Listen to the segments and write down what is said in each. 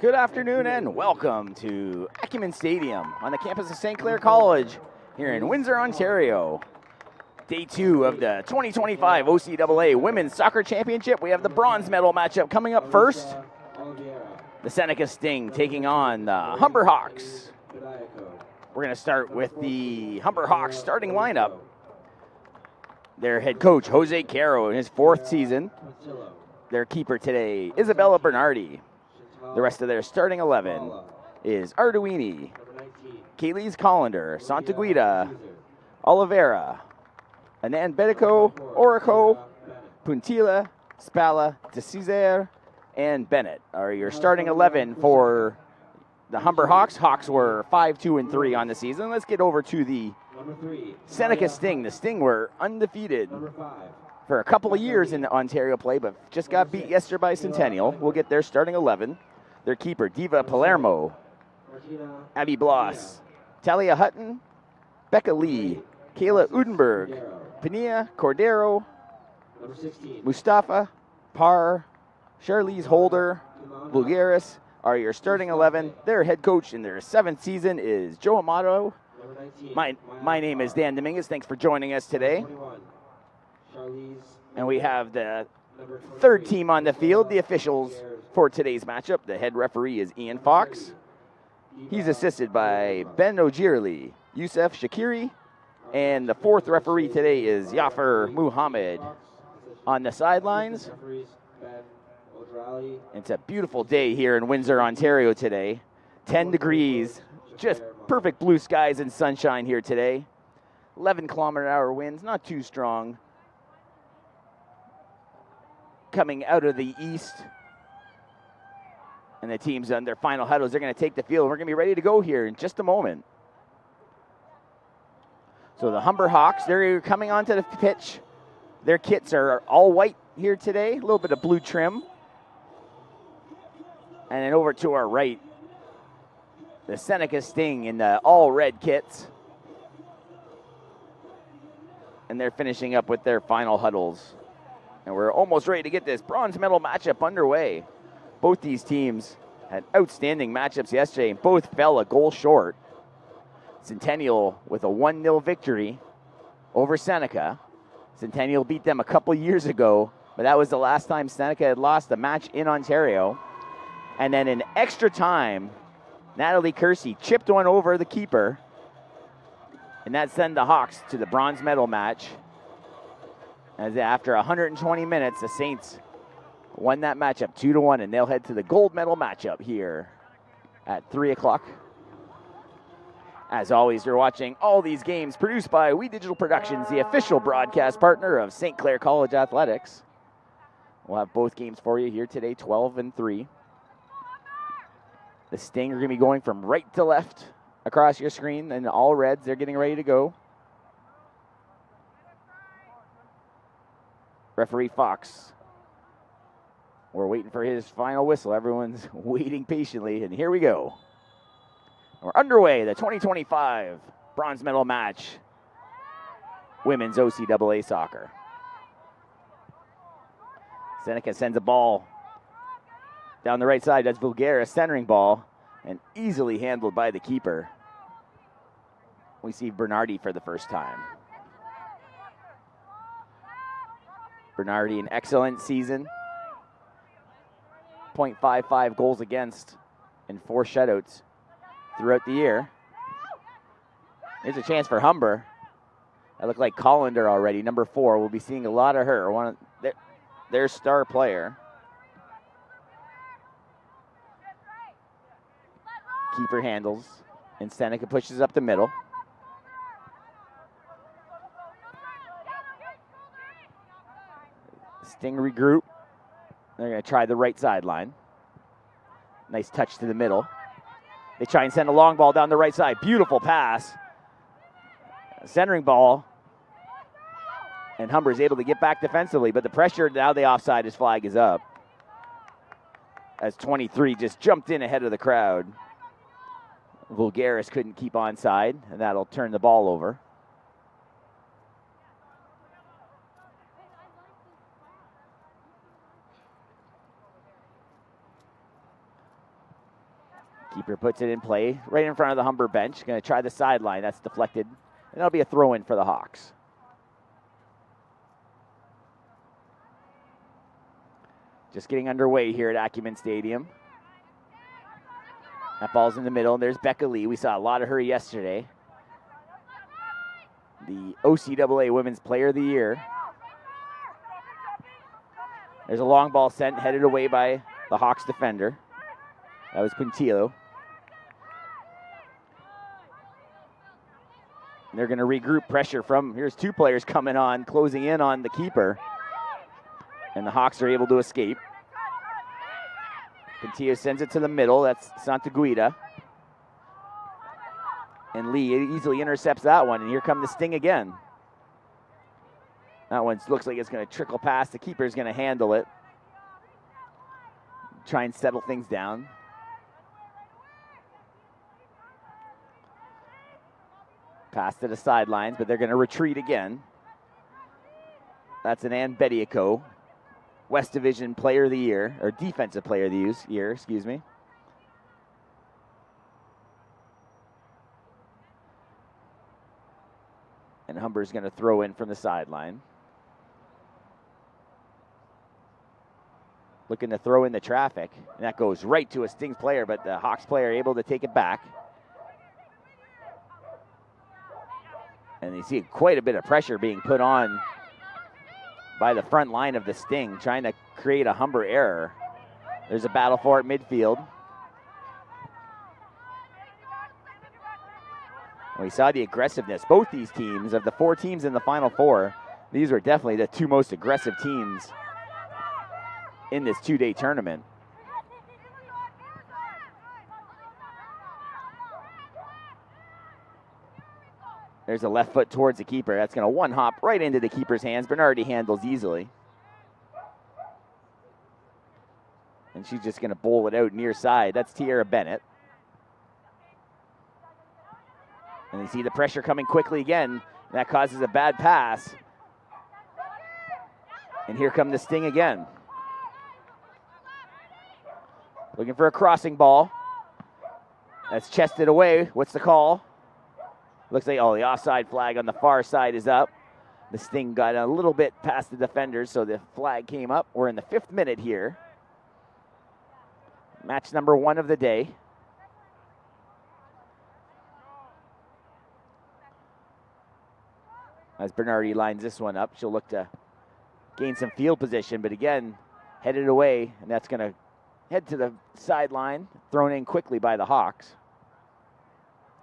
Good afternoon and welcome to Acumen Stadium on the campus of St. Clair College here in Windsor, Ontario. Day 2 of the 2025 OCAA Women's Soccer Championship. We have the bronze medal matchup coming up first. The Seneca Sting taking on the Humber Hawks. We're going to start with the Humber Hawks starting lineup. Their head coach, Jose Caro, in his 4th season. Their keeper today, Isabella Bernardi. The rest of their starting 11 is Arduini, Kaylee's Collender, Santaguida, Oliveira, Anand Bedico, Orico, Puntilla, Spalla, DeCesare, and Bennett are your starting 11 for the Humber Hawks. Hawks were 5-2-3 on the season. Let's get over to the Seneca Sting. The Sting were undefeated for a couple of years in Ontario play, but just got beat yesterday by Centennial. We'll get their starting 11. Their keeper, Diva Palermo, Abby Bloss, Talia Hutton, Becca Lee, Kayla Udenberg, Pania Cordero, Mustafa, Parr, Charlize Holder, Bulgaris are your starting 11. Their head coach in their 7th season is Joe Amato. My name is Dan Dominguez. Thanks for joining us today. And we have the 3rd team on the field, the officials for today's matchup. The head referee is Ian Fox. He's assisted by Ben Ojirli, Youssef Shakiri, and the 4th referee today is Yafar Muhammad. On the sidelines, it's a beautiful day here in Windsor, Ontario today. 10 degrees, just perfect blue skies and sunshine here today. 11-kilometer-an-hour winds, not too strong. Coming out of the east. And the teams on their final huddles, they're going to take the field. We're going to be ready to go here in just a moment. So the Humber Hawks, they're coming onto the pitch. Their kits are all white here today, a little bit of blue trim. And then over to our right, the Seneca Sting in the all red kits. And they're finishing up with their final huddles. And we're almost ready to get this bronze medal matchup underway. Both these teams had outstanding matchups yesterday, and both fell a goal short. Centennial with a 1-0 victory over Seneca. Centennial beat them a couple years ago, but that was the last time Seneca had lost a match in Ontario. And then in extra time, Natalie Kersey chipped one over the keeper, and that sent the Hawks to the bronze medal match. As after 120 minutes, the Saints won that matchup 2-1, and they'll head to the gold medal matchup here at 3 o'clock. As always, you're watching all these games produced by We Digital Productions, the official broadcast partner of St. Clair College Athletics. We'll have both games for you here today, 12-3. The Sting are going to be going from right to left across your screen, and all reds, they're getting ready to go. Referee Fox, we're waiting for his final whistle. Everyone's waiting patiently, and here we go. We're underway, the 2025 bronze medal match, women's OCAA soccer. Seneca sends a ball down the right side. That's Bulgaris, centering ball, and easily handled by the keeper. We see Bernardi for the first time. Bernardi, an excellent season. 0.55 goals against and 4 shutouts throughout the year. Here's a chance for Humber. That looked like Collender already, number 4. We'll be seeing a lot of her, one of their star player. Keeper handles, and Seneca pushes up the middle. Sting regroup. They're going to try the right sideline. Nice touch to the middle. They try and send a long ball down the right side. Beautiful pass. Centering ball. And Humber is able to get back defensively, but the pressure, now the offside, his flag is up. As 23 just jumped in ahead of the crowd. Bulgaris couldn't keep onside, and that'll turn the ball over. Keeper puts it in play right in front of the Humber bench. Going to try the sideline. That's deflected. And that'll be a throw-in for the Hawks. Just getting underway here at Acumen Stadium. That ball's in the middle, and there's Becca Lee. We saw a lot of her yesterday. The OCAA Women's Player of the Year. There's a long ball sent, headed away by the Hawks defender. That was Puntillo. And they're going to regroup pressure from, here's two players coming on, closing in on the keeper. And the Hawks are able to escape. Puntillo sends it to the middle. That's Santaguida. And Lee easily intercepts that one. And here come the Sting again. That one looks like it's going to trickle past. The keeper's going to handle it. Try and settle things down. Pass to the sidelines, but they're going to retreat again. That's an Ann Bediaco, West Division Player of the Year, or Defensive Player of the Year, excuse me. And Humber's going to throw in from the sideline. Looking to throw in the traffic, and that goes right to a Stings player, but the Hawks player able to take it back. And you see quite a bit of pressure being put on by the front line of the Sting, trying to create a Humber error. There's a battle for it midfield. We saw the aggressiveness. Both these teams, of the four teams in the Final Four, these were definitely the two most aggressive teams in this two-day tournament. There's a left foot towards the keeper. That's going to one-hop right into the keeper's hands. Bernardi handles easily. And she's just going to bowl it out near side. That's Tierra Bennett. And you see the pressure coming quickly again. That causes a bad pass. And here come the Sting again. Looking for a crossing ball. That's chested away. What's the call? Looks like, oh, the offside flag on the far side is up. The Sting got a little bit past the defenders, so the flag came up. We're in the 5th minute here. Match number 1 of the day. As Bernardi lines this one up, she'll look to gain some field position, but again, headed away, and that's going to head to the sideline, thrown in quickly by the Hawks.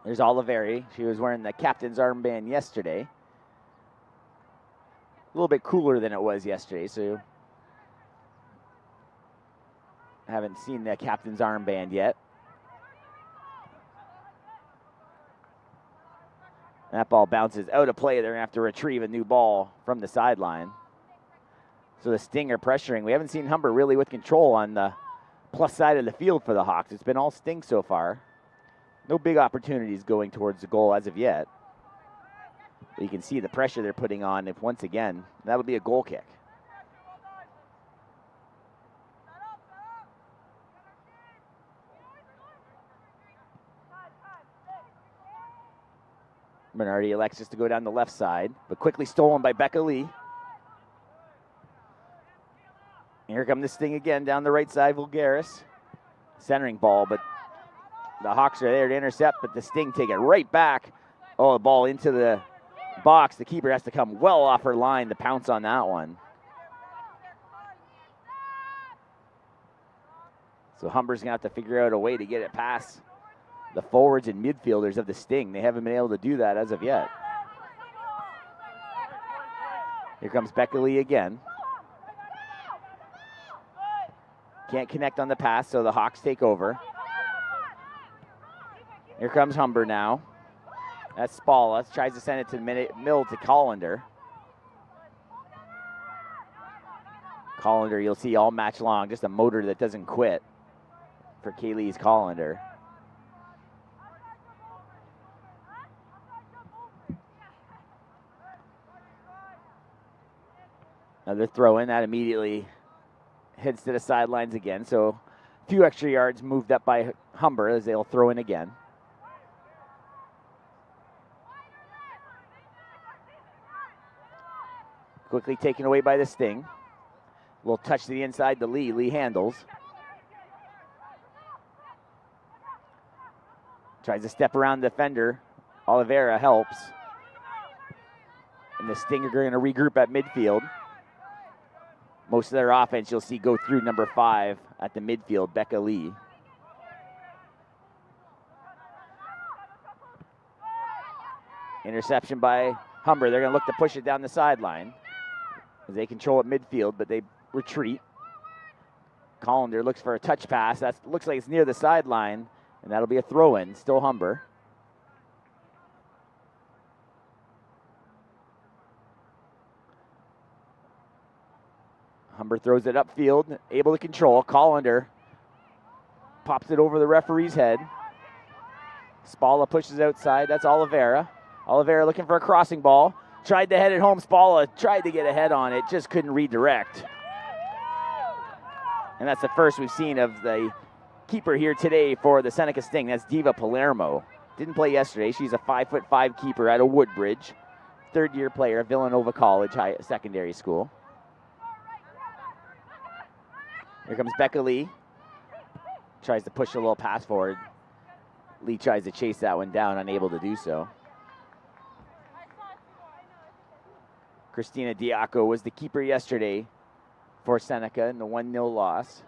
There's Oliveri. She was wearing the captain's armband yesterday. A little bit cooler than it was yesterday, so I haven't seen the captain's armband yet. That ball bounces out of play. They're going to have to retrieve a new ball from the sideline. So the Sting are pressuring. We haven't seen Humber really with control on the plus side of the field for the Hawks. It's been all Sting so far. No big opportunities going towards the goal as of yet. But you can see the pressure they're putting on. If once again, that'll be a goal kick. Bernardi elects just to go down the left side, but quickly stolen by Becca Lee. Here come the Sting again down the right side, Vulgaris. Centering ball, but the Hawks are there to intercept, but the Sting take it right back. Oh, the ball into the box. The keeper has to come well off her line to pounce on that one. So Humber's going to have to figure out a way to get it past the forwards and midfielders of the Sting. They haven't been able to do that as of yet. Here comes Becca Lee again. Can't connect on the pass, so the Hawks take over. Here comes Humber now. That's Spalla. Tries to send it to the middle to Collender. Collender, you'll see all match long, just a motor that doesn't quit for Kaylee's Collender. Another throw in that immediately heads to the sidelines again. So few extra yards moved up by Humber as they'll throw in again. Quickly taken away by the Sting. A little touch to the inside to Lee. Lee handles. Tries to step around the defender. Oliveira helps. And the Sting are going to regroup at midfield. Most of their offense you'll see go through number 5 at the midfield, Becca Lee. Interception by Humber. They're going to look to push it down the sideline as they control at midfield, but they retreat. Collender looks for a touch pass. That looks like it's near the sideline, and that'll be a throw-in. Still Humber. Humber throws it upfield, able to control. Collender pops it over the referee's head. Spalla pushes outside. That's Oliveira. Oliveira looking for a crossing ball. Tried to head it home. Spalla tried to get ahead on it, just couldn't redirect. And that's the first we've seen of the keeper here today for the Seneca Sting. That's Diva Palermo. Didn't play yesterday. She's a 5'5" keeper out of Woodbridge. Third-year player at Villanova College Secondary School. Here comes Becca Lee. Tries to push a little pass forward. Lee tries to chase that one down, unable to do so. Christina Diaco was the keeper yesterday for Seneca in the 1-0 loss.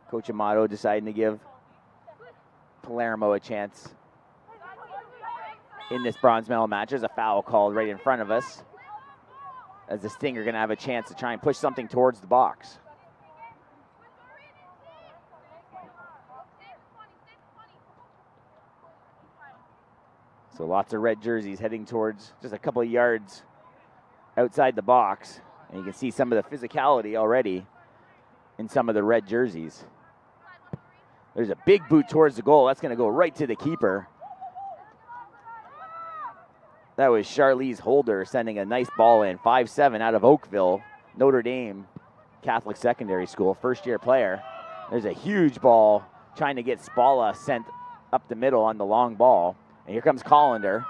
Coach Amato deciding to give Palermo a chance in this bronze medal match. There's a foul called right in front of us, as the Sting are going to have a chance to try and push something towards the box. So lots of red jerseys heading towards just a couple of yards outside the box. And you can see some of the physicality already in some of the red jerseys. There's a big boot towards the goal. That's going to go right to the keeper. That was Charlize Holder sending a nice ball in. 5'7" out of Oakville, Notre Dame Catholic Secondary School, first-year player. There's a huge ball trying to get Spalla sent up the middle on the long ball. And here comes Collender.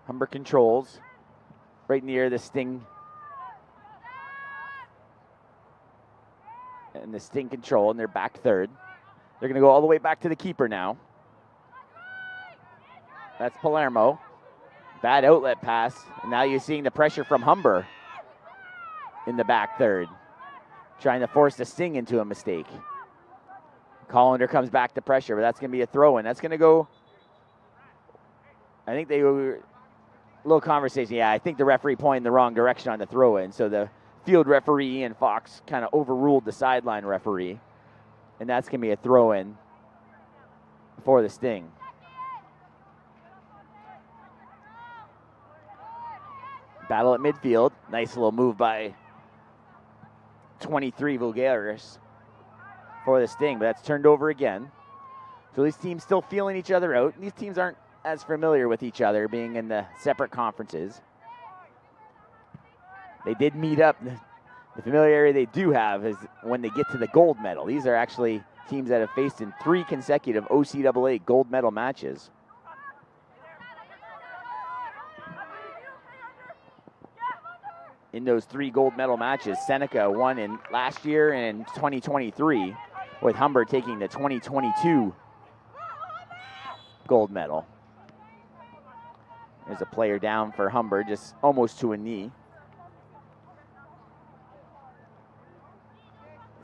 Humber controls right near the Sting. And the Sting control, and they're back third. They're going to go all the way back to the keeper now. That's Palermo. Bad outlet pass. And now you're seeing the pressure from Humber in the back third, trying to force the Sting into a mistake. Collender comes back to pressure, but that's going to be a throw-in. That's going to go, I think they were, a little conversation. Yeah, I think the referee pointed in the wrong direction on the throw-in. So the field referee, Ian Fox, kind of overruled the sideline referee. And that's going to be a throw-in for the Sting. Battle at midfield. Nice little move by 23 Vulgaris for the Sting, but that's turned over again. So these teams still feeling each other out. These teams aren't as familiar with each other, being in the separate conferences. They did meet up. The familiarity they do have is when they get to the gold medal. These are actually teams that have faced in 3 consecutive OCAA gold medal matches. In those 3 gold medal matches, Seneca won in last year and in 2023, with Humber taking the 2022 gold medal. There's a player down for Humber, just almost to a knee.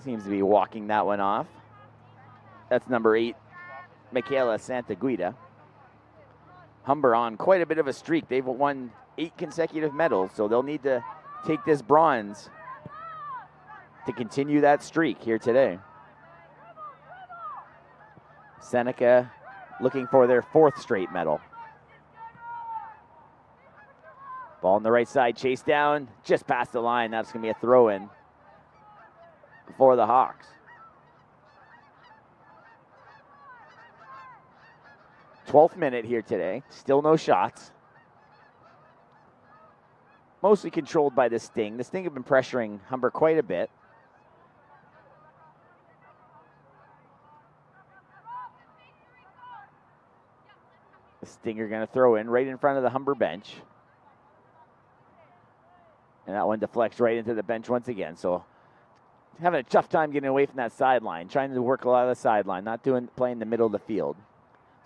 Seems to be walking that one off. That's number 8, Michaela Santaguida. Humber on quite a bit of a streak. They've won 8 consecutive medals, so they'll need to take this bronze to continue that streak here today. Seneca looking for their 4th straight medal. Ball on the right side, chase down, just past the line. That's going to be a throw-in for the Hawks. 12th minute here today. Still no shots. mostly controlled by the Sting. The Sting have been pressuring Humber quite a bit. The Stinger going to throw in right in front of the Humber bench. And that one deflects right into the bench once again. So having a tough time getting away from that sideline, trying to work a lot of the sideline, not playing the middle of the field.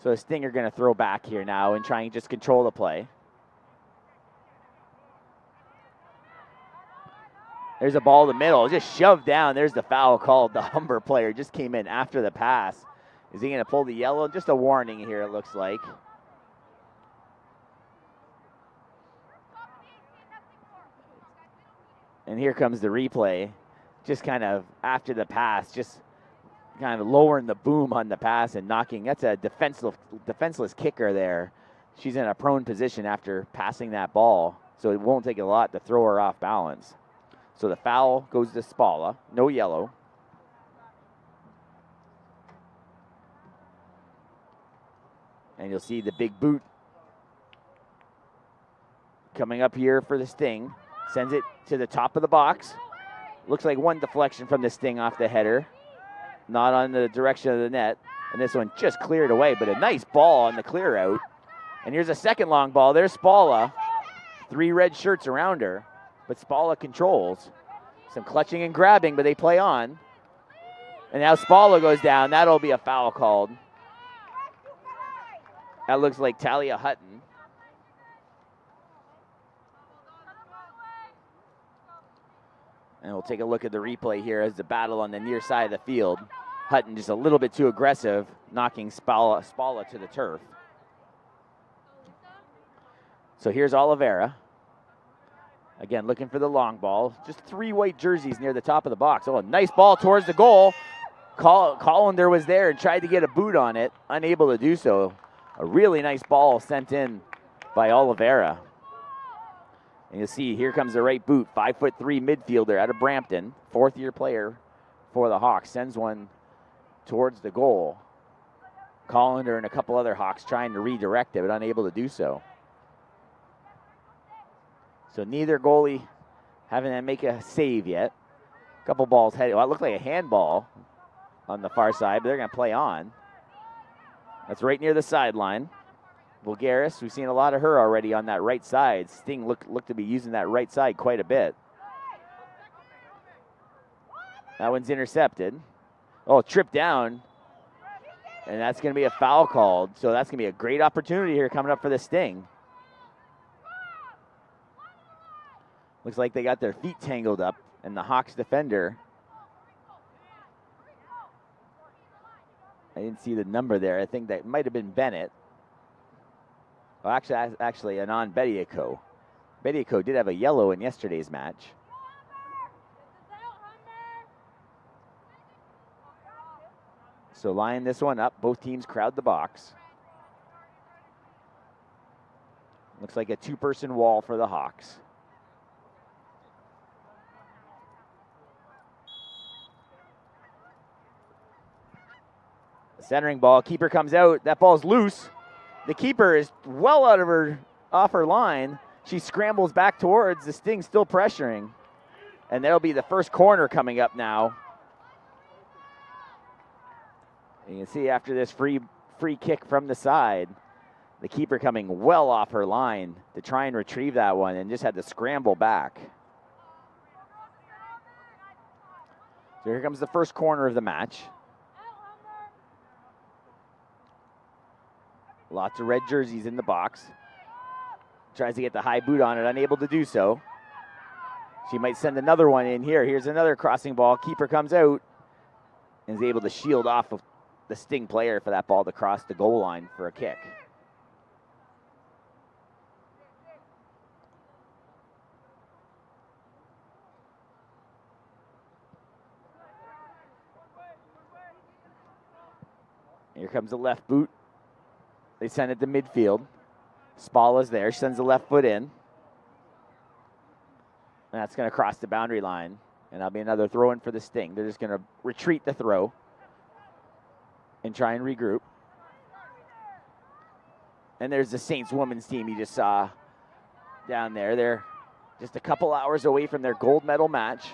So the Stinger going to throw back here now and try and just control the play. There's a ball in the middle, just shoved down. There's the foul called. The Humber player just came in after the pass. Is he going to pull the yellow? Just a warning here, it looks like. And here comes the replay. Just kind of after the pass, just kind of lowering the boom on the pass and knocking. That's a defenseless kicker there. She's in a prone position after passing that ball, so it won't take a lot to throw her off balance. So the foul goes to Spala. No yellow. And you'll see the big boot coming up here for the Sting. Sends it to the top of the box. Looks like one deflection from the Sting off the header. Not on the direction of the net. And this one just cleared away, but a nice ball on the clear out. And here's a second long ball. There's Spala. 3 red shirts around her, but Spala controls. Some clutching and grabbing, but they play on. And now Spala goes down. That'll be a foul called. That looks like Talia Hutton. And we'll take a look at the replay here as the battle on the near side of the field. Hutton just a little bit too aggressive, knocking Spala to the turf. So here's Oliveira. Again, looking for the long ball. Just 3 white jerseys near the top of the box. Oh, a nice ball towards the goal. Collender was there and tried to get a boot on it. Unable to do so. A really nice ball sent in by Oliveira. And you'll see, here comes the right boot. 5'3" midfielder out of Brampton. 4th-year player for the Hawks. Sends one towards the goal. Collender and a couple other Hawks trying to redirect it, but unable to do so. So neither goalie having to make a save yet. A couple balls headed. Well, it looked like a handball on the far side, but they're going to play on. That's right near the sideline. Bulgaris, we've seen a lot of her already on that right side. Sting looked to be using that right side quite a bit. That one's intercepted. Oh, tripped down. And that's going to be a foul called. So that's going to be a great opportunity here coming up for the Sting. Looks like they got their feet tangled up, and the Hawks defender, I didn't see the number there. I think that might have been Bennett. Well, actually Anand Bediako. Bediako did have a yellow in yesterday's match. So lining this one up, both teams crowd the box. Looks like a 2-person wall for the Hawks. Centering ball, keeper comes out. That ball's loose. The keeper is well off her line. She scrambles back towards the Sting, still pressuring. And that'll be the first corner coming up now. You can see after this free kick from the side, the keeper coming well off her line to try and retrieve that one and just had to scramble back. So here comes the first corner of the match. Lots of red jerseys in the box. Tries to get the high boot on it, unable to do so. She might send another one in here. Here's another crossing ball. Keeper comes out and is able to shield off of the Sting player for that ball to cross the goal line for a kick. Here comes the left boot. They send it to midfield. Spala's there. She sends the left foot in. And that's going to cross the boundary line. And that'll be another throw in for the Sting. They're just going to retreat the throw and try and regroup. And there's the Saints women's team you just saw down there. They're just a couple hours away from their gold medal match.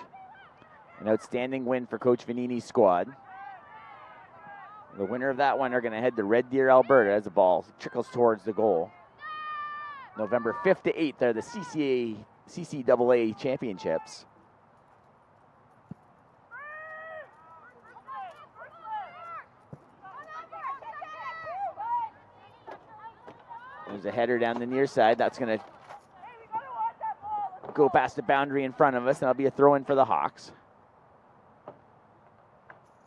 An outstanding win for Coach Vanini's squad. The winner of that one are going to head to Red Deer, Alberta as the ball trickles towards the goal. November 5th to 8th are the CCAA championships. There's a header down the near side. That's going to go past the boundary in front of us, and that'll be a throw-in for the Hawks.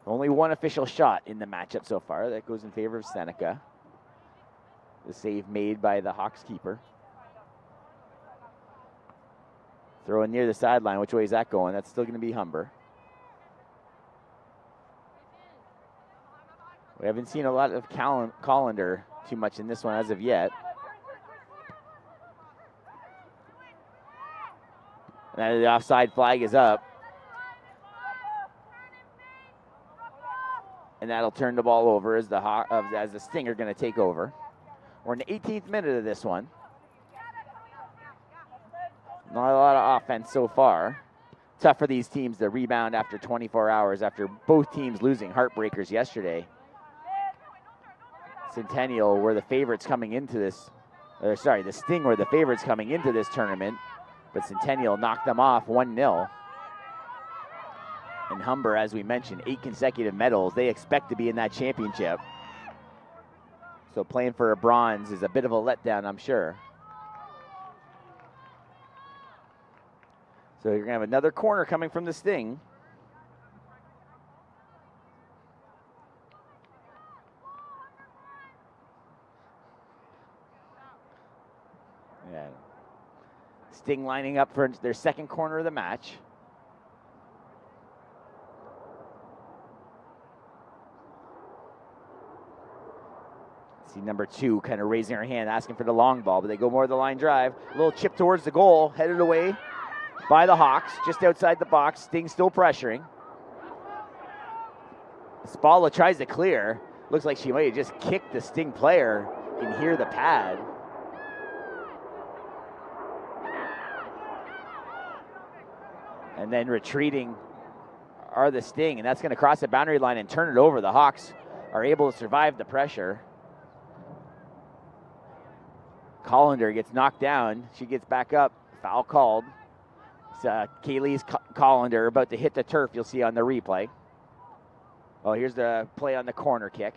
Only one official shot in the matchup so far. That goes in favor of Seneca. The save made by the Hawks keeper. Throw in near the sideline. Which way is that going? That's still going to be Humber. We haven't seen a lot of Collender too much in this one as of yet. And the offside flag is up. And that'll turn the ball over as the Sting are going to take over. We're in the 18th minute of this one. Not a lot of offense so far. Tough for these teams to rebound after 24 hours after both teams losing heartbreakers yesterday. Centennial were the favorites coming into this, the Sting were the favorites coming into this tournament, but Centennial knocked them off 1-0. And Humber, as we mentioned, 8 consecutive medals. They expect to be in that championship. So playing for a bronze is a bit of a letdown, I'm sure. So you're going to have another corner coming from the Sting. Yeah. Sting lining up for their second corner of the match. See number 2 kind of raising her hand, asking for the long ball, but they go more of the line drive. A little chip towards the goal, headed away by the Hawks, just outside the box. Sting still pressuring. Spalla tries to clear. Looks like she might have just kicked the Sting player. You can hear the pad. And then retreating are the Sting, and that's going to cross the boundary line and turn it over. The Hawks are able to survive the pressure. Collender gets knocked down. She gets back up. Foul called. It's Kaylee's Collender about to hit the turf, you'll see on the replay. Oh, here's the play on the corner kick.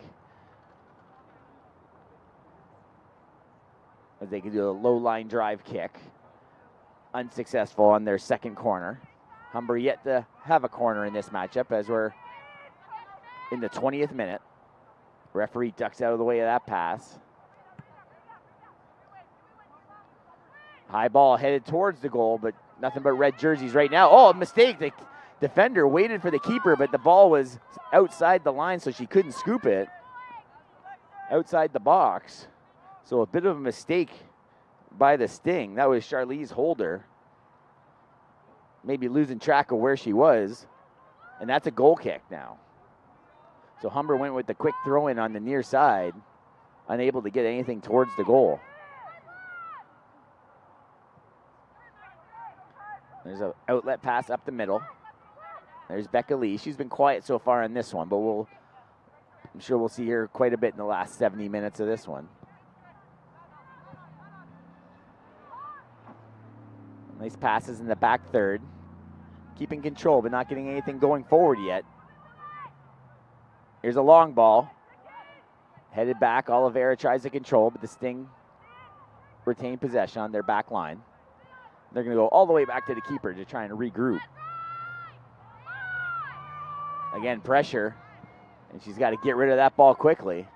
As they can do a low line drive kick. Unsuccessful on their second corner. Humber yet to have a corner in this matchup as we're in the 20th minute. Referee ducks out of the way of that pass. High ball headed towards the goal, but nothing but red jerseys right now. Oh, a mistake. The defender waited for the keeper, but the ball was outside the line, so she couldn't scoop it outside the box. So a bit of a mistake by the Sting. That was Charlize Holder. Maybe losing track of where she was. And that's a goal kick now. So Humber went with the quick throw-in on the near side, unable to get anything towards the goal. There's an outlet pass up the middle. There's Becca Lee. She's been quiet so far in this one, but I'm sure we'll see her quite a bit in the last 70 minutes of this one. Nice passes in the back third. Keeping control, but not getting anything going forward yet. Here's a long ball. Headed back. Oliveira tries to control, but the Sting retain possession on their back line. They're going to go all the way back to the keeper to try and regroup. Again, pressure. And she's got to get rid of that ball quickly.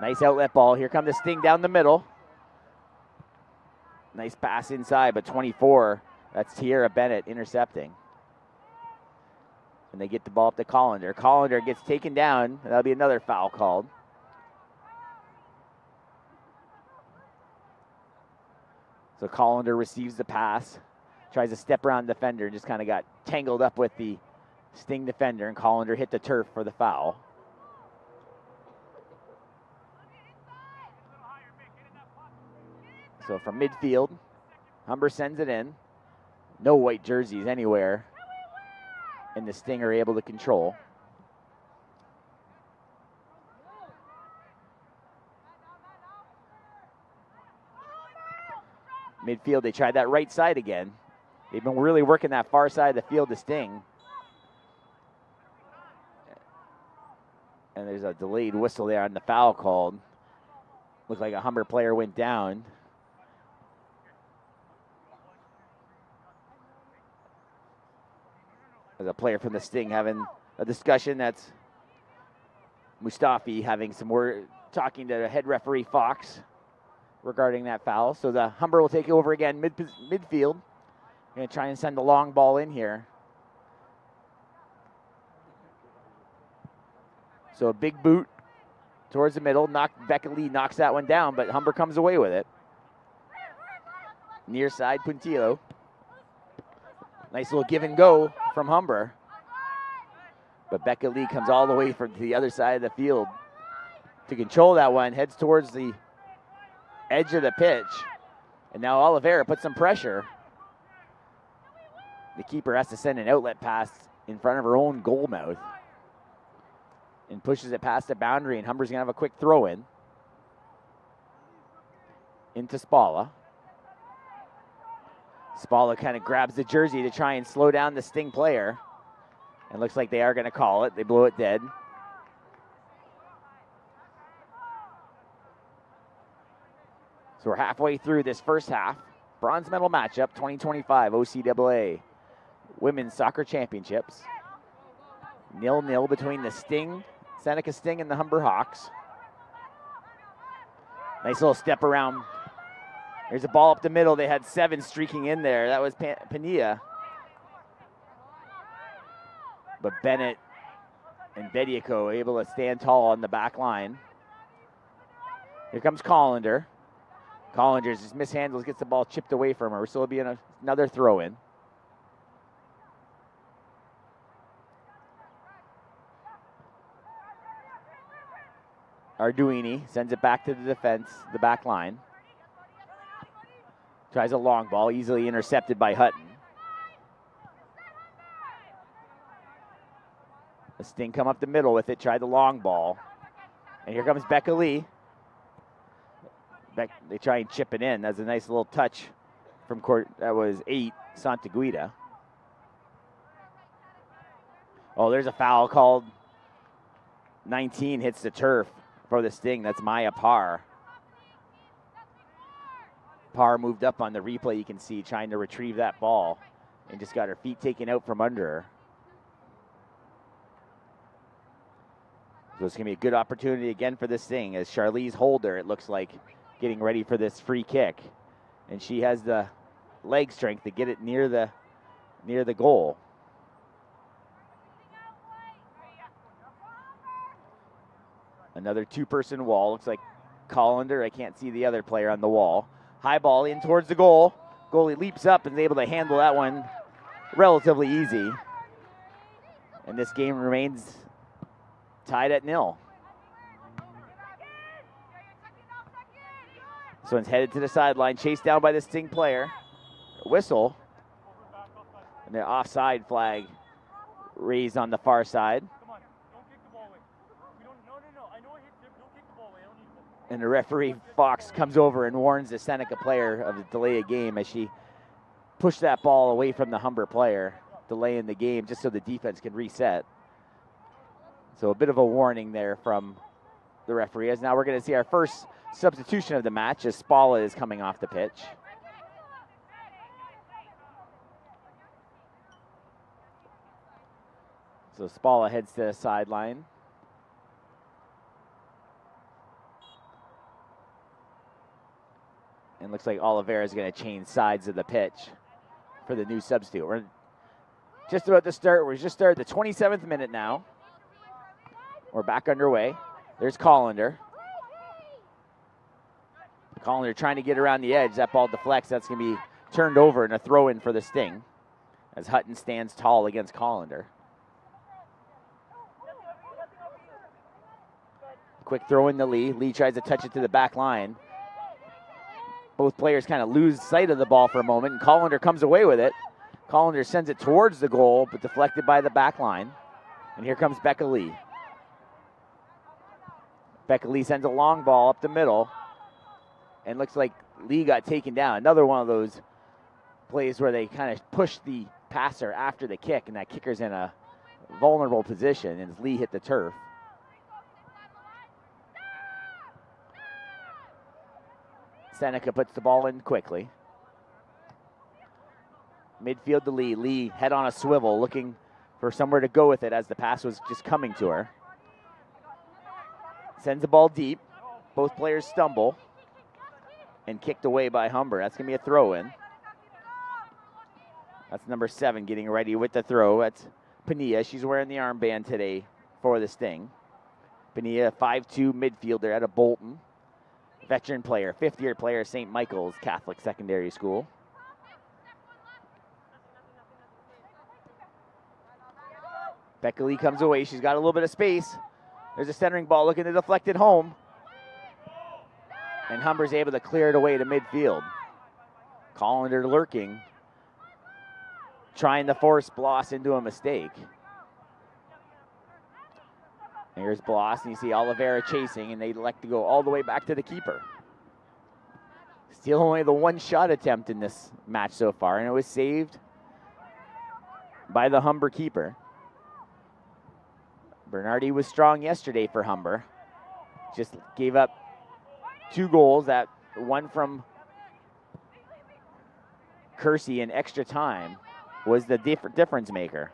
Nice outlet ball. Here come the Sting down the middle. Nice pass inside, but 24. That's Tierra Bennett intercepting. And they get the ball up to Collender. Collender gets taken down. And that'll be another foul called. So Collender receives the pass, tries to step around the defender, and just kind of got tangled up with the Sting defender, and Collender hit the turf for the foul. So from midfield, Humber sends it in. No white jerseys anywhere. And the Sting are able to control. Midfield, they tried that right side again. They've been really working that far side of the field to Sting. And there's a delayed whistle there on the foul called. Looked like a Humber player went down. There's a player from the Sting having a discussion. That's Mustafi having some word, talking to the head referee Fox regarding that foul. So the Humber will take over again midfield. Going to try and send the long ball in here. So a big boot towards the middle. Becca Lee knocks that one down, but Humber comes away with it. Near side, Puntillo. Nice little give and go from Humber. But Becca Lee comes all the way from the other side of the field to control that one. Heads towards the edge of the pitch. And now Oliveira puts some pressure. The keeper has to send an outlet pass in front of her own goal mouth. And pushes it past the boundary, and Humber's going to have a quick throw in. Into Spalla. Spalla kind of grabs the jersey to try and slow down the Sting player. And looks like they are going to call it. They blow it dead. So we're halfway through this first half. Bronze medal matchup, 2025 OCAA Women's Soccer Championships. 0-0 between the Sting, Seneca Sting, and the Humber Hawks. Nice little step around. There's a ball up the middle. They had 7 streaking in there. That was Pania. But Bennett and Bediako able to stand tall on the back line. Here comes Collender. Collender just mishandles, gets the ball chipped away from her. So it'll be another throw in. Arduini sends it back to the defense, the back line. Tries a long ball, easily intercepted by Hutton. The Sting come up the middle with it, tried the long ball. And here comes Becca Lee. They try and chip it in. That's a nice little touch from court. That was 8, Santaguida. Oh, there's a foul called. 19 hits the turf for the Sting. That's Maya Parr. Parr moved up on the replay, you can see, trying to retrieve that ball and just got her feet taken out from under her. So it's going to be a good opportunity again for this Sting as Charlize Holder, it looks like, getting ready for this free kick. And she has the leg strength to get it near the goal. Another 2-person wall. Looks like Collender. I can't see the other player on the wall. High ball in towards the goal. Goalie leaps up and is able to handle that one relatively easy. And this game remains tied at 0. This one's headed to the sideline, chased down by the Sting player. Whistle. And the offside flag raised on the far side. And the referee, Fox, comes over and warns the Seneca player of the delay of game as she pushed that ball away from the Humber player, delaying the game just so the defense can reset. So a bit of a warning there from the referee. As now we're going to see our first substitution of the match as Spalla is coming off the pitch. So Spalla heads to the sideline. And looks like Oliveira is going to change sides of the pitch for the new substitute. We're just about to start. We just started the 27th minute now. We're back underway. There's Collender. Collender trying to get around the edge. That ball deflects. That's going to be turned over and a throw in for the Sting as Hutton stands tall against Collender. Quick throw in to Lee. Lee tries to touch it to the back line. Both players kind of lose sight of the ball for a moment, and Collender comes away with it. Collender sends it towards the goal, but deflected by the back line. And here comes Becca Lee. Becca Lee sends a long ball up the middle, and looks like Lee got taken down. Another one of those plays where they kind of push the passer after the kick, and that kicker's in a vulnerable position, and Lee hit the turf. Seneca puts the ball in quickly. Midfield to Lee. Lee head on a swivel, looking for somewhere to go with it as the pass was just coming to her. Sends the ball deep. Both players stumble. And kicked away by Humber. That's going to be a throw-in. That's number 7 getting ready with the throw. That's Pania. She's wearing the armband today for the Sting. Pania, 5'2" midfielder out of Bolton. Veteran player, 5th-year player, St. Michael's Catholic Secondary School. Becca Lee comes away. She's got a little bit of space. There's a centering ball looking to deflect it home. And Humber's able to clear it away to midfield. Collender lurking, trying to force Bloss into a mistake. Here's Bloss, and you see Oliveira chasing, and they elect to go all the way back to the keeper. Still only the one shot attempt in this match so far, and it was saved by the Humber keeper. Bernardi was strong yesterday for Humber. Just gave up 2 goals, that one from Kersey in extra time was the difference maker.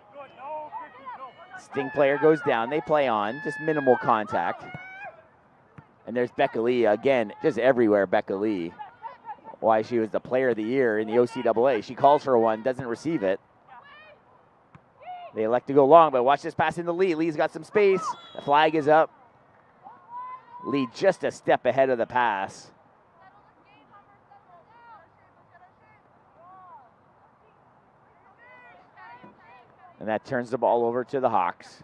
Sting player goes down, they play on, just minimal contact. And there's Becca Lee, again, just everywhere Becca Lee. Why she was the player of the year in the OCAA. She calls for one, doesn't receive it. They elect to go long, but watch this pass into Lee. Lee's got some space, the flag is up. Lee just a step ahead of the pass. And that turns the ball over to the Hawks.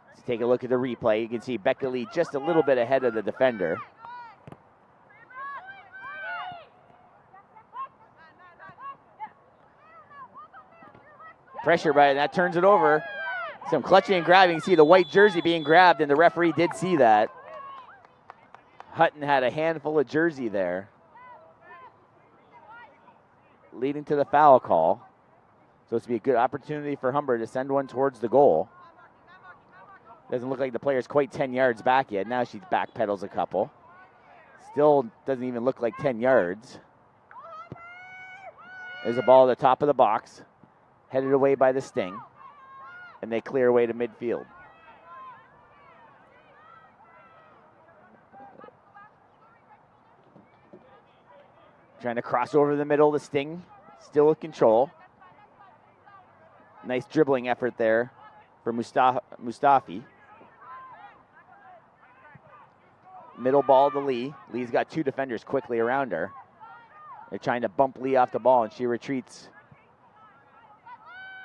Let's take a look at the replay. You can see Becca Lee just a little bit ahead of the defender. Pressure by it, that turns it over. Some clutching and grabbing. You see the white jersey being grabbed, and the referee did see that. Hutton had a handful of jersey there, leading to the foul call. So it's to be a good opportunity for Humber to send one towards the goal. Doesn't look like the player's quite 10 yards back yet. Now she backpedals a couple. Still doesn't even look like 10 yards. There's a ball at the top of the box, headed away by the Sting, and they clear away to midfield. Trying to cross over the middle, the Sting still with control. Nice dribbling effort there for Mustafi. Middle ball to Lee. Lee's got 2 defenders quickly around her. They're trying to bump Lee off the ball, and she retreats.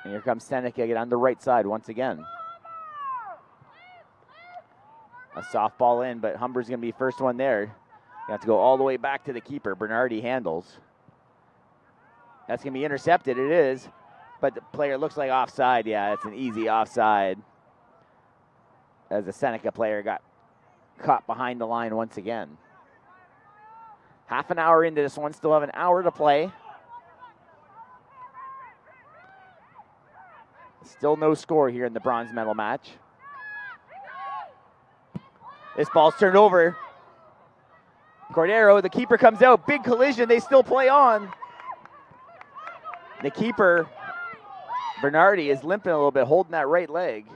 And here comes Seneca on the right side once again. A soft ball in, but Humber's going to be first one there. You have to go all the way back to the keeper. Bernardi handles. That's going to be intercepted. It is. But the player looks like offside. Yeah, it's an easy offside. As the Seneca player got caught behind the line once again. Half an hour into this one. Still have an hour to play. Still no score here in the bronze medal match. This ball's turned over. Cordero, the keeper comes out. Big collision. They still play on. The keeper, Bernardi, is limping a little bit, holding that right leg.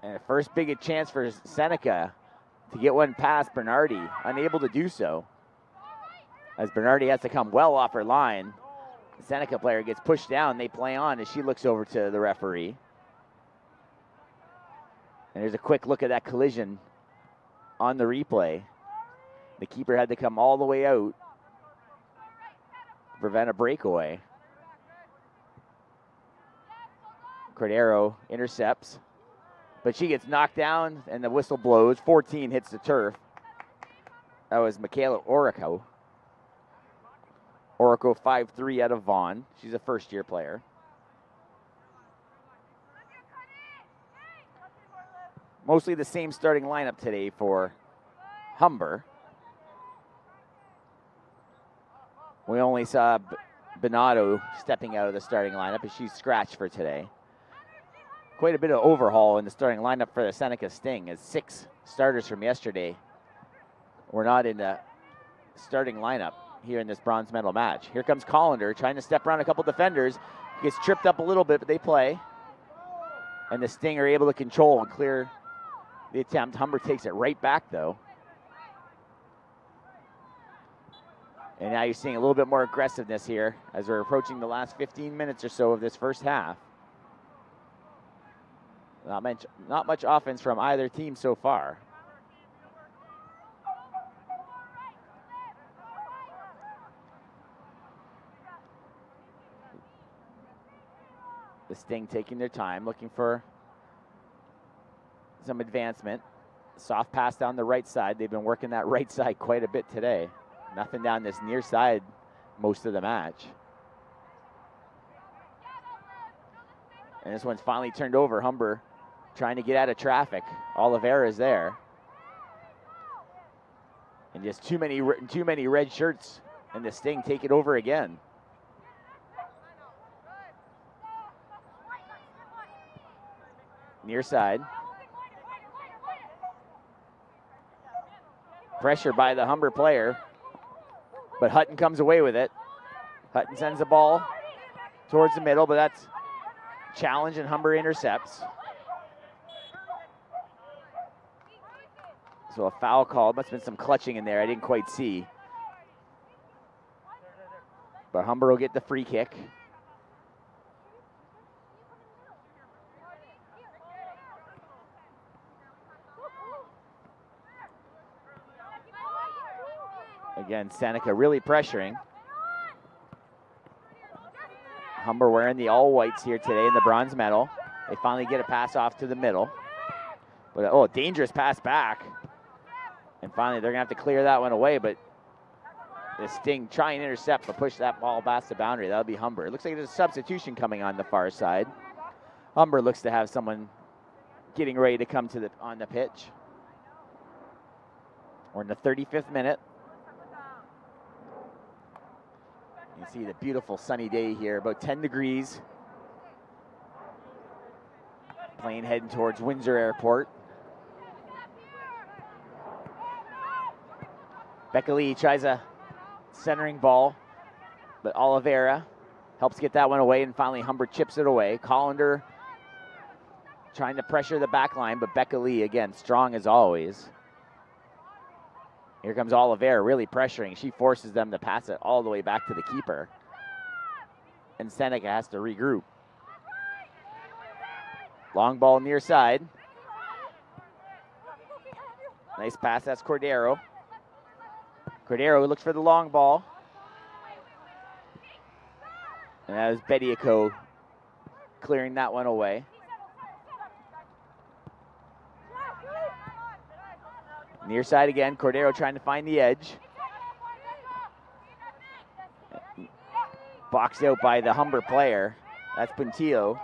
And first big chance for Seneca to get one past Bernardi. Unable to do so. As Bernardi has to come well off her line. The Seneca player gets pushed down. They play on as she looks over to the referee. And there's a quick look at that collision on the replay. The keeper had to come all the way out to prevent a breakaway. Cordero intercepts. But she gets knocked down, and the whistle blows. 14 hits the turf. That was Michaela Orico. Orico 5'3" out of Vaughan. She's a first-year player. Mostly the same starting lineup today for Humber. We only saw Benato stepping out of the starting lineup as she's scratched for today. Quite a bit of overhaul in the starting lineup for the Seneca Sting, as 6 starters from yesterday were not in the starting lineup here in this bronze medal match. Here comes Collender trying to step around a couple defenders. Gets tripped up a little bit, but they play. And the Sting are able to control and clear the attempt. Humber takes it right back, though. And now you're seeing a little bit more aggressiveness here as we're approaching the last 15 minutes or so of this first half. Not much offense from either team so far. The Sting taking their time, looking for some advancement. Soft pass down the right side. They've been working that right side quite a bit today. Nothing down this near side most of the match. And this one's finally turned over. Humber trying to get out of traffic. Oliveira's there. And just too many red shirts, and the Sting take it over again. Near side. Pressure by the Humber player, but Hutton comes away with it. Hutton sends the ball towards the middle, but that's challenge, and Humber intercepts. So a foul call. Must have been some clutching in there. I didn't quite see. But Humber will get the free kick. Again, Seneca really pressuring. Humber wearing the all whites here today in the bronze medal. They finally get a pass off to the middle. But dangerous pass back. And finally they're gonna have to clear that one away, but the Sting try and intercept, but push that ball past the boundary. That'll be Humber. It looks like there's a substitution coming on the far side. Humber looks to have someone getting ready to come to on the pitch. We're in the 35th minute. You see the beautiful sunny day here, about 10 degrees. Plane heading towards Windsor Airport. Becca Lee tries a centering ball, but Oliveira helps get that one away, and finally Humber chips it away. Collender trying to pressure the back line, but Becca Lee, again, strong as always. Here comes Oliveira really pressuring. She forces them to pass it all the way back to the keeper. And Seneca has to regroup. Long ball near side. Nice pass, that's Cordero. Cordero looks for the long ball. And that was Bediako clearing that one away. Near side again, Cordero trying to find the edge. Boxed out by the Humber player. That's Puntillo.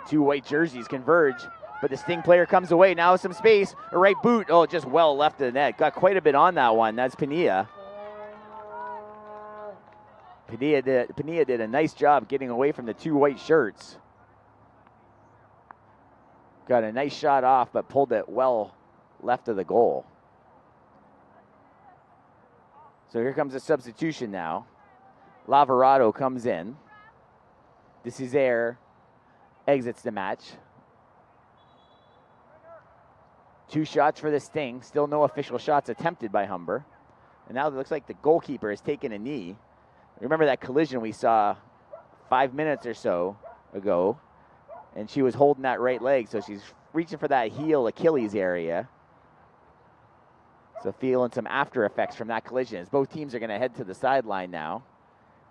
2 white jerseys converge, but the Sting player comes away. Now some space, a right boot. Oh, just well left of the net. Got quite a bit on that one. That's Pania. Pania did a nice job getting away from the 2 white shirts. Got a nice shot off, but pulled it well left of the goal. So here comes a substitution now. Lavarado comes in. Desizere exits the match. 2 shots for the Sting. Still no official shots attempted by Humber. And now it looks like the goalkeeper has taken a knee. Remember that collision we saw 5 minutes or so ago? And she was holding that right leg, so she's reaching for that heel Achilles area. So feeling some after effects from that collision as both teams are going to head to the sideline now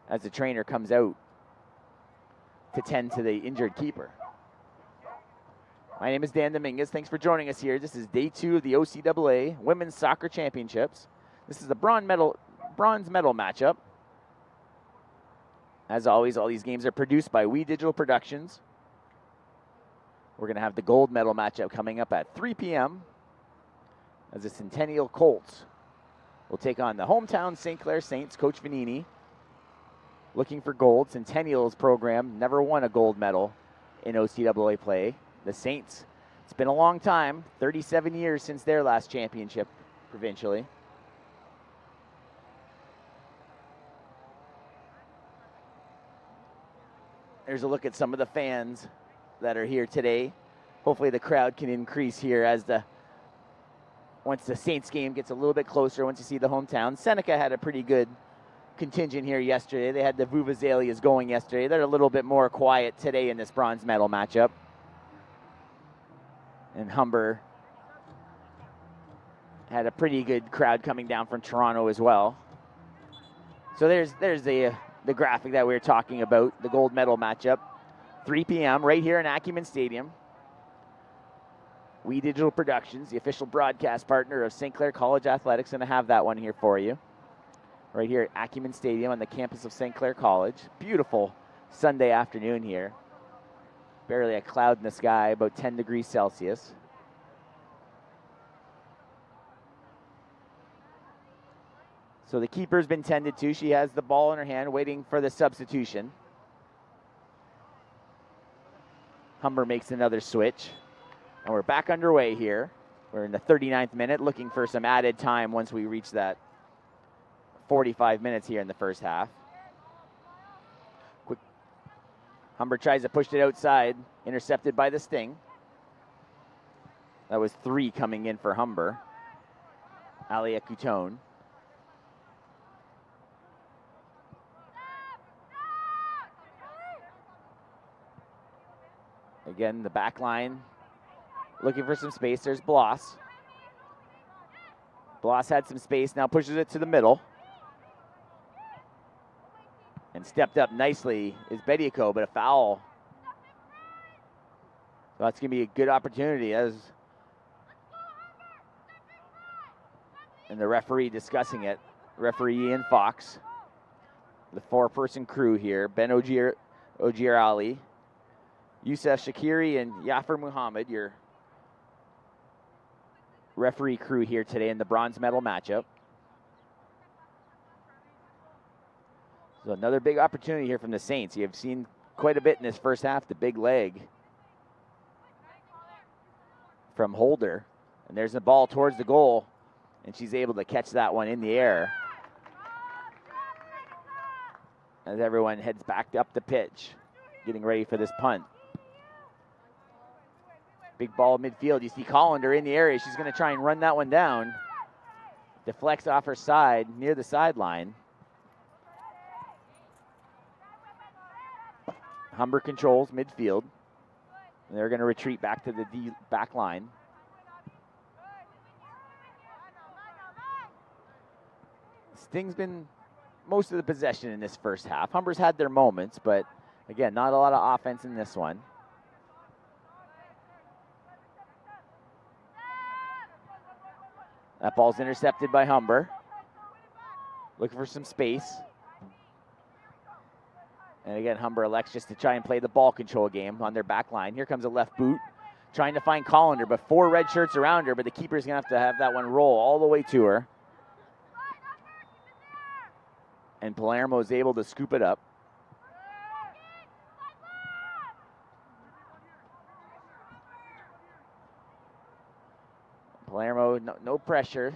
as the trainer comes out to tend to the injured keeper. My name is Dan Dominguez. Thanks for joining us here. This is day 2 of the OCAA Women's Soccer Championships. This is the bronze medal matchup. As always, all these games are produced by We Digital Productions. We're going to have the gold medal matchup coming up at 3 p.m. as the Centennial Colts will take on the hometown St. Clair Saints. Coach Vanini looking for gold. Centennial's program never won a gold medal in OCAA play. The Saints, it's been a long time, 37 years since their last championship provincially. There's a look at some of the fans that are here today. Hopefully the crowd can increase here once the Saints game gets a little bit closer, once you see the hometown. Seneca had a pretty good contingent here yesterday. They had the Vuvuzelias going yesterday. They're a little bit more quiet today in this bronze medal matchup. And Humber had a pretty good crowd coming down from Toronto as well. So there's the graphic that we were talking about, the gold medal matchup. 3 p.m. right here in Acumen Stadium. We Digital Productions, the official broadcast partner of St. Clair College Athletics, going to have that one here for you. Right here at Acumen Stadium on the campus of St. Clair College. Beautiful Sunday afternoon here. Barely a cloud in the sky, about 10 degrees Celsius. So the keeper's been tended to. She has the ball in her hand, waiting for the substitution. Humber makes another switch. And we're back underway here. We're in the 39th minute, looking for some added time once we reach that 45 minutes here in the first half. Humber tries to push it outside, intercepted by the Sting. That was 3 coming in for Humber. Alia Coutone. Again, the back line looking for some space. There's Bloss. Bloss had some space, now pushes it to the middle. And stepped up nicely is Bediako, but a foul. So that's going to be a good opportunity. And the referee discussing it. Referee Ian Fox. The 4-person crew here. Ben Ogier Ali, Youssef Shakiri, and Yafir Muhammad, your referee crew here today in the bronze medal matchup. So another big opportunity here from the Saints. You've seen quite a bit in this first half, the big leg from Holder. And there's the ball towards the goal, and she's able to catch that one in the air. As everyone heads back up the pitch, getting ready for this punt. Big ball midfield. You see Collender in the area. She's going to try and run that one down. Deflects off her side near the sideline. Humber controls midfield. And they're going to retreat back to the back line. Sting's been most of the possession in this first half. Humber's had their moments, but again, not a lot of offense in this one. That ball's intercepted by Humber. Looking for some space. And again, Humber elects just to try and play the ball control game on their back line. Here comes a left boot, trying to find Collender, but 4 red shirts around her, but the keeper's going to have that one roll all the way to her. And Palermo is able to scoop it up. Palermo, no pressure,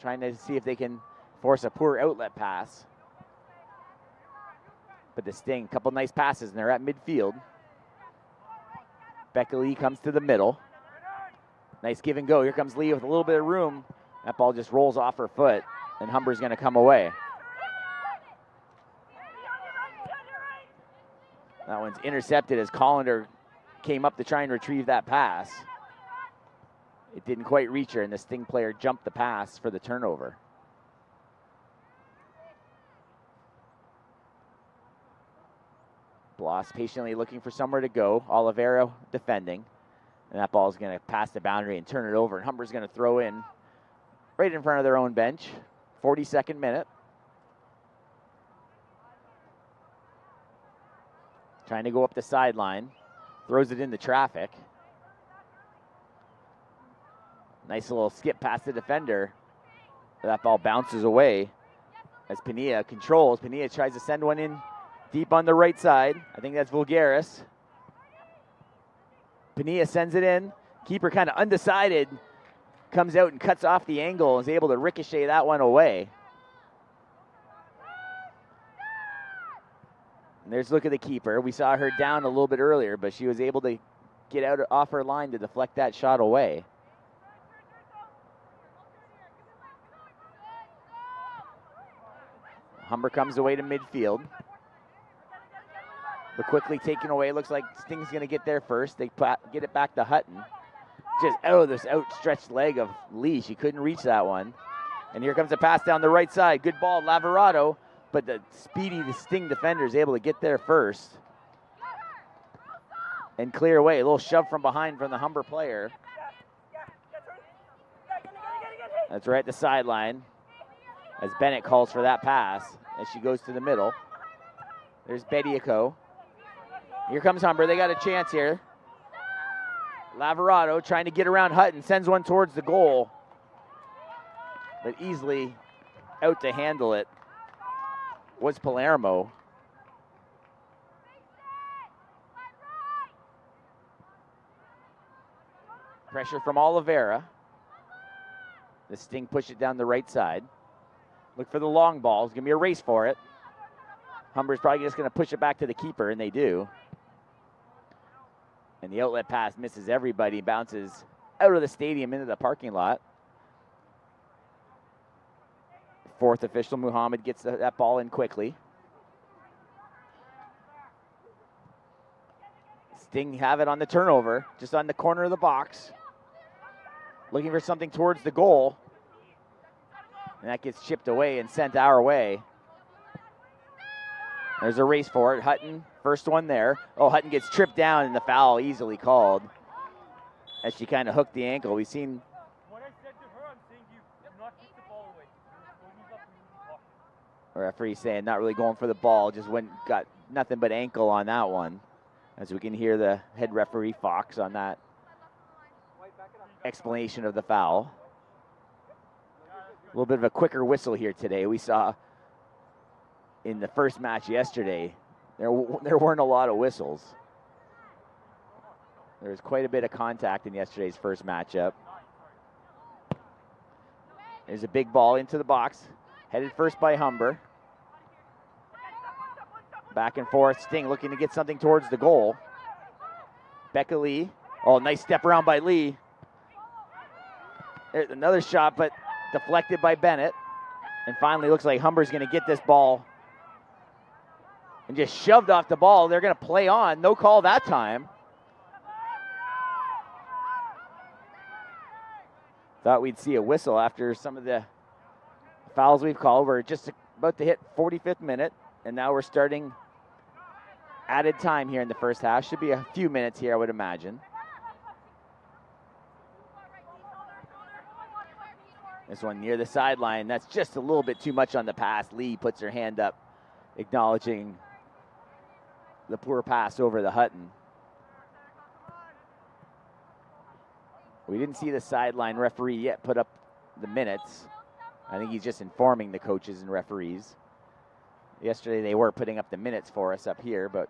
trying to see if they can force a poor outlet pass. But the Sting, a couple nice passes, and they're at midfield. Becca Lee comes to the middle. Nice give and go. Here comes Lee with a little bit of room. That ball just rolls off her foot, and Humber's going to come away. That one's intercepted as Collender came up to try and retrieve that pass. It didn't quite reach her, and the Sting player jumped the pass for the turnover. Bloss patiently looking for somewhere to go. Oliveira defending. And that ball is going to pass the boundary and turn it over. And Humber's going to throw in right in front of their own bench. 42nd minute. Trying to go up the sideline. Throws it into traffic. Nice little skip past the defender. That ball bounces away as Pania controls. Pania tries to send one in deep on the right side. I think that's Vulgaris. Pania sends it in. Keeper kind of undecided. Comes out and cuts off the angle and is able to ricochet that one away. And there's a look at the keeper. We saw her down a little bit earlier, but she was able to get out off her line to deflect that shot away. Humber comes away to midfield. But quickly taken away. Looks like Sting's going to get there first. They get it back to Hutton. Just out of this outstretched leg of Lee. She couldn't reach that one. And here comes a pass down the right side. Good ball, Lavarado. But the Sting defender is able to get there first. And clear away. A little shove from behind from the Humber player. That's right at the sideline. As Bennett calls for that pass. As she goes to the middle. There's Bediako. Here comes Humber. They got a chance here. Lavarado trying to get around Hutton. Sends one towards the goal. But easily out to handle it was Palermo. Pressure from Oliveira. The Sting push it down the right side. Look for the long ball. It's going to be a race for it. Humber's probably just going to push it back to the keeper, and they do. And the outlet pass misses everybody, bounces out of the stadium into the parking lot. Fourth official, Muhammad, gets that ball in quickly. Sting have it on the turnover, just on the corner of the box. Looking for something towards the goal. And that gets chipped away and sent our way. There's a race for it. Hutton, first one there. Oh, Hutton gets tripped down and the foul easily called. As she kind of hooked the ankle. We've seen. What I said to her, I'm saying you do not kick the ball away. The referee saying not really going for the ball, just got nothing but ankle on that one. As we can hear the head referee Fox on that explanation of the foul. A little bit of a quicker whistle here today. We saw in the first match yesterday, there weren't a lot of whistles. There was quite a bit of contact in yesterday's first matchup. There's a big ball into the box, headed first by Humber. Back and forth, Sting looking to get something towards the goal. Becca Lee, oh, nice step around by Lee. There's another shot, but deflected by Bennett. And finally looks like Humber's going to get this ball and just shoved off the ball. They're going to play on. No call that time. Thought we'd see a whistle after some of the fouls we've called. We're just about to hit 45th minute, and now we're starting added time here in the first half. Should be a few minutes here, I would imagine. This one near the sideline. That's just a little bit too much on the pass. Lee puts her hand up, acknowledging the poor pass over the Hutton. We didn't see the sideline referee yet put up the minutes. I think he's just informing the coaches and referees. Yesterday they were putting up the minutes for us up here, but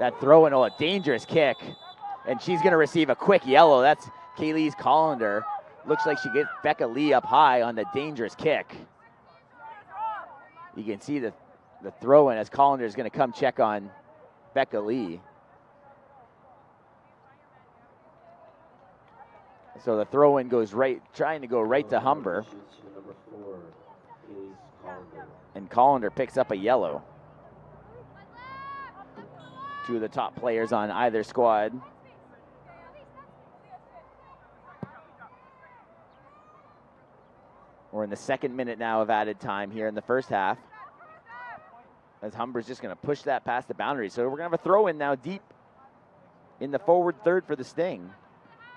that throw in, a dangerous kick. And she's going to receive a quick yellow. That's Kaylee's Collender. Looks like she gets Becca Lee up high on the dangerous kick. You can see the throw in as Collender is going to come check on Becca Lee. So the throw in goes right, trying to go right to Humber. And Collender picks up a yellow. Two of the top players on either squad. We're in the second minute now of added time here in the first half. As Humber's just going to push that past the boundary. So we're going to have a throw in now deep in the forward third for the Sting.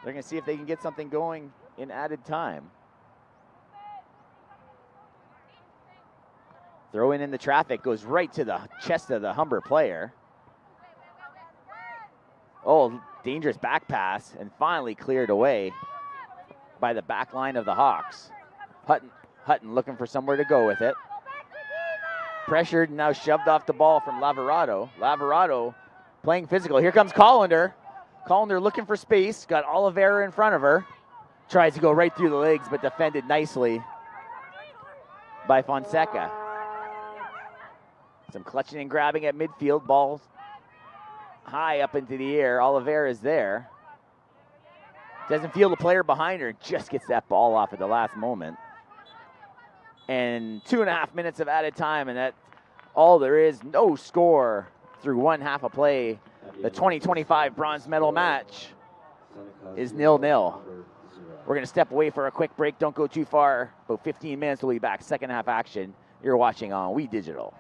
They're going to see if they can get something going in added time. Throw in the traffic, goes right to the chest of the Humber player. Oh, dangerous back pass, and finally cleared away by the back line of the Hawks. Hutton looking for somewhere to go with it. Pressured, now shoved off the ball from Lavarado. Lavarado playing physical. Here comes Collender. Collender looking for space, got Oliveira in front of her. Tries to go right through the legs, but defended nicely by Fonseca. Some clutching and grabbing at midfield. Balls high up into the air. Oliveira is there. Doesn't feel the player behind her. Just gets that ball off at the last moment. And 2.5 minutes of added time, and that's all there is. No score through one half of play. The 2025 bronze medal match is 0-0. We're going to step away for a quick break. Don't go too far. About 15 minutes, we'll be back. Second half action. You're watching on We Digital.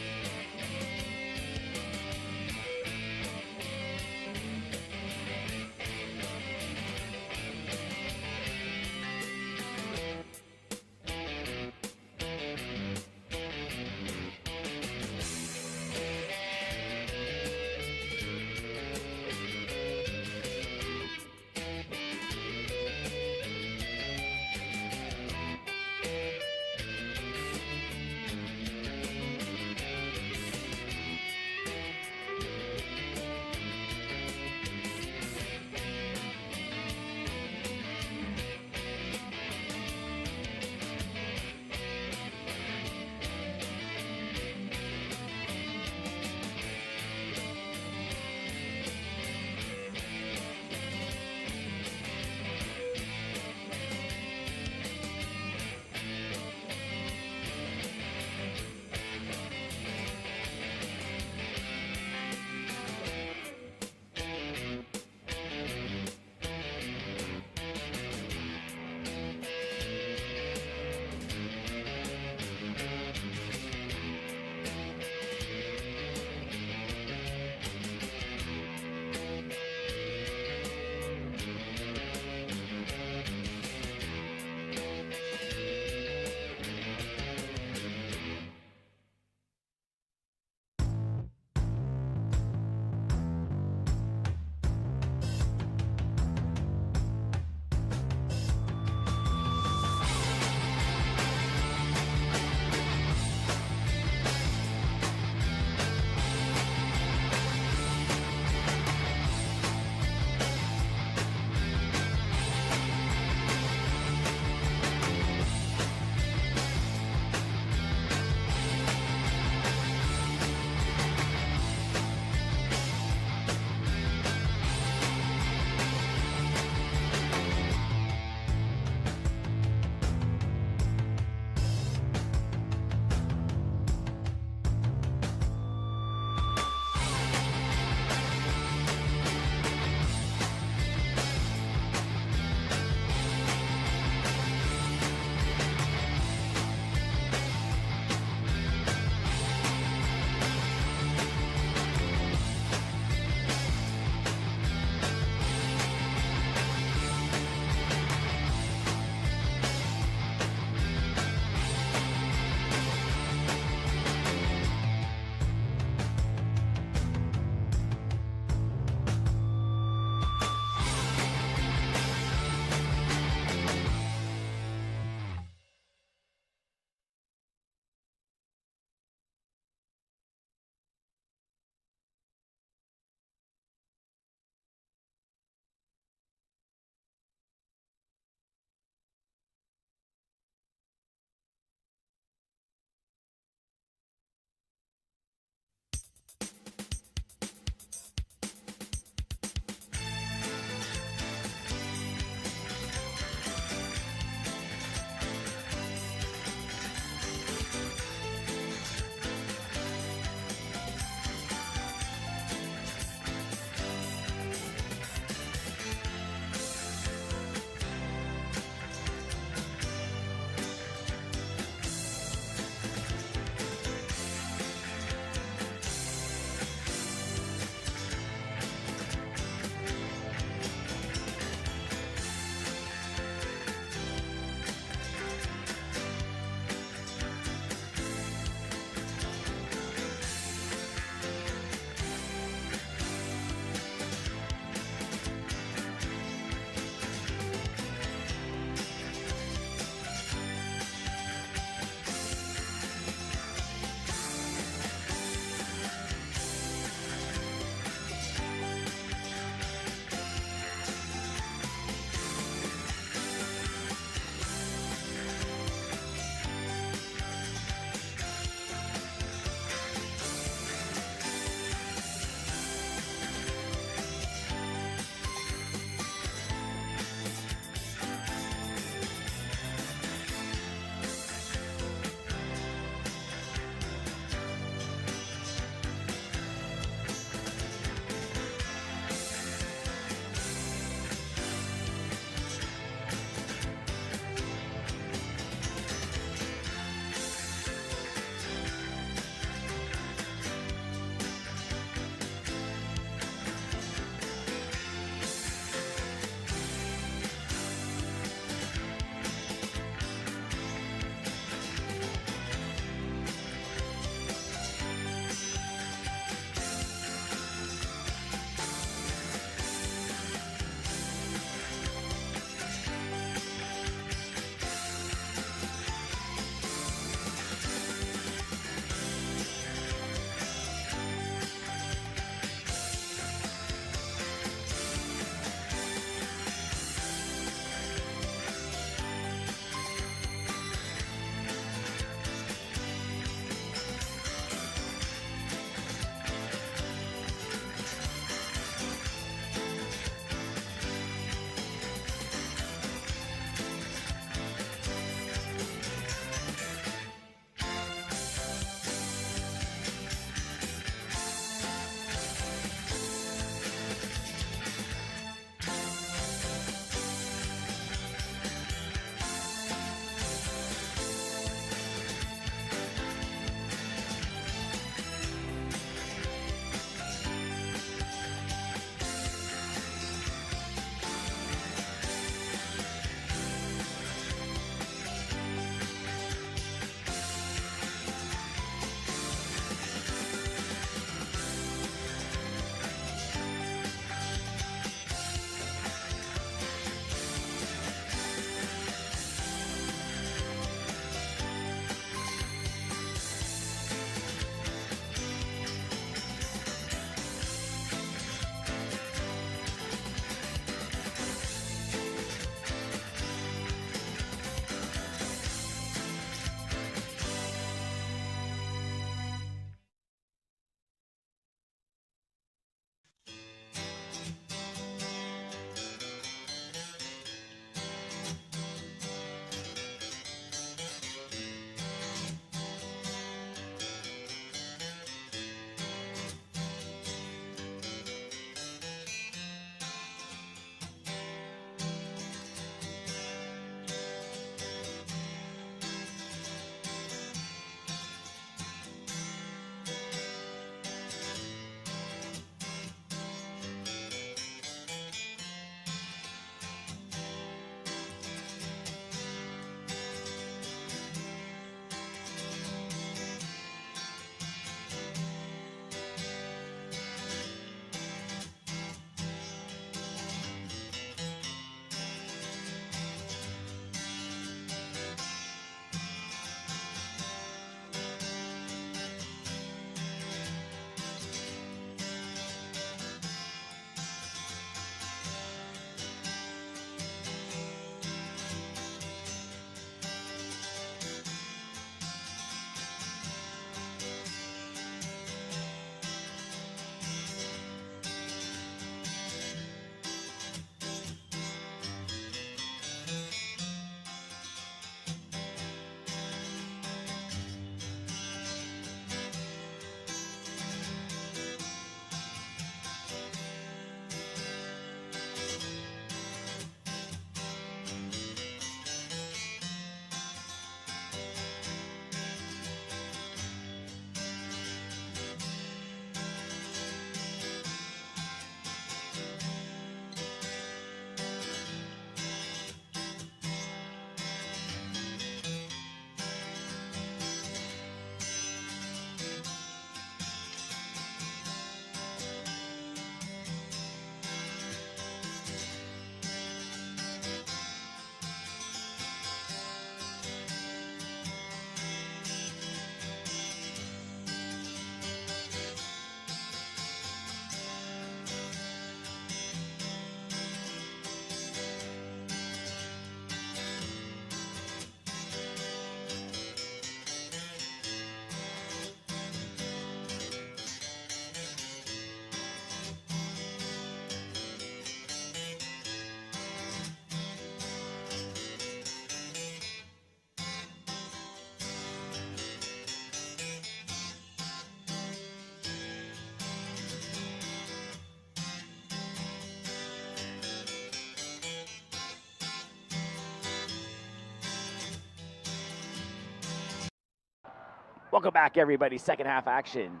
Welcome back, everybody. Second half action.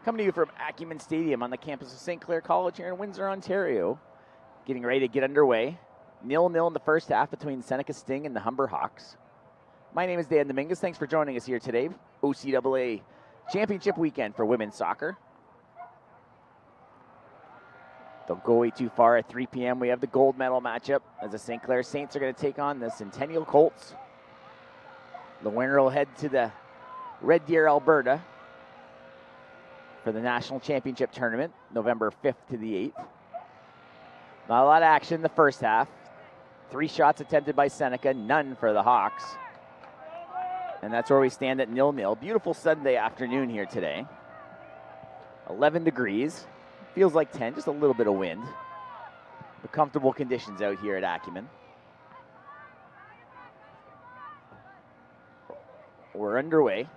Coming to you from Acumen Stadium on the campus of St. Clair College here in Windsor, Ontario. Getting ready to get underway. 0-0 in the first half between Seneca Sting and the Humber Hawks. My name is Dan Dominguez. Thanks for joining us here today. OCAA Championship weekend for women's soccer. Don't go way too far. At 3 p.m. we have the gold medal matchup as the St. Clair Saints are going to take on the Centennial Colts. The winner will head to the Red Deer, Alberta for the National Championship Tournament, November 5th to the 8th. Not a lot of action in the first half. 3 shots attempted by Seneca, none for the Hawks. And that's where we stand at 0-0. Beautiful Sunday afternoon here today. 11 degrees. Feels like 10, just a little bit of wind. But comfortable conditions out here at Acumen. We're underway.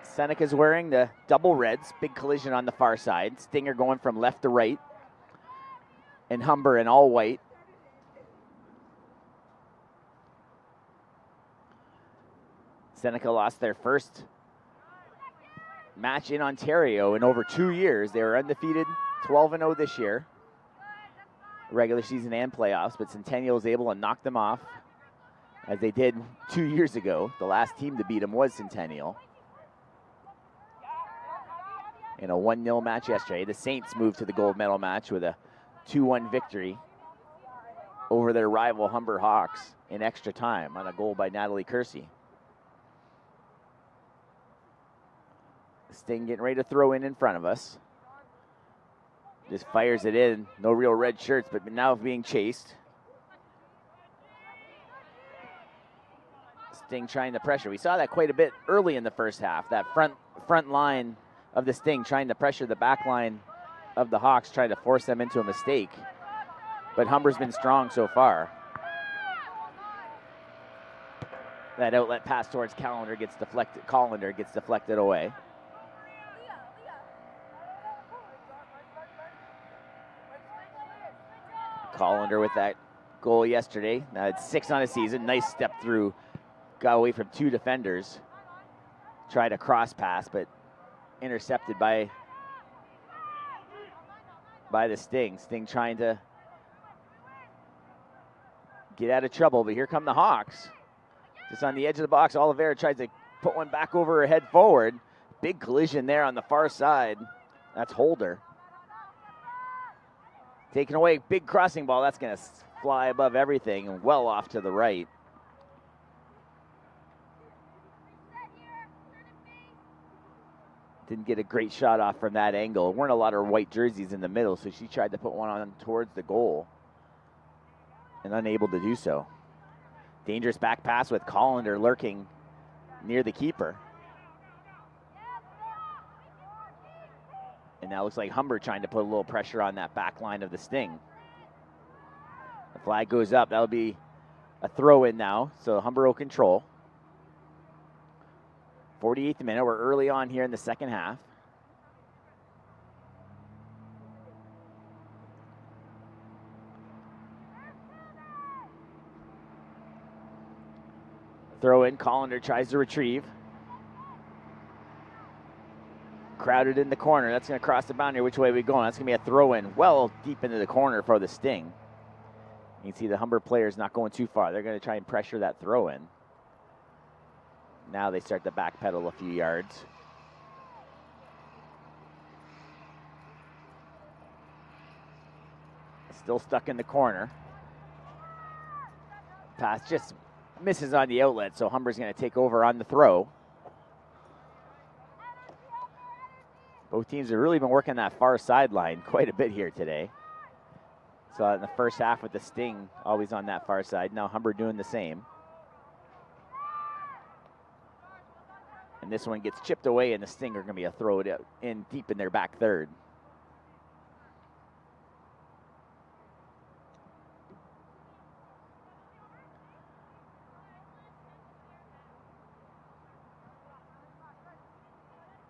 Seneca's wearing the double reds, big collision on the far side. Stinger going from left to right. And Humber in all white. Seneca lost their first match in Ontario in over 2 years. They were undefeated, 12-0 this year, regular season and playoffs, but Centennial was able to knock them off as they did 2 years ago. The last team to beat them was Centennial in a 1-0 match yesterday. The Saints moved to the gold medal match with a 2-1 victory over their rival Humber Hawks in extra time on a goal by Natalie Kersey. Sting getting ready to throw in front of us. Just fires it in. No real red shirts, but now being chased. Sting trying to pressure. We saw that quite a bit early in the first half. That front line of the Sting trying to pressure the back line of the Hawks, trying to force them into a mistake. But Humber's been strong so far. That outlet pass towards Callender gets deflected away. Callender with that goal yesterday. Now it's 6 on a season. Nice step through. Got away from 2 defenders. Tried a cross pass, but intercepted by the Sting. Sting trying to get out of trouble, but here come the Hawks. Just on the edge of the box, Oliveira tries to put one back over her head forward. Big collision there on the far side. That's Holder. Taking away, big crossing ball. That's going to fly above everything and well off to the right. Didn't get a great shot off from that angle. There weren't a lot of white jerseys in the middle, so she tried to put one on towards the goal and unable to do so. Dangerous back pass with Collender lurking near the keeper. And now it looks like Humber trying to put a little pressure on that back line of the Sting. The flag goes up. That'll be a throw in now, so Humber will control. 48th minute. We're early on here in the second half. Throw in. Collender tries to retrieve. Crowded in the corner. That's going to cross the boundary. Which way are we going? That's going to be a throw in well deep into the corner for the Sting. You can see the Humber players not going too far. They're going to try and pressure that throw in. Now they start to backpedal a few yards. Still stuck in the corner. Pass just misses on the outlet, so Humber's going to take over on the throw. Both teams have really been working that far sideline quite a bit here today. Saw it in the first half with the Sting always on that far side. Now Humber doing the same. And this one gets chipped away, and the Sting are going to be a throw it in deep in their back third.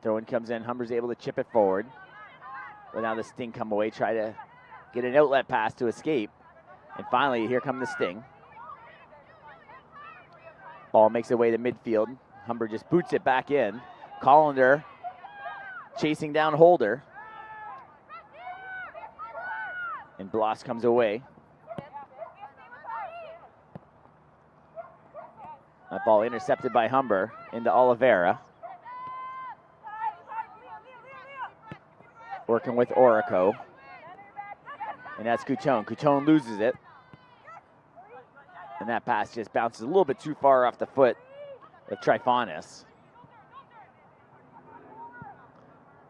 Throw-in comes in. Humber's able to chip it forward. But now the Sting come away, try to get an outlet pass to escape. And finally, here come the Sting. Ball makes its way to midfield. Humber just boots it back in. Collender chasing down Holder. And Bloss comes away. That ball intercepted by Humber into Oliveira. Working with Orico. And that's Couton. Couton loses it. And that pass just bounces a little bit too far off the foot of Trifonis.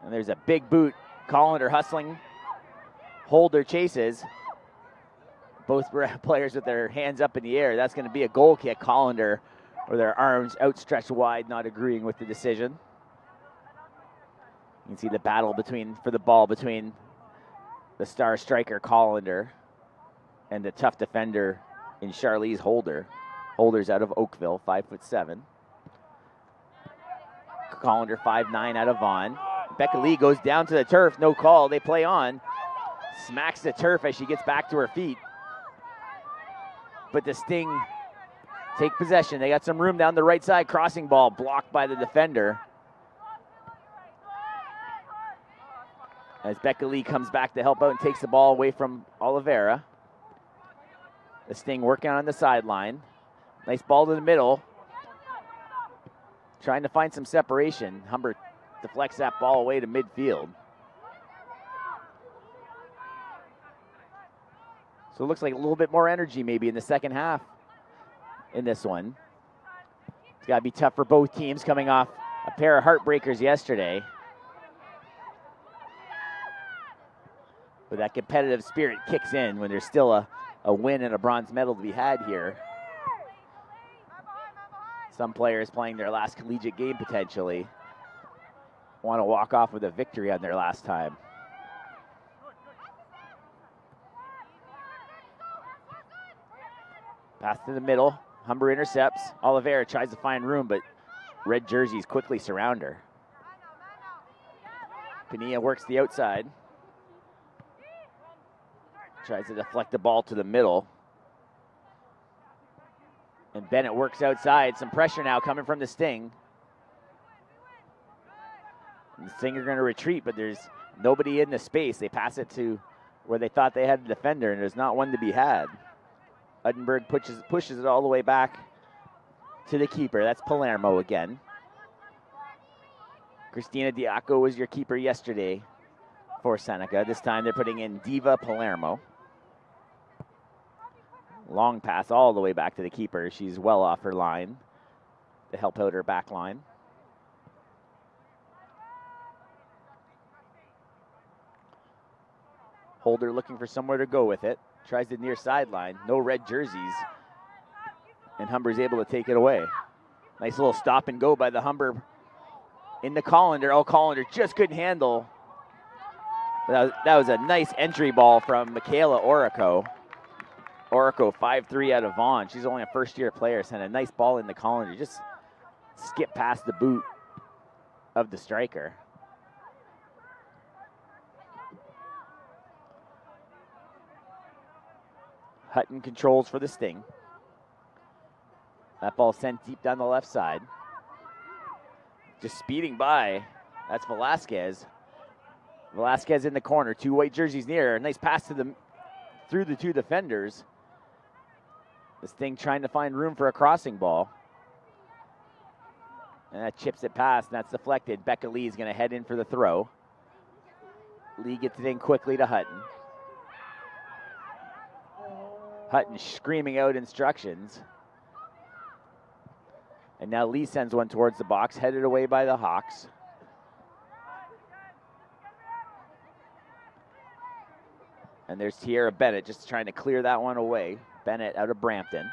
And there's a big boot. Collender hustling. Holder chases. Both players with their hands up in the air. That's going to be a goal kick. Collender with their arms outstretched wide, not agreeing with the decision. You can see the battle for the ball between the star striker Collender and the tough defender in Charlize Holder. Holder's out of Oakville, 5'7". Collender 5'9" out of Vaughan. Becca Lee goes down to the turf, no call, they play on. Smacks the turf as she gets back to her feet. But the Sting take possession. They got some room down the right side. Crossing ball blocked by the defender. As Becca Lee comes back to help out and takes the ball away from Oliveira. The Sting working on the sideline. Nice ball to the middle. Trying to find some separation. Humber deflects that ball away to midfield. So it looks like a little bit more energy maybe in the second half in this one. It's got to be tough for both teams coming off a pair of heartbreakers yesterday. But that competitive spirit kicks in when there's still a win and a bronze medal to be had here. Some players playing their last collegiate game potentially want to walk off with a victory on their last time. Pass to the middle. Humber intercepts. Oliveira tries to find room, but red jerseys quickly surround her. Pania works the outside. Tries to deflect the ball to the middle. And Bennett works outside. Some pressure now coming from the Sting. And the Sting are going to retreat, but there's nobody in the space. They pass it to where they thought they had a defender, and there's not one to be had. Uddenberg pushes it all the way back to the keeper. That's Palermo again. Christina Diaco was your keeper yesterday for Seneca. This time they're putting in Diva Palermo. Long pass all the way back to the keeper. She's well off her line to help out her back line. Holder looking for somewhere to go with it. Tries the near sideline. No red jerseys. And Humber's able to take it away. Nice little stop and go by the Humber into Collender. Oh, Collender just couldn't handle. That was a nice entry ball from Michaela Orico. Orico 5'3" out of Vaughan. She's only a first-year player. Sent a nice ball into Collender. Just skip past the boot of the striker. Hutton controls for the Sting. That ball sent deep down the left side. Just speeding by. That's Velasquez. Velasquez in the corner. Two white jerseys near. Nice pass to through the two defenders. The Sting trying to find room for a crossing ball. And that chips it past, and that's deflected. Becca Lee's going to head in for the throw. Lee gets it in quickly to Hutton. Hutton screaming out instructions. And now Lee sends one towards the box, headed away by the Hawks. And there's Tierra Bennett just trying to clear that one away. Bennett out of Brampton.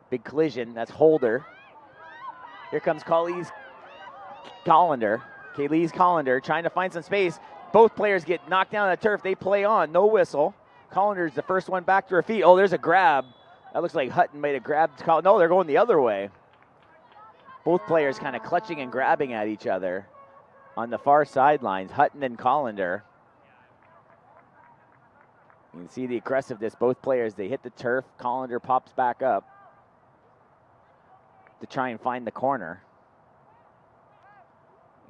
Big collision, that's Holder. Here comes Kaylee's Collender trying to find some space. Both players get knocked down on the turf. They play on, no whistle. Collender's the first one back to her feet. Oh, there's a grab. That looks like Hutton made a grab. No, they're going the other way. Both players kind of clutching and grabbing at each other on the far sidelines, Hutton and Collender. You can see the aggressiveness. Both players, they hit the turf. Collender pops back up. to try and find the corner.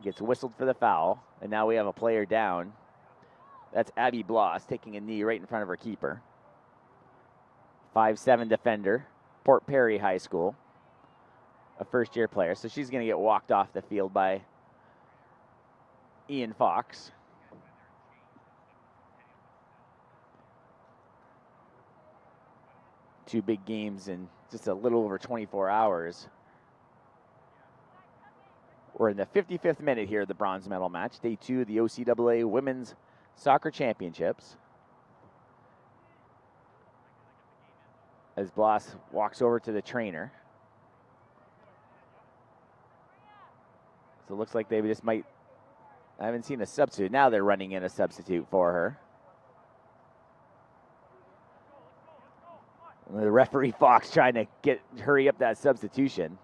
Gets whistled for the foul, and now we have a player down. That's Abby Bloss taking a knee right in front of her keeper. 5'7" defender, Port Perry High School, a first-year player. So she's going to get walked off the field by Ian Fox. Two big games in just a little over 24 hours. We're in the 55th minute here of the bronze medal match, day 2 of the OCAA Women's Soccer Championships. As Bloss walks over to the trainer. So it looks like they just might, I haven't seen a substitute. Now they're running in a substitute for her. The referee Fox trying to hurry up that substitution.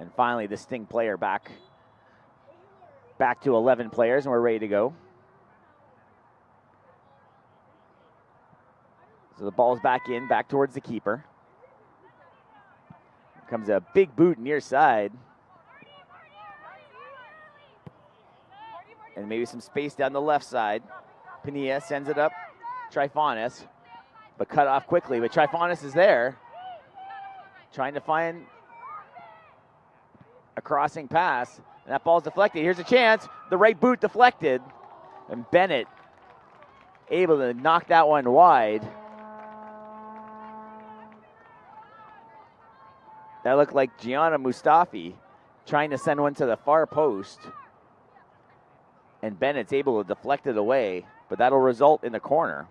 And finally the Sting player back to 11 players, and we're ready to go. So the ball's back in, back towards the keeper. Here comes a big boot near side. And maybe some space down the left side. Pania sends it up. Trifonis, but cut off quickly. But Trifonis is there, trying to find a crossing pass. And that ball's deflected. Here's a chance. The right boot deflected. And Bennett able to knock that one wide. That looked like Gianna Mustafi trying to send one to the far post. And Bennett's able to deflect it away, but that'll result in a corner.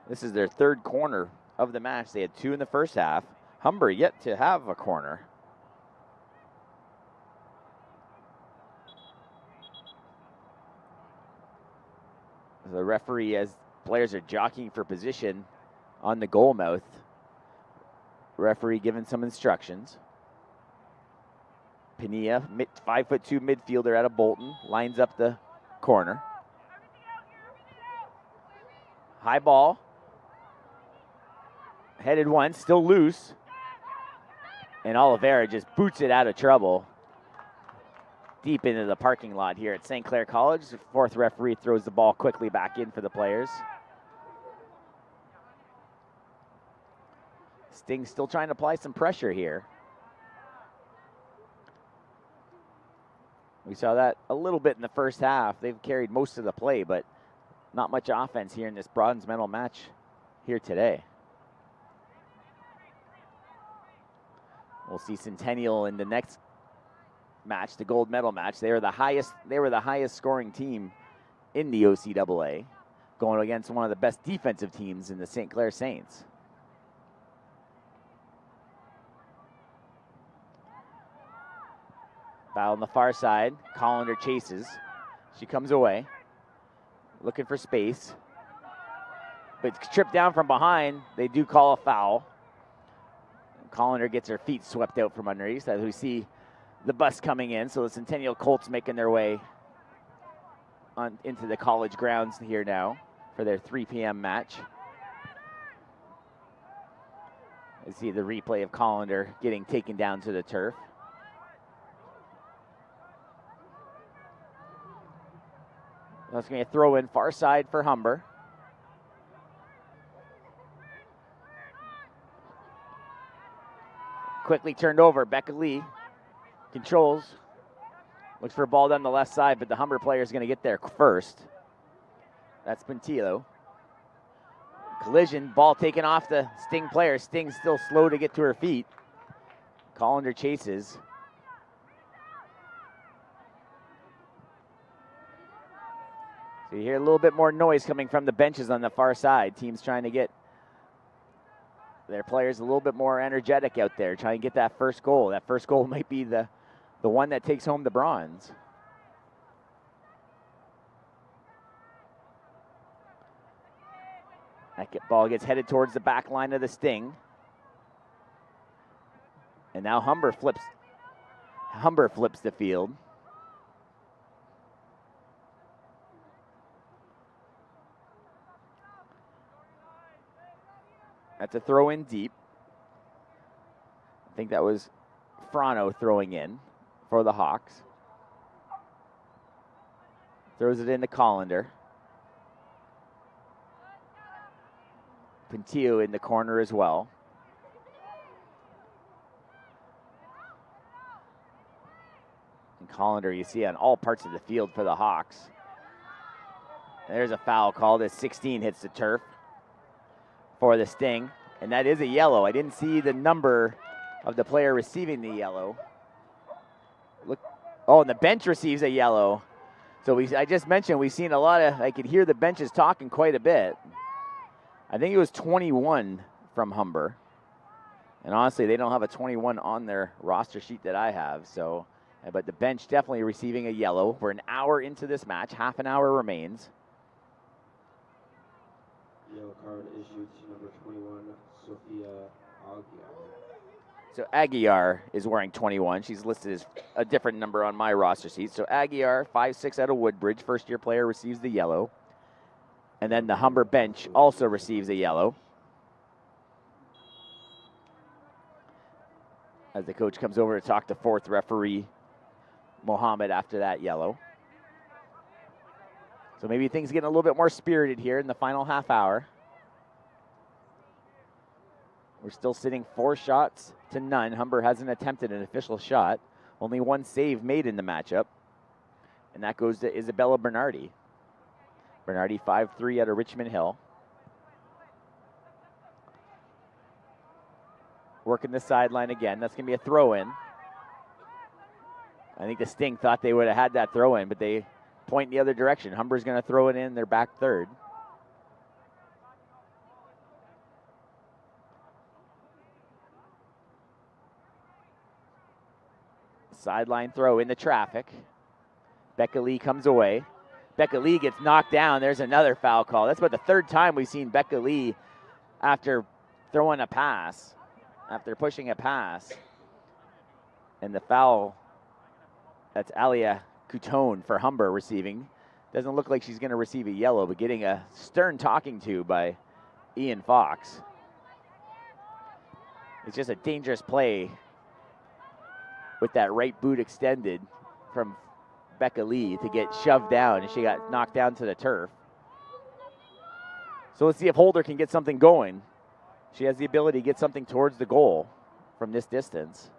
This is their third corner of the match. They had 2 in the first half. Humber yet to have a corner. The referee, as players are jockeying for position on the goal mouth. Referee giving some instructions. Pania, 5'2" midfielder out of Bolton, lines up the corner. High ball. Headed once, still loose. And Oliveira just boots it out of trouble. Deep into the parking lot here at St. Clair College. The fourth referee throws the ball quickly back in for the players. Sting still trying to apply some pressure here. We saw that a little bit in the first half. They've carried most of the play, but not much offense here in this bronze medal match here today. We'll see Centennial in the next match, the gold medal match. They were the highest scoring team in the OCAA, going against one of the best defensive teams in the St. Clair Saints. Battle on the far side. Collender chases. She comes away, looking for space, but tripped down from behind. They do call a foul. Collender gets her feet swept out from underneath as we see the bus coming in. So the Centennial Colts making their way into the college grounds here now for their 3 p.m. match. I see the replay of Collender getting taken down to the turf. That's going to throw in far side for Humber. Quickly turned over. Becca Lee controls. Looks for a ball down the left side, but the Humber player is going to get there first. That's Pintillo. Collision, ball taken off the Sting player. Sting still slow to get to her feet. Collender chases. So you hear a little bit more noise coming from the benches on the far side. Teams trying to get their players a little bit more energetic out there, trying to get that first goal. That first goal might be the one that takes home the bronze. That ball gets headed towards the back line of the Sting. And now Humber flips the field. That's a throw in deep. I think that was Frano throwing in for the Hawks. Throws it into Collender. Pintillo in the corner as well. And Collender, you see on all parts of the field for the Hawks. There's a foul called as 16 hits the turf for the Sting. And that is a yellow. I didn't see the number of the player receiving the yellow. Look, oh, and the bench receives a yellow. So I just mentioned we've seen a lot of, I could hear the benches talking quite a bit. I think it was 21 from Humber. And honestly, they don't have a 21 on their roster sheet that I have. So, but the bench definitely receiving a yellow. We're an hour into this match. Half an hour remains. Yellow card issued to number 21, Sophia Aguiar. So Aguiar is wearing 21. She's listed as a different number on my roster sheet. So Aguiar, 5'6" out of Woodbridge, first-year player, receives the yellow. And then the Humber bench also receives a yellow. As the coach comes over to talk to fourth referee, Mohammed, after that yellow. So maybe things getting a little bit more spirited here in the final half hour. We're still sitting 4 shots to none. Humber hasn't attempted an official shot. Only one save made in the matchup. And that goes to Isabella Bernardi. Bernardi 5'3" out of Richmond Hill. Working the sideline again. That's going to be a throw-in. I think the Sting thought they would have had that throw-in, but they point the other direction. Humber's going to throw it in their back third. Sideline throw into traffic. Becca Lee comes away. Becca Lee gets knocked down. There's another foul call. That's about the third time we've seen Becca Lee after throwing a pass, after pushing a pass. And the foul, that's Alia Couton for Humber receiving. Doesn't look like she's going to receive a yellow, but getting a stern talking to by Ian Fox. It's just a dangerous play with that right boot extended from Becca Lee to get shoved down, and she got knocked down to the turf. So let's see if Holder can get something going. She has the ability to get something towards the goal from this distance.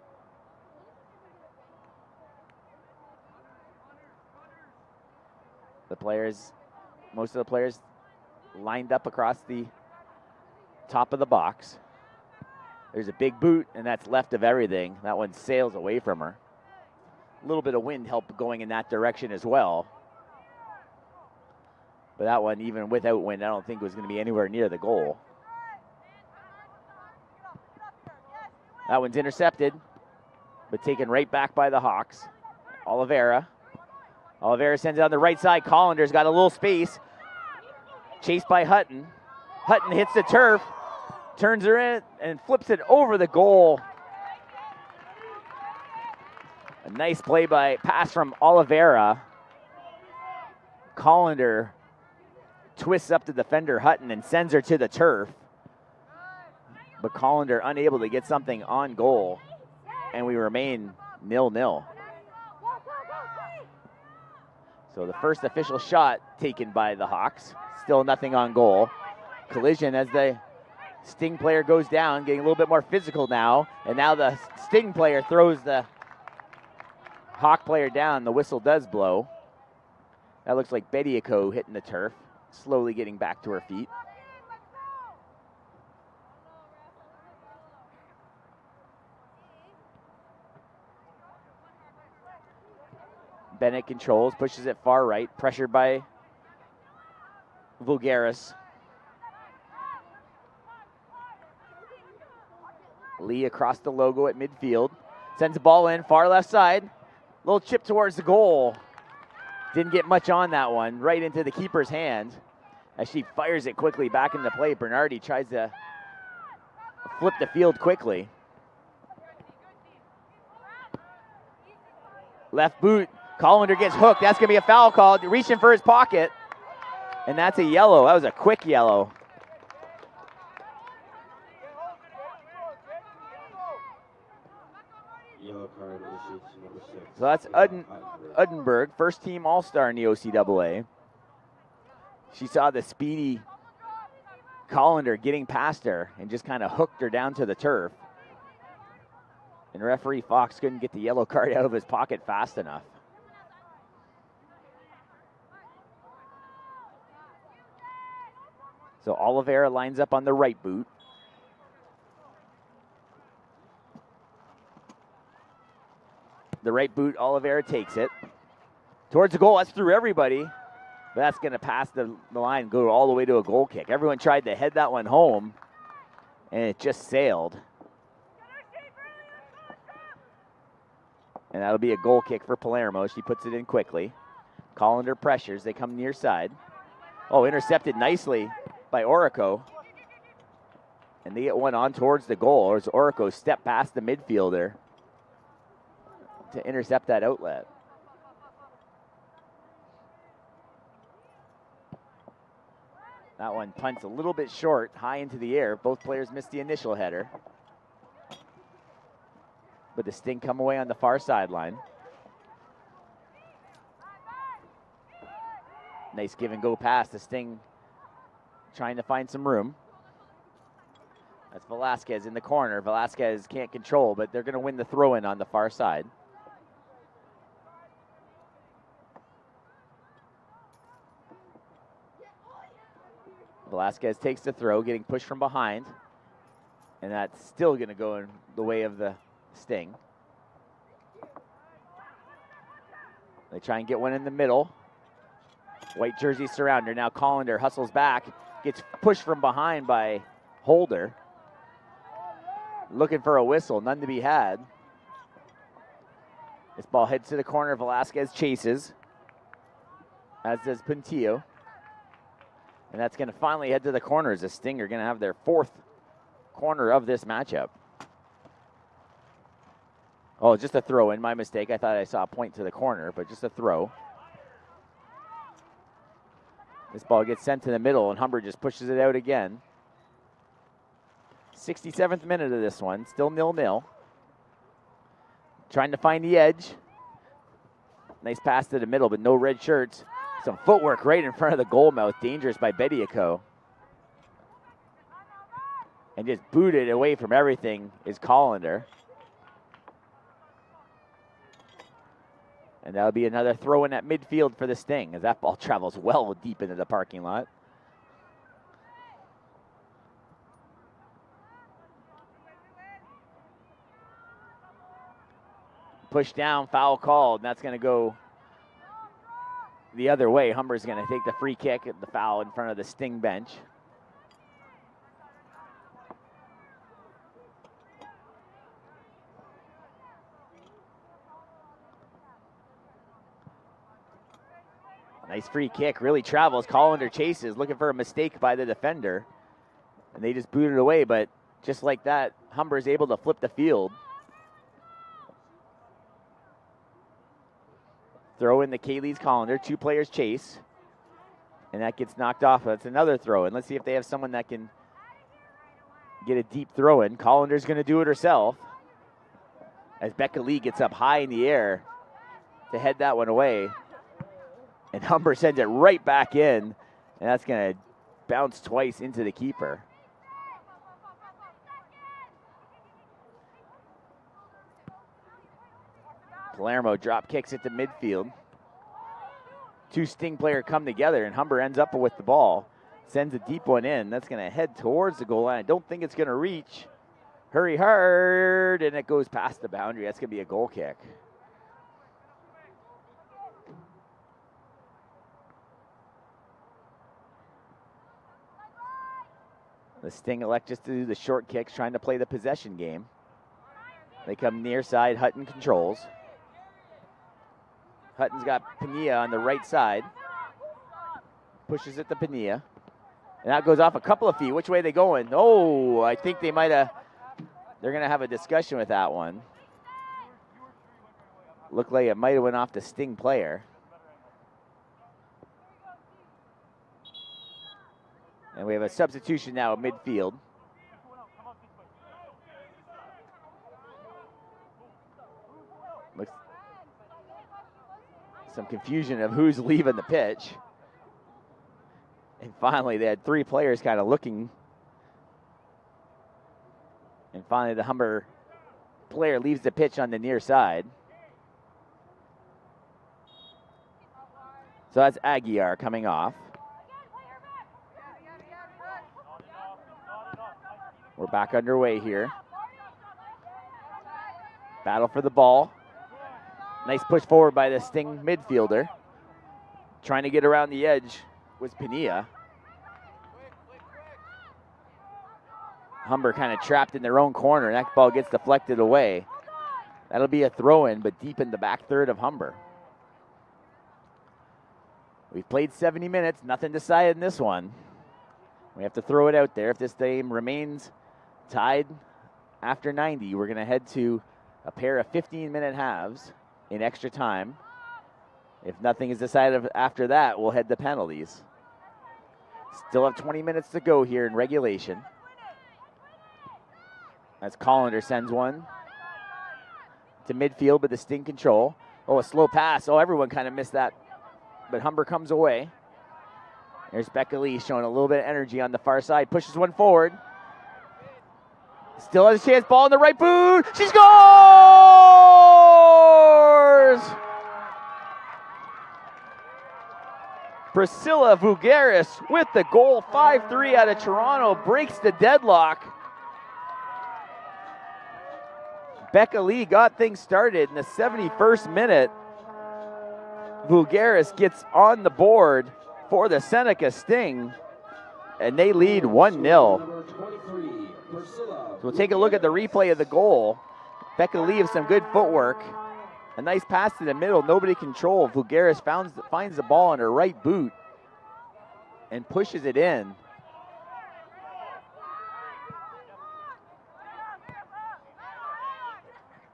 The players, most of the players lined up across the top of the box. There's a big boot, and that's left of everything. That one sails away from her. A little bit of wind helped going in that direction as well. But that one, even without wind, I don't think was going to be anywhere near the goal. That one's intercepted, but taken right back by the Hawks. Oliveira sends it on the right side. Collander's got a little space. Chased by Hutton. Hutton hits the turf, turns her in, and flips it over the goal. A nice pass from Oliveira. Collander twists up the defender Hutton and sends her to the turf. But Collander unable to get something on goal, and we remain 0-0. So the first official shot taken by the Hawks. Still nothing on goal. Collision as the Sting player goes down, getting a little bit more physical now. And now the Sting player throws the Hawk player down. The whistle does blow. That looks like Bediako hitting the turf, slowly getting back to her feet. Bennett controls, pushes it far right, pressured by Vulgaris. Lee across the logo at midfield. Sends the ball in, far left side. Little chip towards the goal. Didn't get much on that one, right into the keeper's hand. As she fires it quickly back into play, Bernardi tries to flip the field quickly. Left boot. Collender gets hooked. That's going to be a foul call. Reaching for his pocket. And that's a yellow. That was a quick yellow. Yellow card issued to number 6. So that's Uddenberg, first team All-Star in the OCAA. She saw the speedy Collender getting past her and just kind of hooked her down to the turf. And referee Fox couldn't get the yellow card out of his pocket fast enough. So Oliveira lines up on the right boot. The right boot, Oliveira takes it. Towards the goal, that's through everybody. But that's going to pass the line, go all the way to a goal kick. Everyone tried to head that one home, and it just sailed. And that'll be a goal kick for Palermo. She puts it in quickly. Collender pressures. They come near side. Oh, intercepted nicely by Orico. And they get one on towards the goal as Orico step past the midfielder to intercept that outlet. That one punts a little bit short, high into the air. Both players missed the initial header. But the Sting come away on the far sideline. Nice give and go pass. The Sting trying to find some room. That's Velasquez in the corner. Velasquez can't control, but they're going to win the throw-in on the far side. Velasquez takes the throw, getting pushed from behind. And that's still going to go in the way of the Sting. They try and get one in the middle. White jersey surrounder. Now Collender hustles back. Gets pushed from behind by Holder. Looking for a whistle. None to be had. This ball heads to the corner. Velasquez chases. As does Puntillo. And that's going to finally head to the corners. The Sting are going to have their fourth corner of this matchup. Oh, just a throw in. My mistake. I thought I saw a point to the corner, but just a throw. This ball gets sent to the middle, and Humber just pushes it out again. 67th minute of this one. Still 0-0. Trying to find the edge. Nice pass to the middle, but no red shirts. Some footwork right in front of the goal mouth. Dangerous by Bediako. And just booted away from everything is Collender. And that'll be another throw in at midfield for the Sting as that ball travels well deep into the parking lot. Push down, foul called, and that's going to go the other way. Humber's going to take the free kick at the foul in front of the Sting bench. Nice free kick, really travels. Collender chases, looking for a mistake by the defender. And they just boot it away, but just like that, Humber is able to flip the field. Throw in the Kaylee's Collender, two players chase. And that gets knocked off. That's another throw in. Let's see if they have someone that can get a deep throw in. Collender's going to do it herself. As Becca Lee gets up high in the air to head that one away. And Humber sends it right back in. And that's going to bounce twice into the keeper. Palermo drop kicks it to midfield. Two Sting players come together, and Humber ends up with the ball. Sends a deep one in. That's going to head towards the goal line. I don't think it's going to reach. Hurry hard, and it goes past the boundary. That's going to be a goal kick. The Sting elect just to do the short kicks, trying to play the possession game. They come near side. Hutton controls. Hutton's got Pania on the right side. Pushes it to Pania. And that goes off a couple of feet. Which way are they going? Oh, I think they might have. They're going to have a discussion with that one. Looked like it might have went off the Sting player. And we have a substitution now at midfield. Looks some confusion of who's leaving the pitch. And finally, they had 3 players kind of looking. And finally, the Humber player leaves the pitch on the near side. So that's Aguiar coming off. We're back underway here. Battle for the ball. Nice push forward by the Sting midfielder. Trying to get around the edge was Pania. Humber kind of trapped in their own corner. That ball gets deflected away. That'll be a throw-in, but deep in the back third of Humber. We've played 70 minutes, nothing decided in this one. We have to throw it out there. If this game remains tied after 90, we're going to head to a pair of 15-minute halves in extra time. If nothing is decided after that, we'll head to penalties. Still have 20 minutes to go here in regulation. As Collender sends one to midfield, but the Sting control. Oh, a slow pass. Oh, everyone kind of missed that. But Humber comes away. There's Becca Lee showing a little bit of energy on the far side. Pushes one forward. Still has a chance. Ball in the right boot. She scores! Priscilla Vugaris with the goal. 5-3 out of Toronto. Breaks the deadlock. Becca Lee got things started in the 71st minute. Vugaris gets on the board for the Seneca Sting, and they lead 1-0. So we'll take a look at the replay of the goal. Becca Lee with some good footwork. A nice pass to the middle, nobody control. Vugaris finds the ball on her right boot and pushes it in.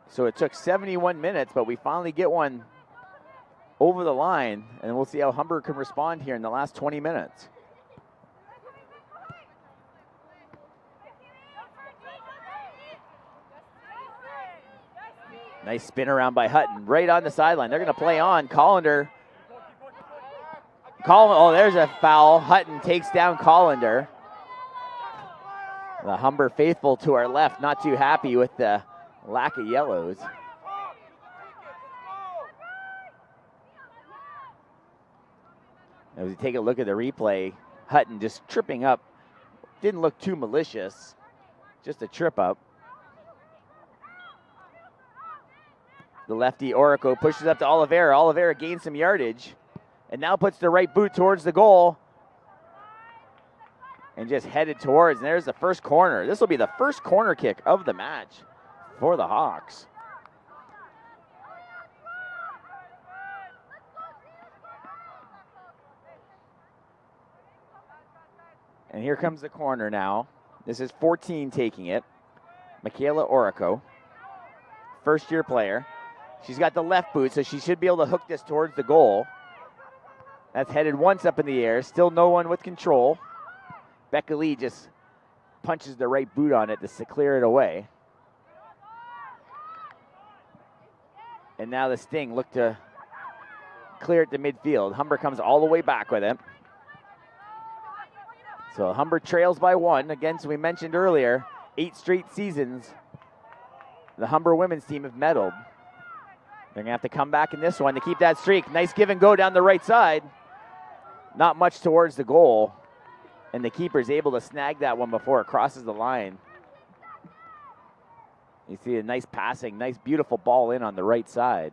So it took 71 minutes, but we finally get one over the line, and we'll see how Humber can respond here in the last 20 minutes. Nice spin around by Hutton, right on the sideline. They're going to play on. Collender. Oh, there's a foul. Hutton takes down Collender. The Humber faithful to our left, not too happy with the lack of yellows. As we take a look at the replay, Hutton just tripping up. Didn't look too malicious, just a trip up. The lefty Orico pushes up to Oliveira. Oliveira gains some yardage and now puts the right boot towards the goal and just headed towards. And there's the first corner. This will be the first corner kick of the match for the Hawks. And here comes the corner now. This is 14 taking it. Michaela Orico, first-year player. She's got the left boot, so she should be able to hook this towards the goal. That's headed once up in the air. Still no one with control. Becca Lee just punches the right boot on it to clear it away. And now the Sting look to clear it to midfield. Humber comes all the way back with it. So Humber trails by 1. Again, as we mentioned earlier, 8 straight seasons the Humber women's team have medaled. They're going to have to come back in this one to keep that streak. Nice give and go down the right side. Not much towards the goal. And the keeper's able to snag that one before it crosses the line. You see a nice passing, nice beautiful ball in on the right side.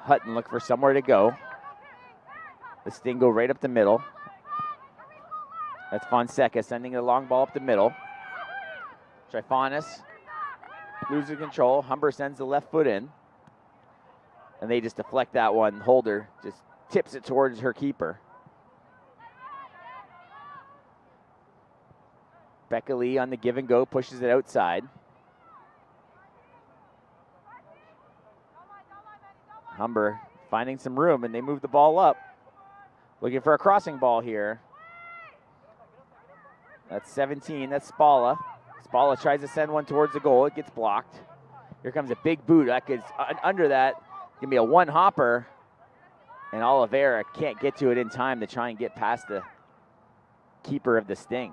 Hutton look for somewhere to go. The Sting go right up the middle. That's Fonseca sending the long ball up the middle. Trifonis loses control. Humber sends the left foot in. And they just deflect that one. Holder just tips it towards her keeper. Becca Lee on the give and go, pushes it outside. Humber finding some room, and they move the ball up. Looking for a crossing ball here. That's 17. That's Spalla. Spalla tries to send one towards the goal. It gets blocked. Here comes a big boot. That gets under that. Going to be a one hopper. And Oliveira can't get to it in time to try and get past the keeper of the Sting.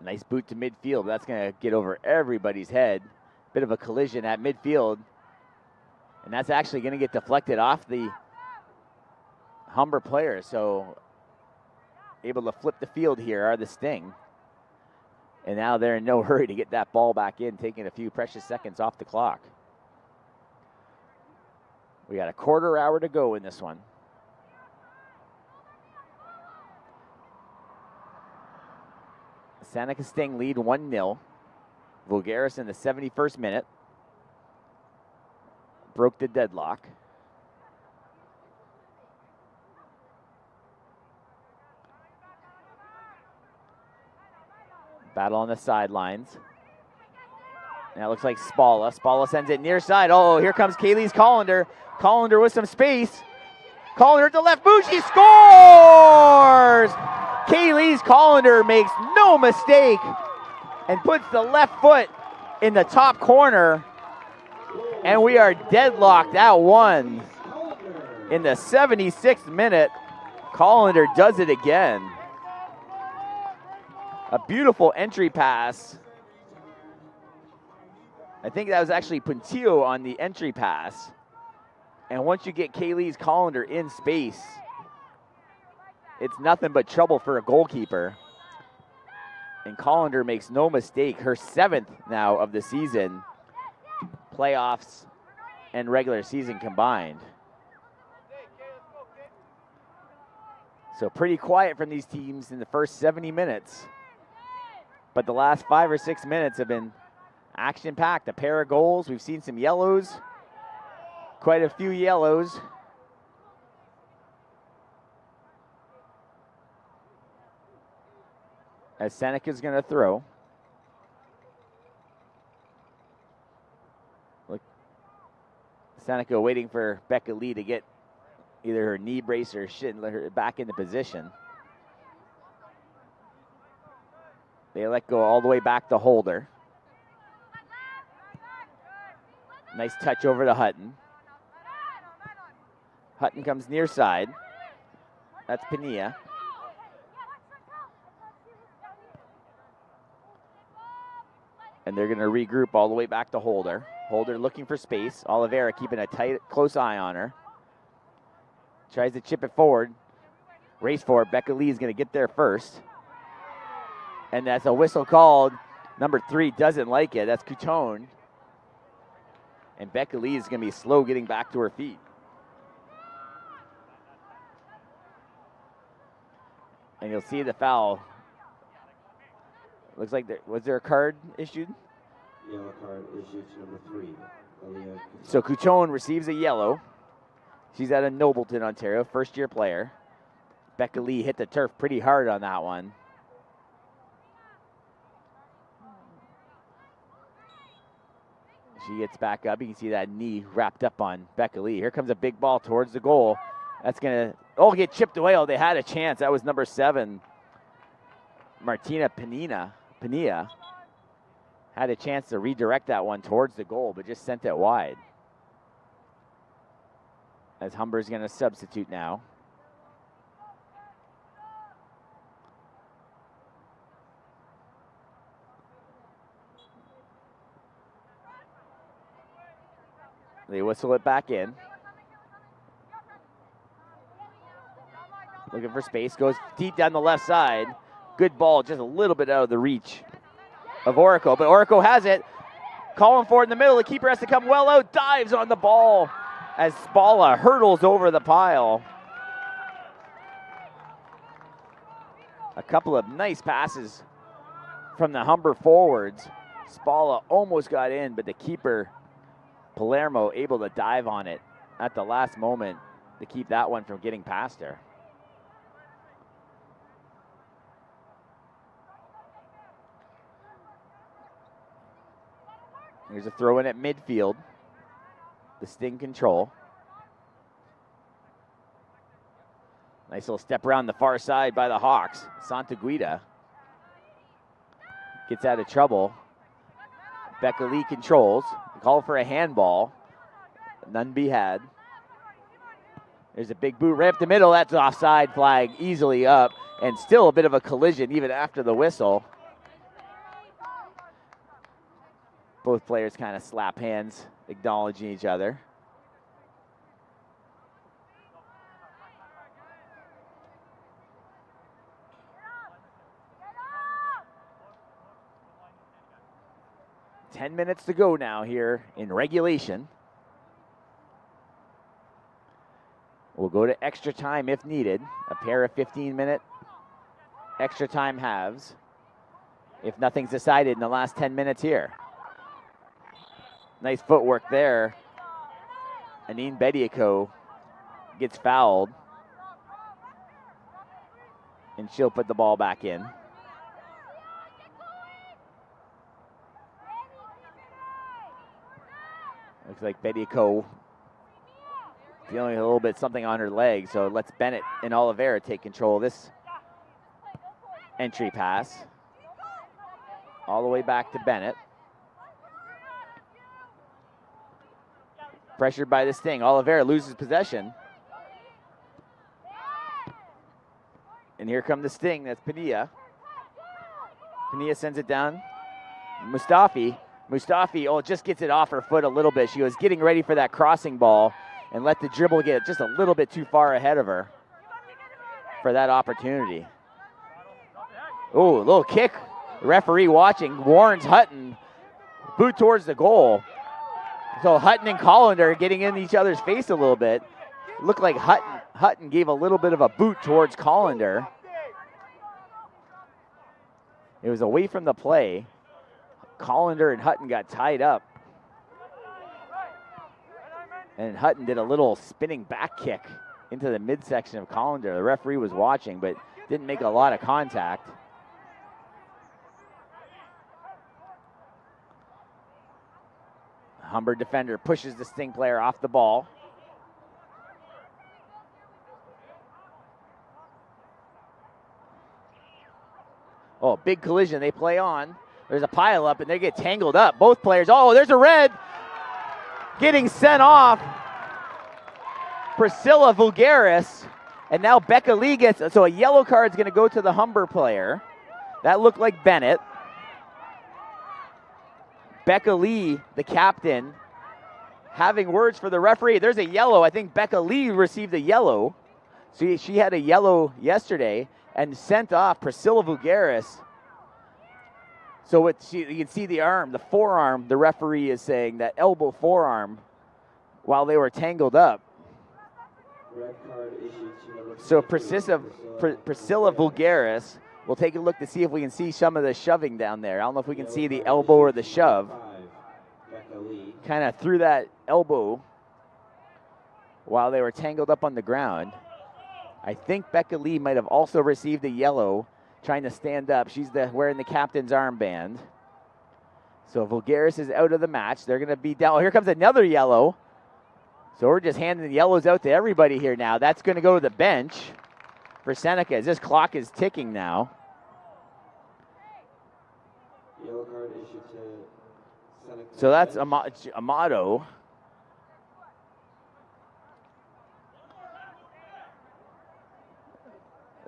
Nice boot to midfield. That's going to get over everybody's head. Bit of a collision at midfield. And that's actually going to get deflected off the Humber player. So able to flip the field here are the Sting. And now they're in no hurry to get that ball back in, taking a few precious seconds off the clock. We got a quarter hour to go in this one. Seneca Sting lead 1-0. Vulgaris in the 71st minute broke the deadlock. Battle on the sidelines. Now it looks like Spalla. Spalla sends it near side. Oh, here comes Kaylee's Collender. Collender with some space. Collender at the left boot. She scores! Kaylee's Collender makes no mistake and puts the left foot in the top corner. And we are deadlocked at one. In the 76th minute, Collender does it again. A beautiful entry pass. I think that was actually Puntillo on the entry pass. And once you get Kaylee's Collender in space, it's nothing but trouble for a goalkeeper. And Collender makes no mistake, her 7th now of the season, playoffs and regular season combined. So pretty quiet from these teams in the first 70 minutes. But the last 5 or 6 minutes have been action-packed. A pair of goals. We've seen some yellows. Quite a few yellows. As Seneca's going to throw. Look, Seneca waiting for Becca Lee to get either her knee brace or her back into position. They let go all the way back to Holder. Nice touch over to Hutton. Hutton comes near side. That's Pania. And they're going to regroup all the way back to Holder. Holder looking for space. Oliveira keeping a tight, close eye on her. Tries to chip it forward. Race for it. Becca Lee is going to get there first. And that's a whistle called. Number 3 doesn't like it. That's Coutone. And Becca Lee is going to be slow getting back to her feet. And you'll see the foul. Looks like was there a card issued? Yellow card issued to number 3. So Coutone receives a yellow. She's out of Nobleton, Ontario, first-year player. Becca Lee hit the turf pretty hard on that one. She gets back up. You can see that knee wrapped up on Becca Lee. Here comes a big ball towards the goal. That's going to, get chipped away. Oh, they had a chance. That was number 7, Martina Pania. Had a chance to redirect that one towards the goal, but just sent it wide. As Humber's going to substitute now. They whistle it back in. Looking for space, goes deep down the left side. Good ball, just a little bit out of the reach of Orico, but Orico has it. Calling for it in the middle, the keeper has to come well out, dives on the ball as Spalla hurdles over the pile. A couple of nice passes from the Humber forwards. Spalla almost got in, but the keeper, Palermo, able to dive on it at the last moment to keep that one from getting past her. Here's a throw in at midfield. The Sting control. Nice little step around the far side by the Hawks. Santaguida gets out of trouble. Becca Lee controls. Call for a handball. None be had. There's a big boot right up the middle. That's offside flag easily up. And still a bit of a collision even after the whistle. Both players kind of slap hands, acknowledging each other. Ten minutes to go now here in regulation. We'll go to extra time if needed. A pair of 15-minute extra time halves if nothing's decided in the last 10 minutes here. Nice footwork there. Anine Bediako gets fouled. And she'll put the ball back in. Looks like Bediako feeling a little bit something on her leg, so let's Bennett and Oliveira take control of this entry pass. All the way back to Bennett. Pressured by this thing. Oliveira loses possession. And here come the sting. That's Padilla. Padilla sends it down. Mustafi, just gets it off her foot a little bit. She was getting ready for that crossing ball and let the dribble get just a little bit too far ahead of her for that opportunity. Oh, a little kick. The referee watching warns Hutton. Boot towards the goal. So Hutton and Collender getting in each other's face a little bit. It looked like Hutton gave a little bit of a boot towards Collender. It was away from the play. Collender and Hutton got tied up. And Hutton did a little spinning back kick into the midsection of Collender. The referee was watching, but didn't make a lot of contact. Humber defender pushes the Sting player off the ball. Oh, big collision. They play on. There's a pile up, and they get tangled up. Both players. Oh, there's a red. Getting sent off. Priscilla Vulgaris. And now Becca Lee gets, so a yellow card is going to go to the Humber player. That looked like Bennett. Becca Lee, the captain, having words for the referee. There's a yellow. I think Becca Lee received a yellow. So she had a yellow yesterday and sent off Priscilla Vulgaris. So you can see the arm, the forearm, the referee is saying that elbow forearm while they were tangled up. Red card issued to number So 22, Priscilla Vulgaris, we'll take a look to see if we can see some of the shoving down there. I don't know if we can see the elbow or the shove. Kind of threw that elbow while they were tangled up on the ground. I think Becca Lee might have also received a yellow trying to stand up. She's wearing the captain's armband. So Vulgaris is out of the match. They're going to be down. Oh, here comes another yellow. So we're just handing the yellows out to everybody here now. That's going to go to the bench for Seneca as this clock is ticking now. Yellow card issued to Seneca. So that's Amato.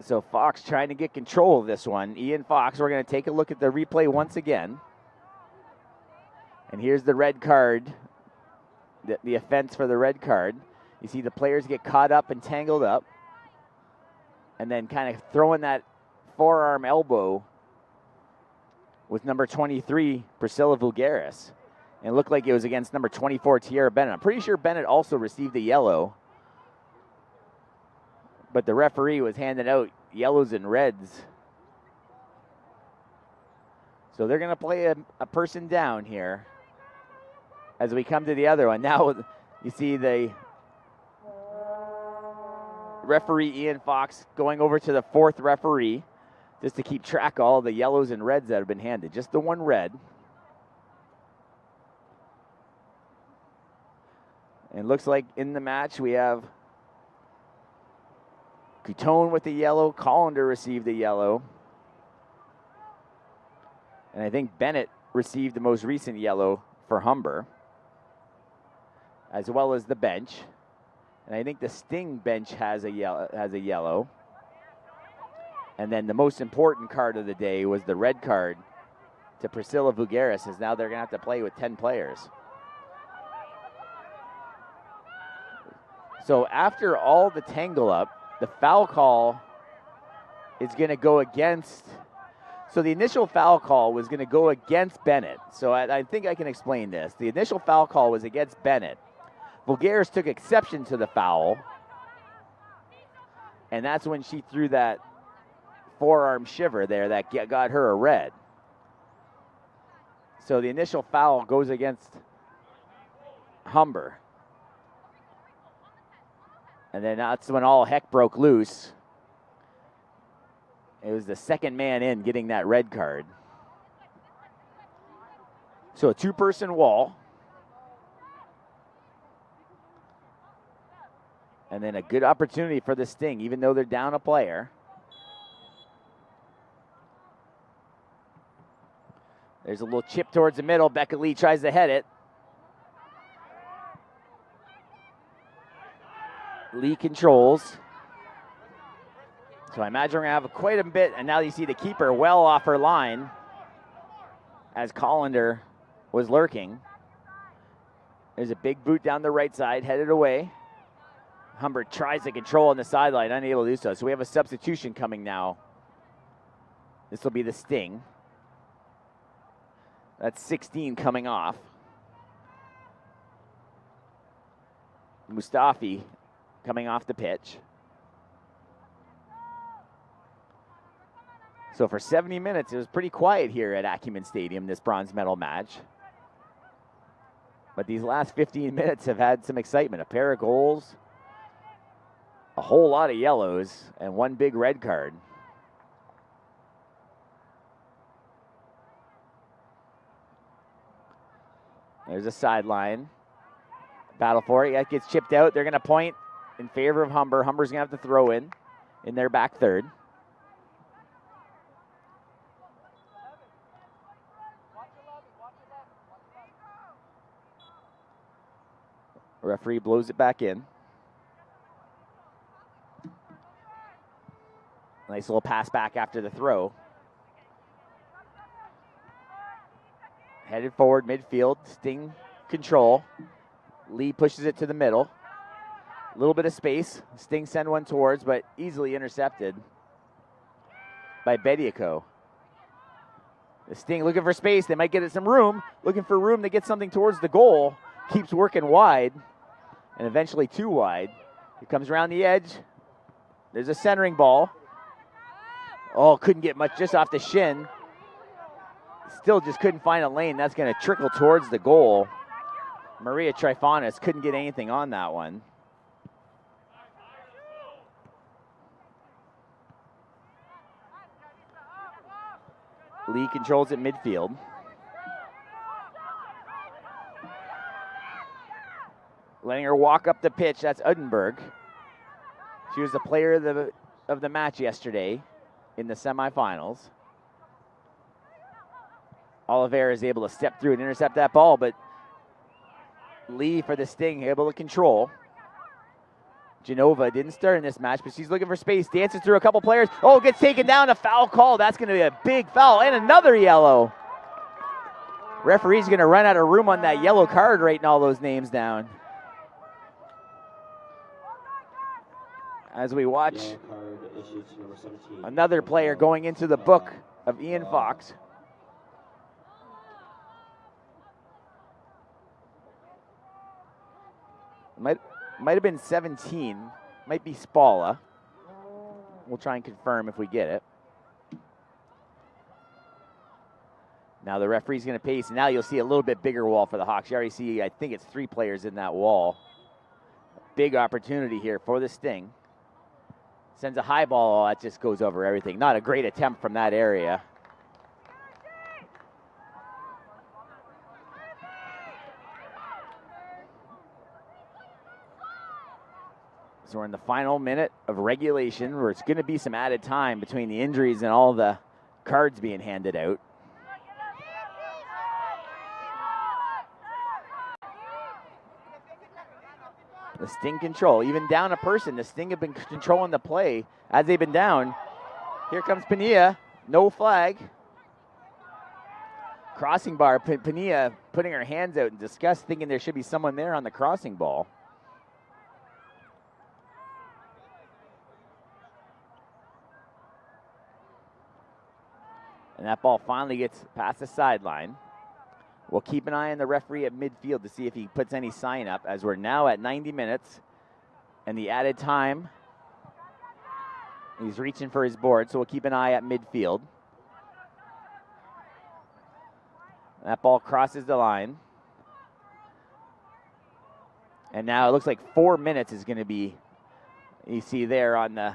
So Fox trying to get control of this one. Ian Fox, we're going to take a look at the replay once again. And here's the red card, the offense for the red card. You see the players get caught up and tangled up. And then kind of throwing that forearm elbow with number 23, Priscilla Vulgaris. And it looked like it was against number 24, Tiara Bennett. I'm pretty sure Bennett also received a yellow. But the referee was handing out yellows and reds. So they're going to play a person down here as we come to the other one. Now you see the referee, Ian Fox, going over to the fourth referee just to keep track of all the yellows and reds that have been handed. Just the one red. And looks like in the match we have Coutone with the yellow. Collender received the yellow. And I think Bennett received the most recent yellow for Humber, as well as the bench. And I think the Sting bench has a yellow. And then the most important card of the day was the red card to Priscilla Vugaris, as now they're going to have to play with 10 players. So after all the tangle up, the foul call is going to go against. So the initial foul call was going to go against Bennett. So I think I can explain this. The initial foul call was against Bennett. Vulgaris took exception to the foul, and that's when she threw that forearm shiver there that got her a red. So the initial foul goes against Humber. And then that's when all heck broke loose. It was the second man in getting that red card. So a two-person wall. And then a good opportunity for the Sting, even though they're down a player. There's a little chip towards the middle. Becca Lee tries to head it. Lee controls. So I imagine we're going to have quite a bit. And now you see the keeper well off her line as Collender was lurking. There's a big boot down the right side, headed away. Humber tries to control on the sideline, unable to do so. So we have a substitution coming now. This will be the Sting. That's 16 coming off. Mustafi coming off the pitch. So for 70 minutes, it was pretty quiet here at Acumen Stadium, this bronze medal match. But these last 15 minutes have had some excitement. A pair of goals, a whole lot of yellows, and one big red card. There's a sideline. Battle for it. That gets chipped out. They're going to point in favor of Humber. Humber's going to have to throw in their back third. Referee blows it back in. Nice little pass back after the throw. Headed forward, midfield, Sting control. Lee pushes it to the middle. A little bit of space. Sting send one towards, but easily intercepted by Bediako. The Sting looking for space. They might get it some room. Looking for room to get something towards the goal. Keeps working wide, and eventually too wide. He comes around the edge. There's a centering ball. Oh, couldn't get much, just off the shin. Still just couldn't find a lane. That's going to trickle towards the goal. Maria Trifonis couldn't get anything on that one. Lee controls it midfield. Letting her walk up the pitch, that's Udenberg. She was the player of the match yesterday in the semifinals. Oliveira is able to step through and intercept that ball, but Lee for the Sting able to control. Genova didn't start in this match, but she's looking for space, dances through a couple players. Oh, gets taken down, a foul call. That's going to be a big foul, and another yellow. Referee's going to run out of room on that yellow card, writing all those names down. As we watch another player going into the book of Ian Fox. Might have been 17. Might be Spalla. We'll try and confirm if we get it. Now the referee's going to pace. And now you'll see a little bit bigger wall for the Hawks. You already see, I think it's 3 players in that wall. Big opportunity here for the Sting. Sends a high ball. That just goes over everything. Not a great attempt from that area. So we're in the final minute of regulation where it's going to be some added time between the injuries and all the cards being handed out. The Sting control, even down a person. The Sting have been controlling the play as they've been down. Here comes Pania, no flag. Crossing bar, Pania putting her hands out in disgust, thinking there should be someone there on the crossing ball. And that ball finally gets past the sideline. We'll keep an eye on the referee at midfield to see if he puts any sign up, as we're now at 90 minutes and the added time. He's reaching for his board, so we'll keep an eye at midfield. That ball crosses the line. And now it looks like 4 minutes is going to be, you see there on the,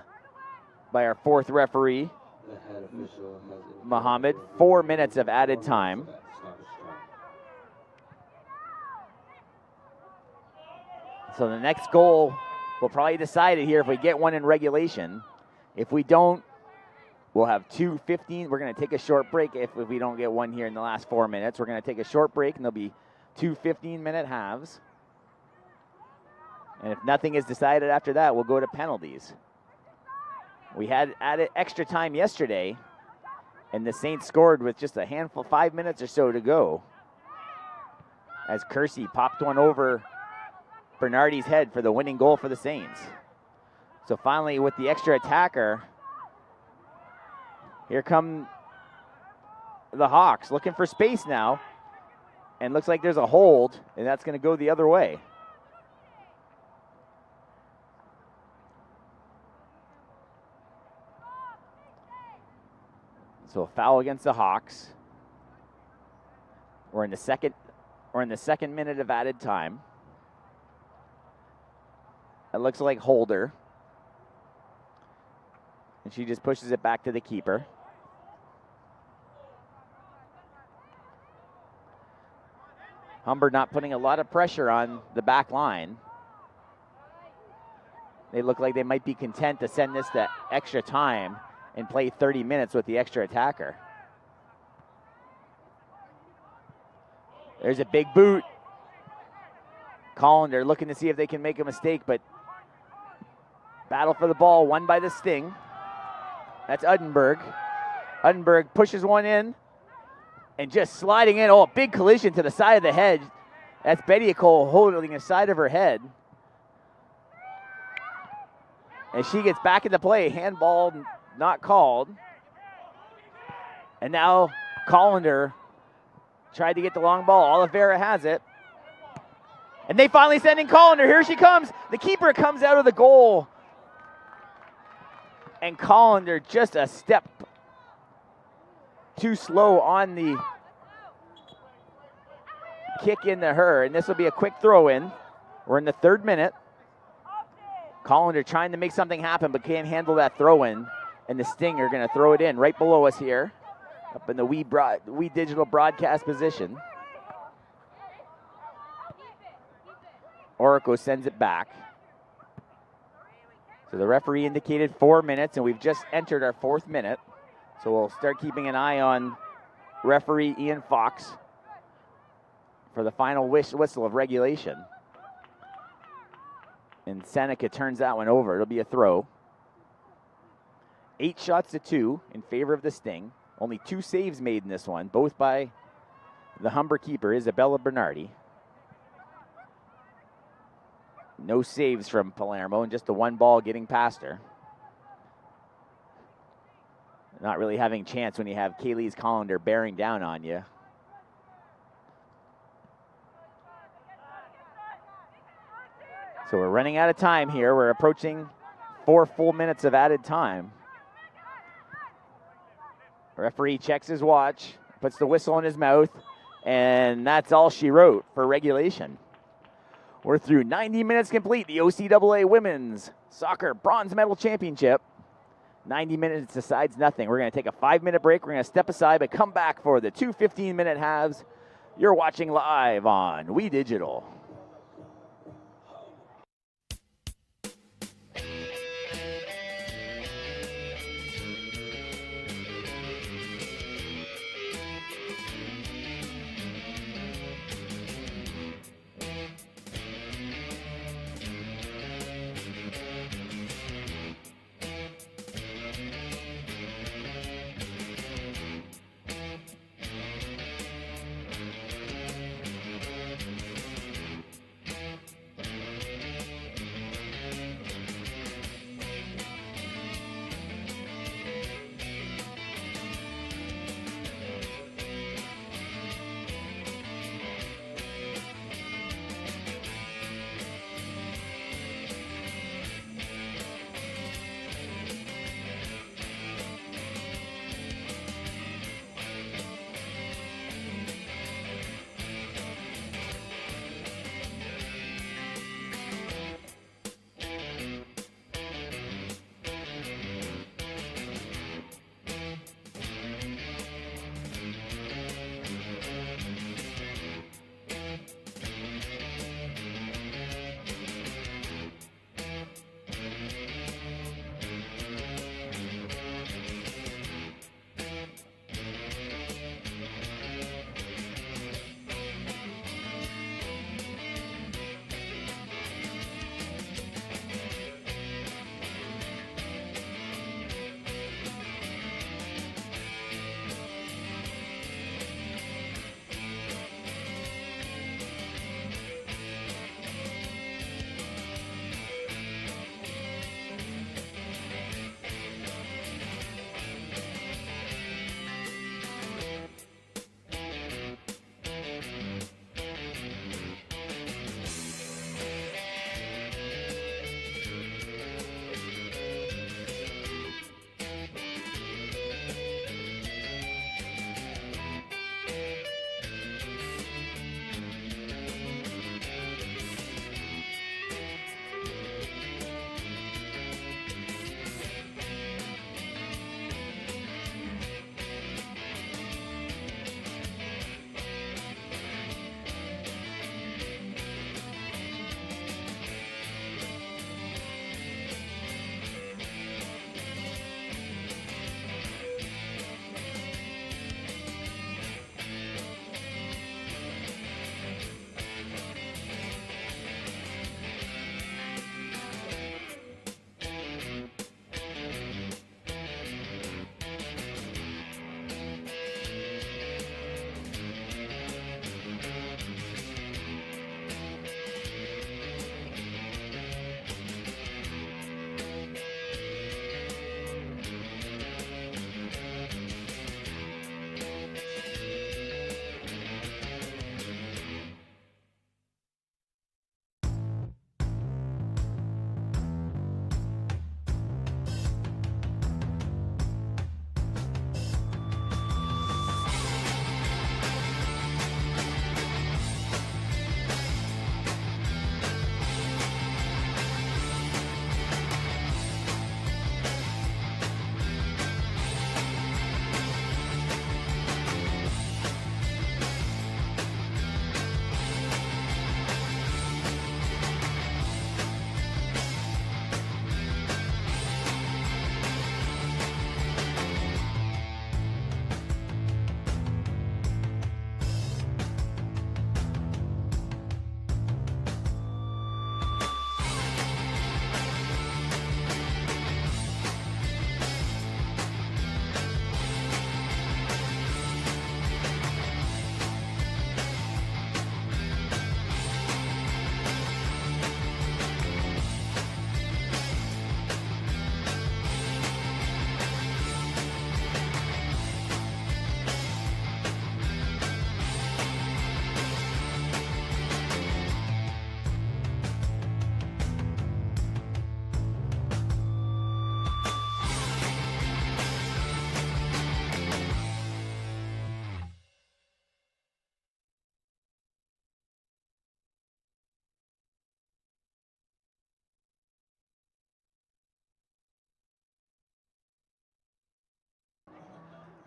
by our fourth referee, The head official has indicated Mohammed, 4 minutes of added time. So the next goal will probably decide it here if we get one in regulation. If we don't, we'll have 2:15. We're going to take a short break if we don't get one here in the last 4 minutes. We're going to take a short break, and there'll be 2 15-minute halves. And if nothing is decided after that, we'll go to penalties. We had added extra time yesterday, and the Saints scored with just a handful, 5 minutes or so to go, as Kersey popped one over Bernardi's head for the winning goal for the Saints. So finally, with the extra attacker, here come the Hawks looking for space now, and looks like there's a hold, and that's going to go the other way. So a foul against the Hawks. We're in the second minute of added time. It looks like Holder. And she just pushes it back to the keeper. Humber not putting a lot of pressure on the back line. They look like they might be content to send this to extra time and play 30 minutes with the extra attacker. There's a big boot. Collin, looking to see if they can make a mistake, but battle for the ball, won by the Sting. That's Uddenberg. Uddenberg pushes one in and just sliding in. Oh, a big collision to the side of the head. That's Bediacole holding the side of her head. And she gets back into play. Handball not called. And now Collender tried to get the long ball. Oliveira has it. And they finally send in Collender. Here she comes. The keeper comes out of the goal. And Collender just a step too slow on the kick into her. And this will be a quick throw in. We're in the 3rd minute. Collender trying to make something happen, but can't handle that throw in. And the Sting are going to throw it in right below us here, up in the wee digital broadcast position. Orico sends it back. So the referee indicated 4 minutes, and we've just entered our 4th minute. So we'll start keeping an eye on referee Ian Fox for the final whistle of regulation. And Seneca turns that one over. It'll be a throw. 8 shots to 2 in favor of the Sting. Only 2 saves made in this one, both by the Humber keeper, Isabella Bernardi. No saves from Palermo, and just the one ball getting past her. Not really having a chance when you have Kaylee's Collender bearing down on you. So we're running out of time here. We're approaching 4 full minutes of added time. Referee checks his watch, puts the whistle in his mouth, and that's all she wrote for regulation. We're through 90 minutes complete, the OCAA Women's Soccer Bronze Medal Championship. 90 minutes decides nothing. We're going to take a 5-minute break. We're going to step aside, but come back for the 2 15-minute halves. You're watching live on We Digital.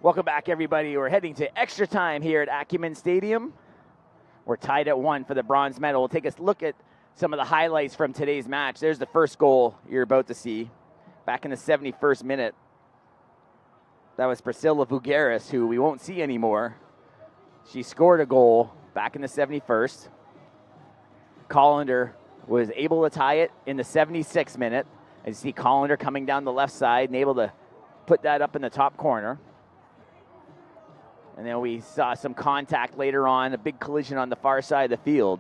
Welcome back, everybody. We're heading to extra time here at Acumen Stadium. We're tied at 1 for the bronze medal. We'll take a look at some of the highlights from today's match. There's the first goal you're about to see. Back in the 71st minute, that was Priscilla Vugaris, who we won't see anymore. She scored a goal back in the 71st. Collender was able to tie it in the 76th minute. And you see Collender coming down the left side and able to put that up in the top corner. And then we saw some contact later on, a big collision on the far side of the field,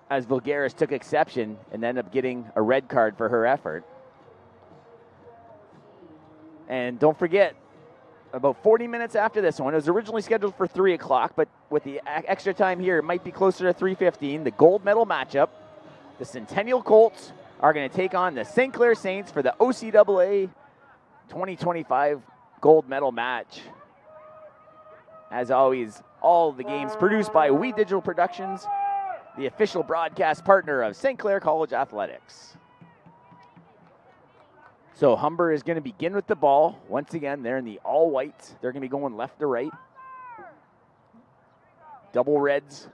as Vulgaris took exception and ended up getting a red card for her effort. And don't forget, about 40 minutes after this one, it was originally scheduled for 3 o'clock, but with the extra time here, it might be closer to 3:15. The gold medal matchup, the Centennial Colts are going to take on the St. Clair Saints for the OCAA 2025 gold medal match. As always, all the games produced by We Digital Productions, the official broadcast partner of St. Clair College Athletics. So Humber is going to begin with the ball. Once again, they're in the all white. They're going to be going left to right. Double reds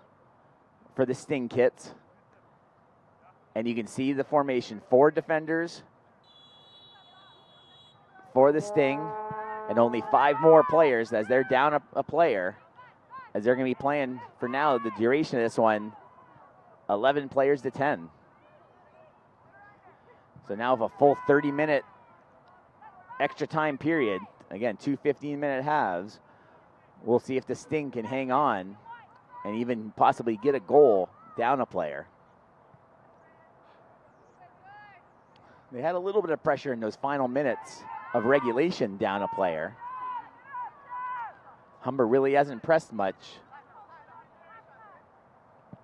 for the Sting kits. And you can see the formation. 4 defenders for the Sting. And only 5 more players as they're down a player, as they're going to be playing, for now, the duration of this one, 11 players to 10. So now of a full 30-minute extra time period, again, 2 15-minute halves, we'll see if the Sting can hang on and even possibly get a goal down a player. They had a little bit of pressure in those final minutes of regulation down a player. Humber really hasn't pressed much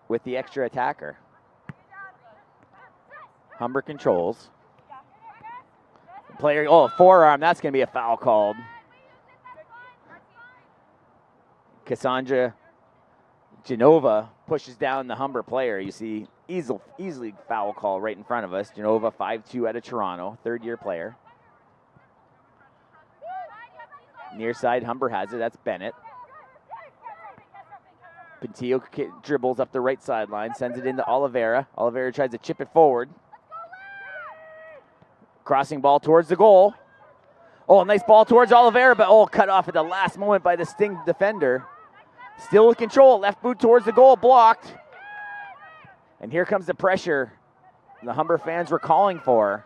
with the extra attacker. Humber controls. Player, forearm, that's going to be a foul called. Cassandra Genova pushes down the Humber player. You see, easily foul call right in front of us. Genova, 5'2" out of Toronto, third-year player. Near side, Humber has it. That's Bennett. Pentillo dribbles up the right sideline, sends it into Oliveira. Oliveira tries to chip it forward. Crossing ball towards the goal. Oh, nice ball towards Oliveira, but cut off at the last moment by the Sting defender. Still with control, left boot towards the goal, blocked. And here comes the pressure the Humber fans were calling for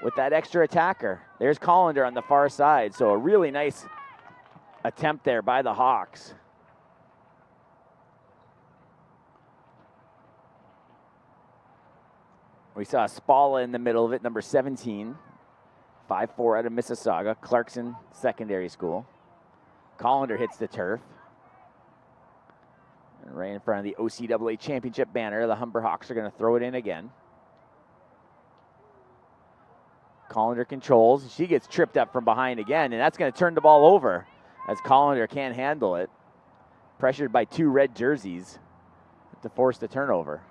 with that extra attacker. There's Collender on the far side, so a really nice attempt there by the Hawks. We saw Spalla in the middle of it, number 17, 5'4" out of Mississauga, Clarkson Secondary School. Collender hits the turf. And right in front of the OCAA championship banner, the Humber Hawks are going to throw it in again. Collender controls. She gets tripped up from behind again, and that's going to turn the ball over as Collender can't handle it. Pressured by 2 red jerseys to force the turnover.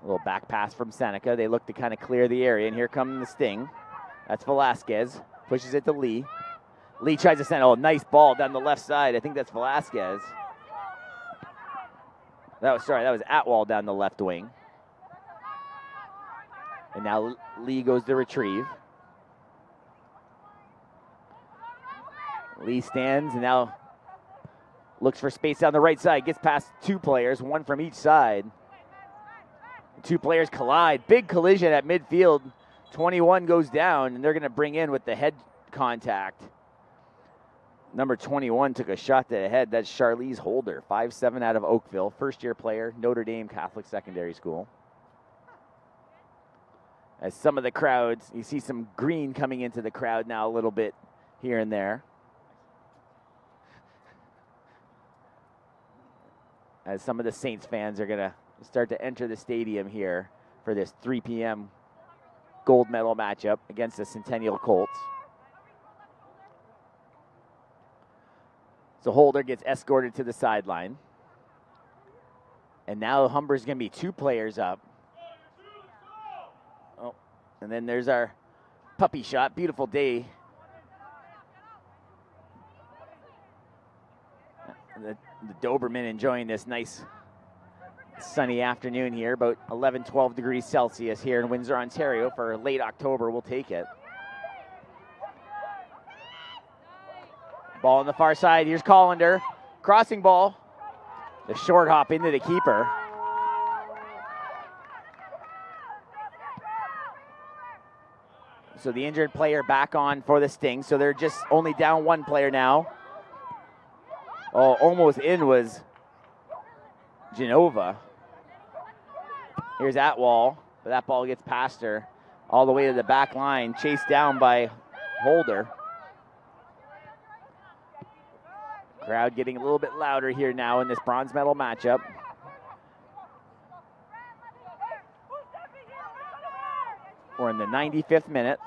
A little back pass from Seneca. They look to kind of clear the area, and here comes the Sting. That's Velasquez. Pushes it to Lee. Lee tries to send, nice ball down the left side. I think that's Velasquez. That was Atwell down the left wing. And now Lee goes to retrieve. Lee stands and now looks for space down the right side. Gets past 2 players, 1 from each side. 2 players collide. Big collision at midfield. 21 goes down, and they're going to bring in with the head contact. Number 21 took a shot to the head. That's Charlize Holder, 5'7" out of Oakville, first-year player, Notre Dame Catholic Secondary School. As some of the crowds, you see some green coming into the crowd now a little bit here and there. As some of the Saints fans are going to start to enter the stadium here for this 3 p.m. gold medal matchup against the Centennial Colts. So Holder gets escorted to the sideline. And now Humber's going to be 2 players up. And then there's our puppy shot. Beautiful day. The Doberman enjoying this nice sunny afternoon here, about 11, 12 degrees Celsius here in Windsor, Ontario for late October. We'll take it. Ball on the far side. Here's Collender. Crossing ball. The short hop into the keeper. So the injured player back on for the Sting. So they're just only down one player now. Oh, almost in was Genova. Here's Atwall, but that ball gets past her all the way to the back line, chased down by Holder. Crowd getting a little bit louder here now in this bronze medal matchup. We're in the 95th minute.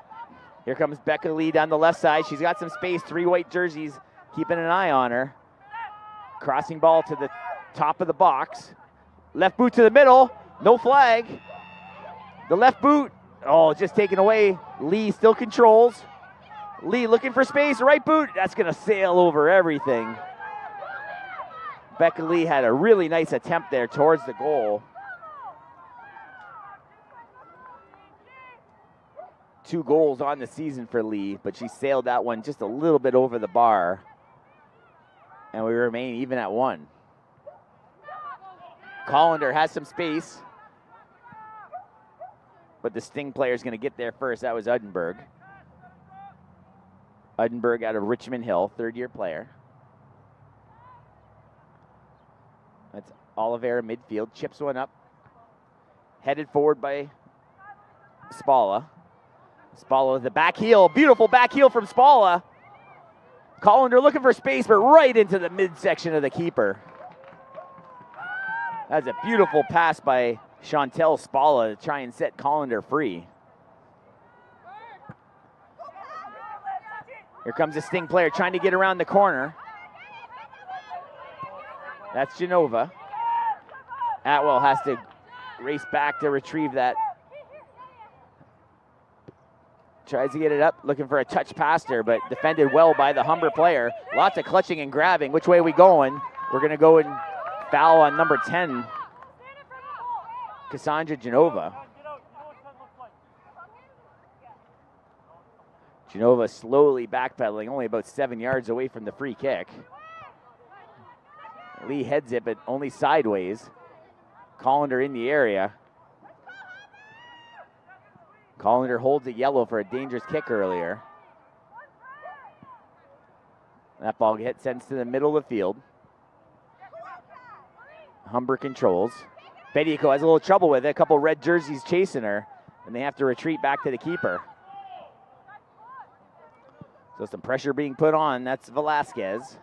Here comes Becca Lee down the left side. She's got some space, 3 white jerseys, keeping an eye on her. Crossing ball to the top of the box. Left boot to the middle, no flag. The left boot, oh, just taken away. Lee still controls. Lee looking for space, right boot, that's gonna sail over everything. Becca Lee had a really nice attempt there towards the goal. 2 goals on the season for Lee, but she sailed that one just a little bit over the bar. And we remain even at 1. Collender has some space, but the Sting player is going to get there first. That was Uddenberg. Uddenberg out of Richmond Hill, 3rd-year player. That's Oliveira midfield, chips one up. Headed forward by Spalla. Spalla with the back heel, beautiful back heel from Spalla. Collender looking for space, but right into the midsection of the keeper. That's a beautiful pass by Chantel Spalla to try and set Collender free. Here comes a Sting player trying to get around the corner. That's Genova. Atwell has to race back to retrieve that. Tries to get it up, looking for a touch past her, but defended well by the Humber player. Lots of clutching and grabbing. Which way are we going? We're going to go and foul on number 10, Cassandra Genova. Genova slowly backpedaling, only about 7 yards away from the free kick. Lee heads it, but only sideways. Collender in the area. Collender holds a yellow for a dangerous kick earlier. That ball gets sent to the middle of the field. Humber controls. Bediako has a little trouble with it. A couple red jerseys chasing her, and they have to retreat back to the keeper. So some pressure being put on. That's Velasquez.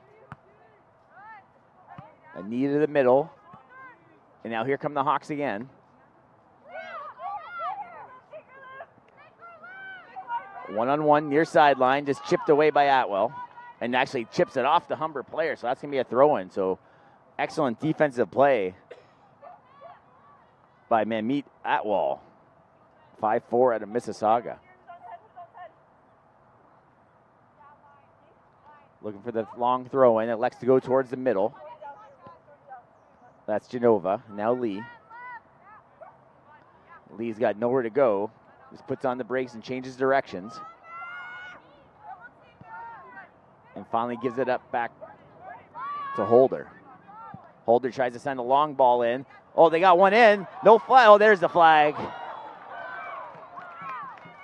A knee to the middle. And now here come the Hawks again. One-on-one near sideline, just chipped away by Atwell. And actually chips it off the Humber player, so that's going to be a throw-in. So excellent defensive play by Mamit Atwell. 5'4" out of Mississauga. Looking for the long throw-in. It elects to go towards the middle. That's Genova. Now Lee. Lee's got nowhere to go. Just puts on the brakes and changes directions. And finally gives it up back to Holder. Holder tries to send a long ball in. Oh, they got one in. No flag. Oh, there's the flag.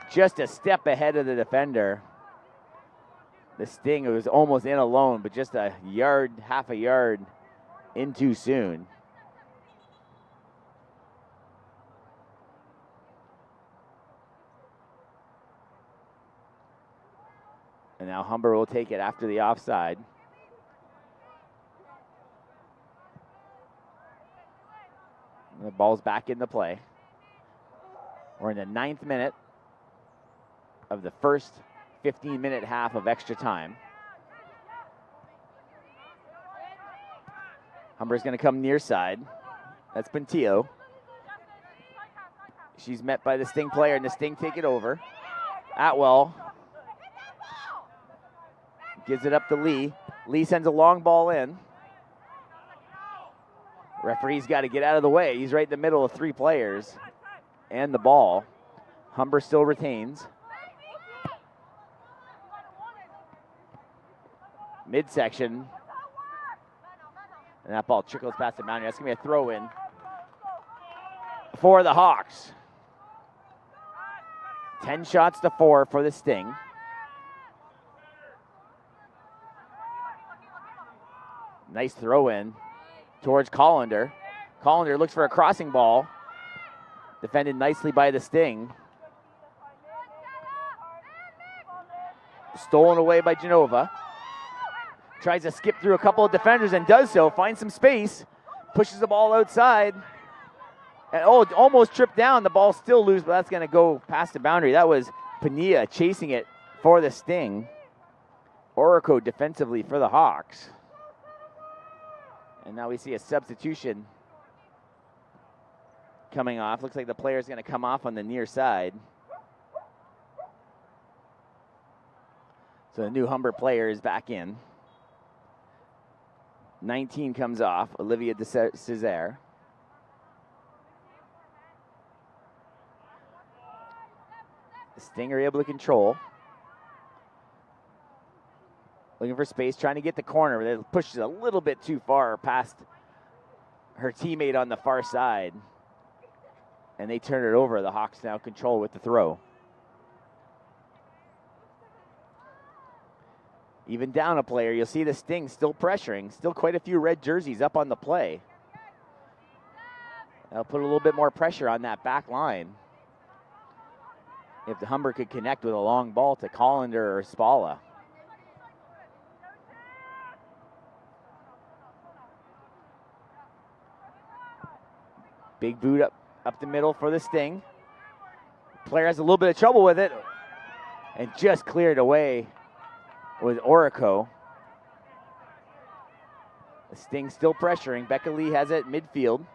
Just a step ahead of the defender. The Sting was almost in alone, but just a yard, half a yard in too soon. And now Humber will take it after the offside. And the ball's back into play. We're in the 9th minute of the first 15-minute half of extra time. Humber's going to come near side. That's Pentillo. She's met by the Sting player, and the Sting take it over. Atwell gives it up to Lee. Lee sends a long ball in. Referee's got to get out of the way. He's right in the middle of 3 players and the ball. Humber still retains. Midsection. And that ball trickles past the boundary. That's going to be a throw in for the Hawks. 10 shots to 4 for the Sting. Nice throw in towards Collender. Collender looks for a crossing ball. Defended nicely by the Sting. Stolen away by Genova. Tries to skip through a couple of defenders and does so. Finds some space. Pushes the ball outside. And almost tripped down. The ball still loose, but that's going to go past the boundary. That was Pania chasing it for the Sting. Orico defensively for the Hawks. And now we see a substitution coming off. Looks like the player's going to come off on the near side. So the new Humber player is back in. 19 comes off, Olivia de Cesare. The Sting are able to control. Looking for space, trying to get the corner, but it pushes a little bit too far past her teammate on the far side. And they turn it over. The Hawks now control with the throw. Even down a player, you'll see the Sting still pressuring. Still quite a few red jerseys up on the play. That'll put a little bit more pressure on that back line. If the Humber could connect with a long ball to Collender or Spala. Big boot up the middle for the Sting. Player has a little bit of trouble with it and just cleared away with Orico. The Sting still pressuring. Becca Lee has it midfield.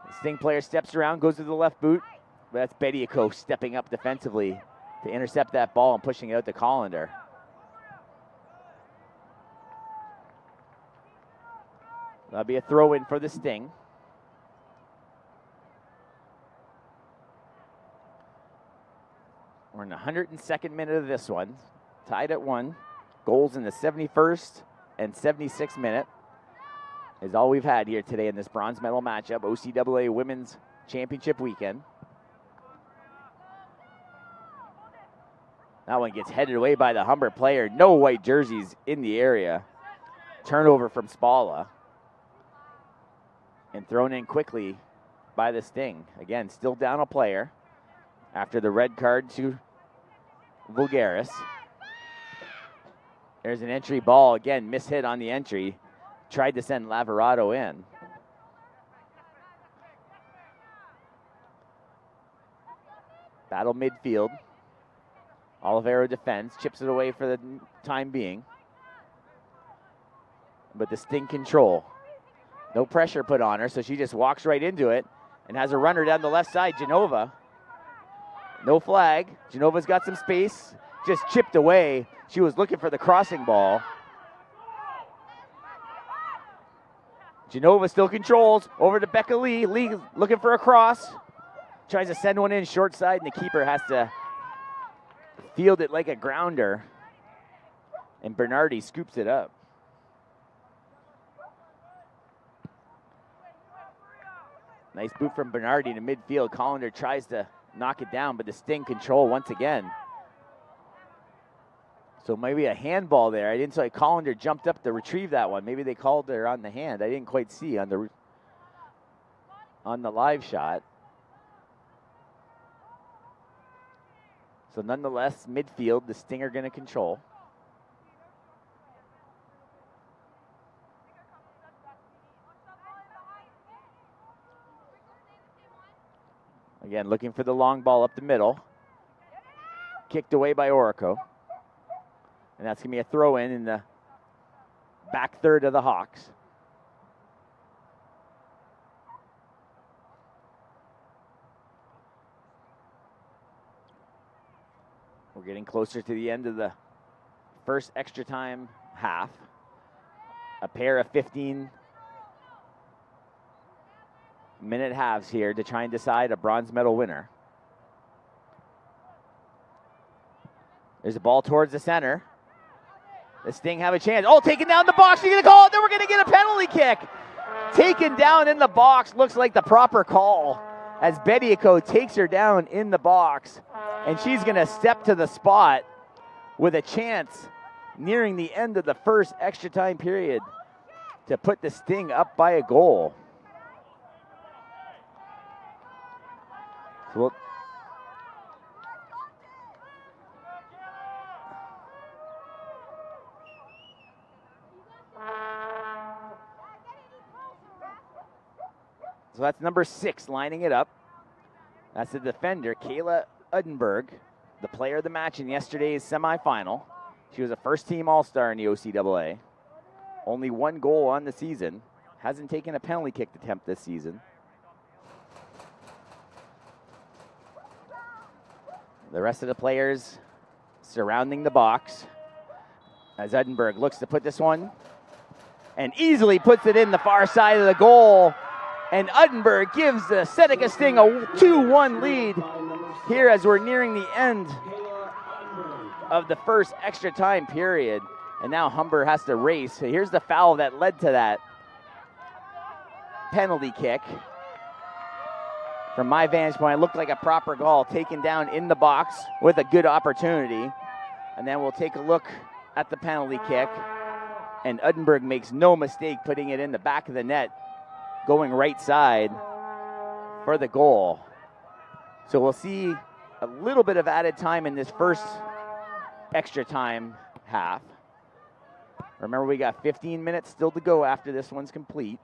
The Sting player steps around, goes to the left boot. But that's Bediako stepping up defensively to intercept that ball and pushing it out to Collender. That'll be a throw in for the Sting. We're in the 102nd minute of this one. Tied at 1. Goals in the 71st and 76th minute is all we've had here today in this bronze medal matchup, OCAA Women's Championship weekend. That one gets headed away by the Humber player. No white jerseys in the area. Turnover from Spala. And thrown in quickly by the Sting. Again, still down a player after the red card to Vulgaris. There's an entry ball. Again, mishit on the entry. Tried to send Lavarado in. Battle midfield. Olivero defends, chips it away for the time being. But the Sting control. No pressure put on her, so she just walks right into it and has a runner down the left side, Genova. No flag. Genova's got some space, just chipped away. She was looking for the crossing ball. Genova still controls, over to Becca Lee. Lee looking for a cross. Tries to send one in short side, and the keeper has to field it like a grounder. And Bernardi scoops it up. Nice boot from Bernardi to midfield. Collender tries to knock it down, but the Sting control once again. So maybe a handball there. I didn't see Collender jumped up to retrieve that one. Maybe they called her on the hand. I didn't quite see on the live shot. So nonetheless, midfield, the Sting are going to control. Again, looking for the long ball up the middle. Kicked away by Orico. And that's going to be a throw in the back third of the Hawks. We're getting closer to the end of the first extra time half. A pair of 15-minute halves here to try and decide a bronze medal winner. There's a ball towards the center. The Sting have a chance. Oh, taken down the box. You're going to call it. Then we're going to get a penalty kick. Taken down in the box. Looks like the proper call as Bediako takes her down in the box. And she's going to step to the spot with a chance nearing the end of the first extra time period to put the Sting up by a goal. So that's number 6 lining it up. That's the defender, Kayla Udenberg, the player of the match in yesterday's semifinal. She was a first-team All-Star in the OCAA. Only 1 goal on the season. Hasn't taken a penalty kick attempt this season. The rest of the players surrounding the box as Udenberg looks to put this one and easily puts it in the far side of the goal. And Udenberg gives the Seneca Sting a 2-1 lead here as we're nearing the end of the first extra time period. And now Humber has to race. So here's the foul that led to that penalty kick. From my vantage point, it looked like a proper goal taken down in the box with a good opportunity. And then we'll take a look at the penalty kick. And Udenberg makes no mistake putting it in the back of the net, going right side for the goal. So we'll see a little bit of added time in this first extra time half. Remember, we got 15 minutes still to go after this one's complete.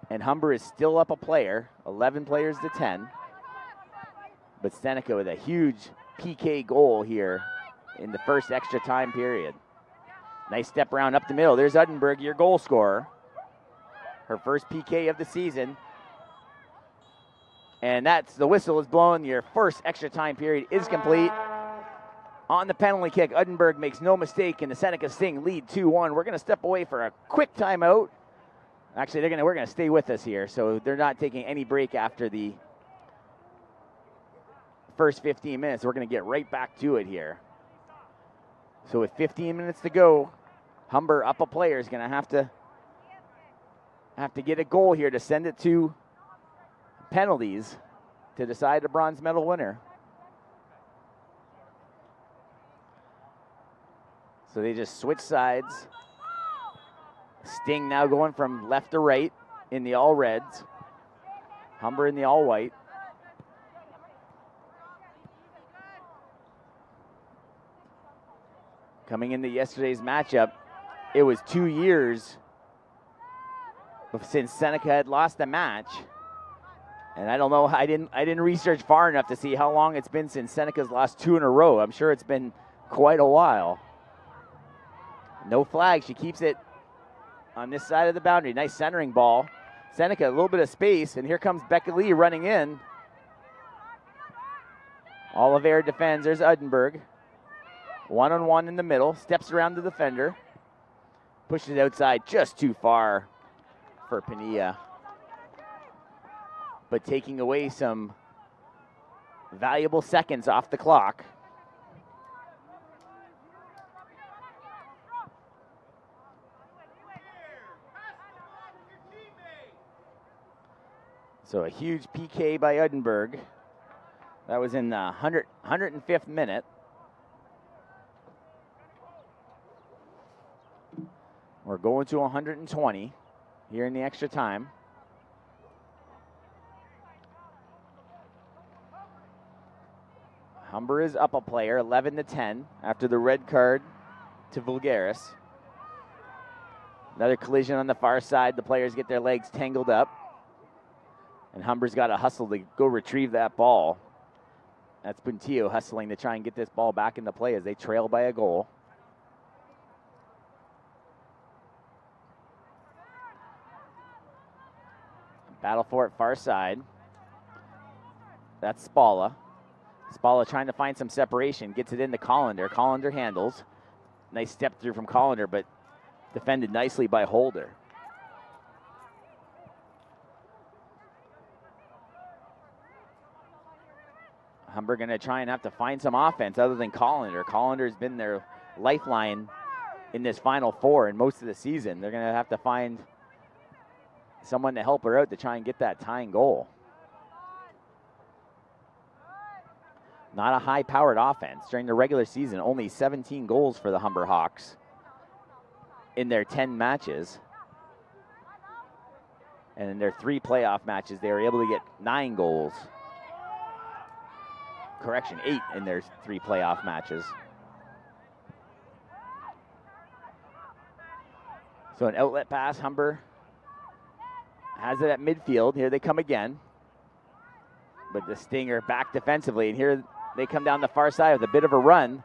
And Humber is still up a player, 11 players to 10. But Seneca with a huge PK goal here in the first extra time period. Nice step around up the middle. There's Udenberg, your goal scorer. Her first PK of the season. And that's the whistle is blown. Your first extra time period is complete. On the penalty kick, Udenberg makes no mistake, and the Seneca Sting lead 2-1. We're going to step away for a quick timeout. Actually, we're going to stay with us here, so they're not taking any break after the first 15 minutes. We're going to get right back to it here. So with 15 minutes to go, Humber up a player is going to have to get a goal here to send it to penalties to decide a bronze medal winner. So they just switch sides. Sting now going from left to right in the all reds. Humber in the all white. Coming into yesterday's matchup, it was 2 years since Seneca had lost a match. And I don't know, I didn't research far enough to see how long it's been since Seneca's lost 2 in a row. I'm sure it's been quite a while. No flag, she keeps it on this side of the boundary. Nice centering ball. Seneca, a little bit of space, and here comes Becca Lee running in. Oliveira defends, there's Udenberg. One-on-one in the middle, steps around the defender. Pushes it outside just too far for Pania. But taking away some valuable seconds off the clock. So a huge PK by Udenberg. That was in the 105th minute. We're going to 120 here in the extra time. Humber is up a player, 11 to 10, after the red card to Vulgaris. Another collision on the far side. The players get their legs tangled up. And Humber's got to hustle to go retrieve that ball. That's Puntillo hustling to try and get this ball back into play as they trail by a goal. Battle for it far side. That's Spalla. Spalla trying to find some separation, gets it into Collender. Collender handles. Nice step through from Collender, but defended nicely by Holder. Humber going to try and have to find some offense other than Collender. Collender's been their lifeline in this Final Four and most of the season. They're going to have to find someone to help her out to try and get that tying goal. Not a high-powered offense. During the regular season, only 17 goals for the Humber Hawks in their 10 matches. And in their 3 playoff matches, they were able to get 9 goals. Correction, 8 in their 3 playoff matches. So an outlet pass, Humber has it at midfield. Here they come again. But the Stinger back defensively, and here they come down the far side with a bit of a run.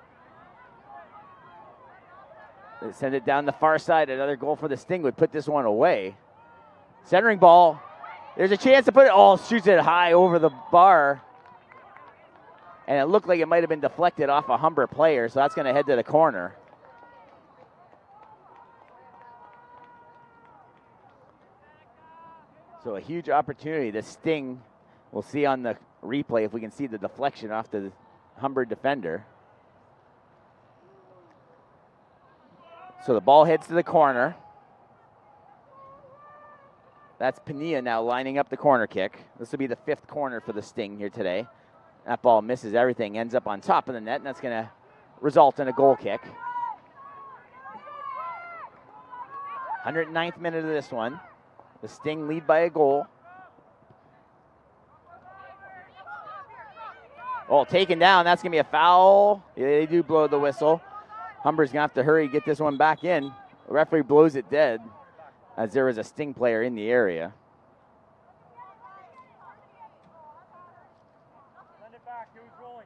They send it down the far side. Another goal for the Sting would put this one away. Centering ball. There's a chance to put it. Oh, shoots it high over the bar. And it looked like it might have been deflected off a Humber player, so that's going to head to the corner. So a huge opportunity. The Sting, we'll see on the replay if we can see the deflection off the Humber defender. So the ball heads to the corner. That's Pania now lining up the corner kick. This will be the 5th corner for the Sting here today. That ball misses everything, ends up on top of the net, and that's going to result in a goal kick. 109th minute of this one. The Sting lead by a goal. Oh, taken down. That's going to be a foul. Yeah, they do blow the whistle. Humber's going to have to hurry, get this one back in. The referee blows it dead as there was a Sting player in the area. Send it back. He was rolling.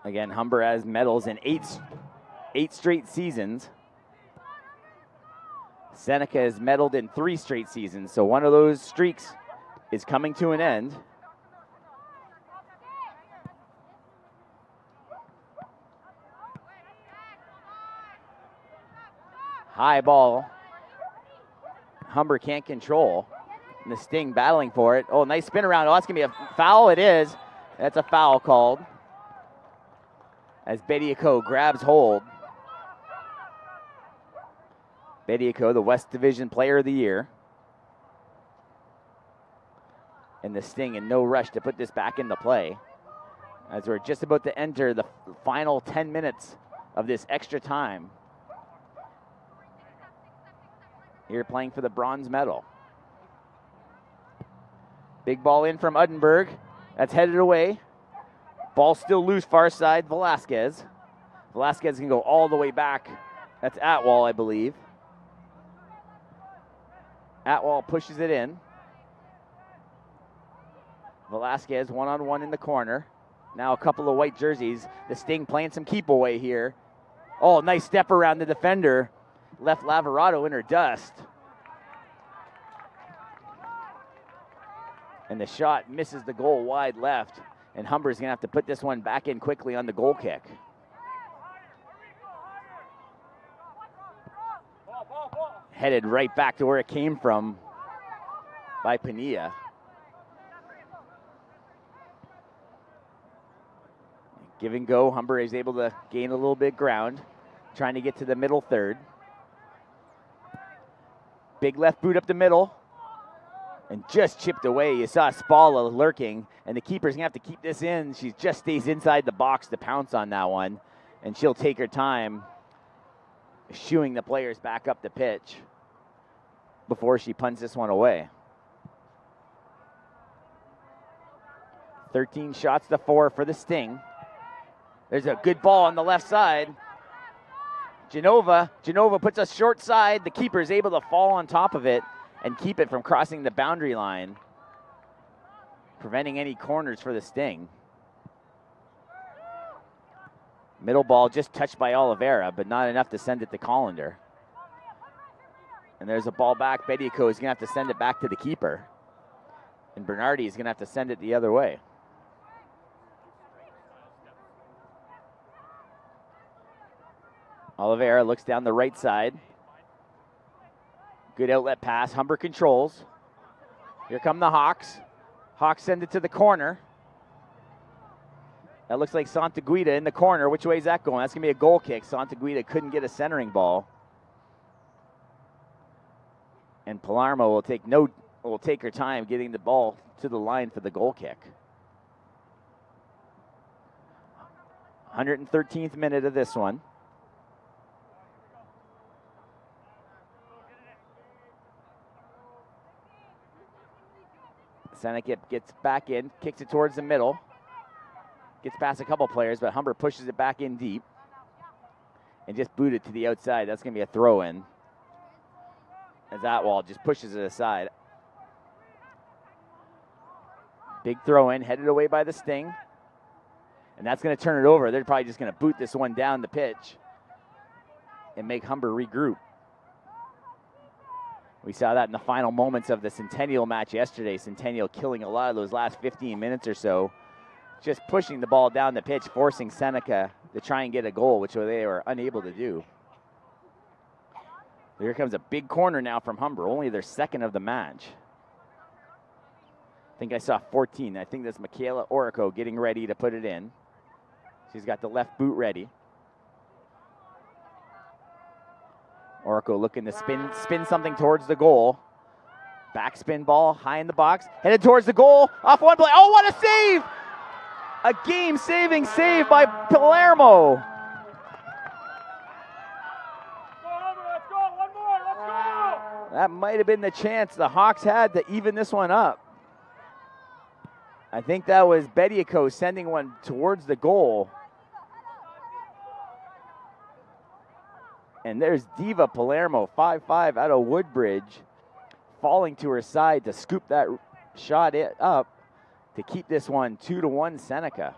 Again, Humber has medals in 8 straight seasons. Seneca has medaled in 3 straight seasons, so one of those streaks is coming to an end. High ball. Humber can't control. And the Sting battling for it. Oh, nice spin around. Oh, that's going to be a foul. It is. That's a foul called as Bediako grabs hold. Bediako, the West Division Player of the Year. And the Sting in no rush to put this back into play as we're just about to enter the final 10 minutes of this extra time. Here playing for the bronze medal. Big ball in from Uddenberg. That's headed away. Ball still loose, far side, Velasquez. Velasquez can go all the way back. That's Atwall, I believe. Atwall pushes it in. Velasquez one-on-one in the corner. Now a couple of white jerseys. The Sting playing some keep away here. Oh, nice step around the defender. Left Lavarado in her dust. And the shot misses the goal wide left. And Humber's going to have to put this one back in quickly on the goal kick. Headed right back to where it came from by Pania. Give and go. Humber is able to gain a little bit ground, trying to get to the middle third. Big left boot up the middle. And just chipped away. You saw Spalla lurking, and the keeper's going to have to keep this in. She just stays inside the box to pounce on that one, and she'll take her time shooing the players back up the pitch before she punts this one away. 13 shots to 4 for the Sting. There's a good ball on the left side. Genova puts a short side. The keeper is able to fall on top of it and keep it from crossing the boundary line, preventing any corners for the Sting. Middle ball just touched by Oliveira, but not enough to send it to Collender. And there's a ball back. Bediako is going to have to send it back to the keeper. And Bernardi is going to have to send it the other way. Oliveira looks down the right side. Good outlet pass. Humber controls. Here come the Hawks. Hawks send it to the corner. That looks like Santaguida in the corner. Which way is that going? That's going to be a goal kick. Santaguida couldn't get a centering ball. And Palermo will take her time getting the ball to the line for the goal kick. 113th minute of this one. Seneca gets back in, kicks it towards the middle. Gets past a couple players, but Humber pushes it back in deep. And just boot it to the outside. That's going to be a throw-in. As Atwall just pushes it aside. Big throw-in, headed away by the Sting. And that's going to turn it over. They're probably just going to boot this one down the pitch and make Humber regroup. We saw that in the final moments of the Centennial match yesterday. Centennial killing a lot of those last 15 minutes or so. Just pushing the ball down the pitch, forcing Seneca to try and get a goal, which they were unable to do. Here comes a big corner now from Humber, only their second of the match. I think I saw 14. I think that's Michaela Orico getting ready to put it in. She's got the left boot ready. Orico looking to spin something towards the goal. Backspin ball high in the box, headed towards the goal. Off one play. Oh, what a save! A game-saving save by Palermo. Let's go, one more, let's go! That might have been the chance the Hawks had to even this one up. I think that was Bediako sending one towards the goal. And there's Diva Palermo, 5'5", out of Woodbridge, falling to her side to scoop that shot up to keep this one 2-1 Seneca.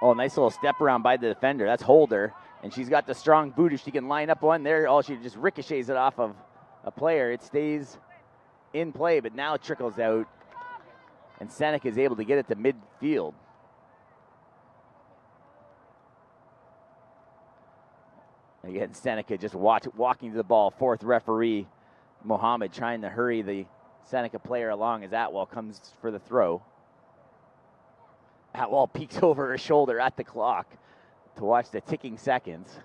Oh, nice little step around by the defender. That's Holder. And she's got the strong boot. If she can line up one there, she just ricochets it off of a player. It stays in play, but now it trickles out. And Seneca is able to get it to midfield. Again, Seneca just walking to the ball. Fourth referee, Mohammed, trying to hurry the Seneca player along as Atwall comes for the throw. Atwall peeks over her shoulder at the clock to watch the ticking seconds.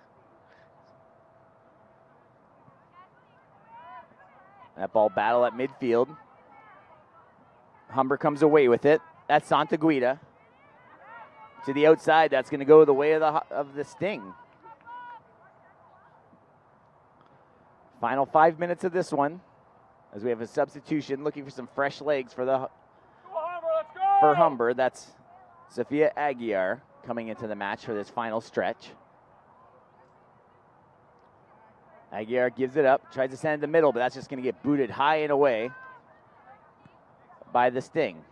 That ball battle at midfield. Humber comes away with it. That's Santaguida. To the outside, that's going to go the way of the Sting. Final 5 minutes of this one, as we have a substitution looking for some fresh legs for Humber. That's Sophia Aguiar coming into the match for this final stretch. Aguiar gives it up, tries to send it to the middle, but that's just going to get booted high and away by the Sting.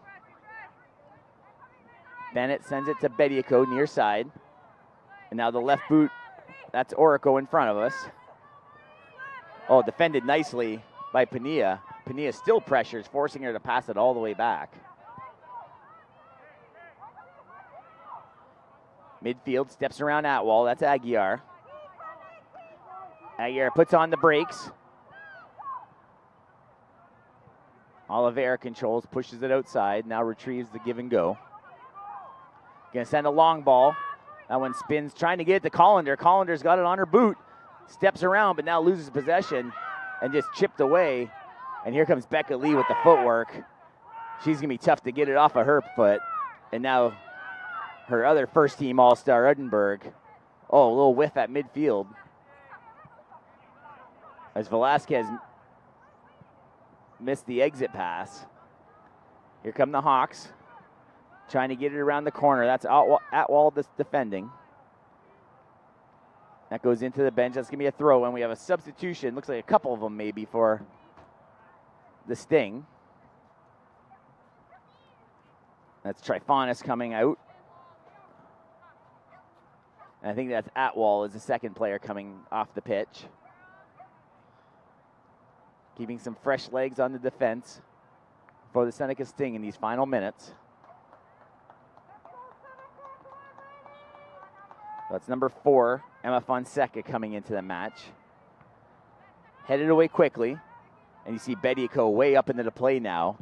Bennett sends it to Bediako near side. And now the left boot, that's Orico in front of us. Oh, defended nicely by Pania. Pania still pressures, forcing her to pass it all the way back. Midfield, steps around Atwall. That's Aguiar. Aguiar puts on the brakes. Oliveira controls, pushes it outside, now retrieves the give and go. Gonna send a long ball. That one spins, trying to get it to Collender. Collender's got it on her boot. Steps around, but now loses possession and just chipped away. And here comes Becca Lee with the footwork. She's going to be tough to get it off of her foot. And now her other first-team All-Star, Edinburgh. Oh, a little whiff at midfield. As Velasquez missed the exit pass. Here come the Hawks. Trying to get it around the corner. That's Atwall defending. That goes into the bench. That's going to be a throw, and we have a substitution. Looks like a couple of them maybe for the Sting. That's Trifonis coming out. And I think that's Atwall is the second player coming off the pitch. keeping some fresh legs on the defense for the Seneca Sting in these final minutes. That's number 4, Emma Fonseca, coming into the match. Headed away quickly, and you see Bediako way up into the play now.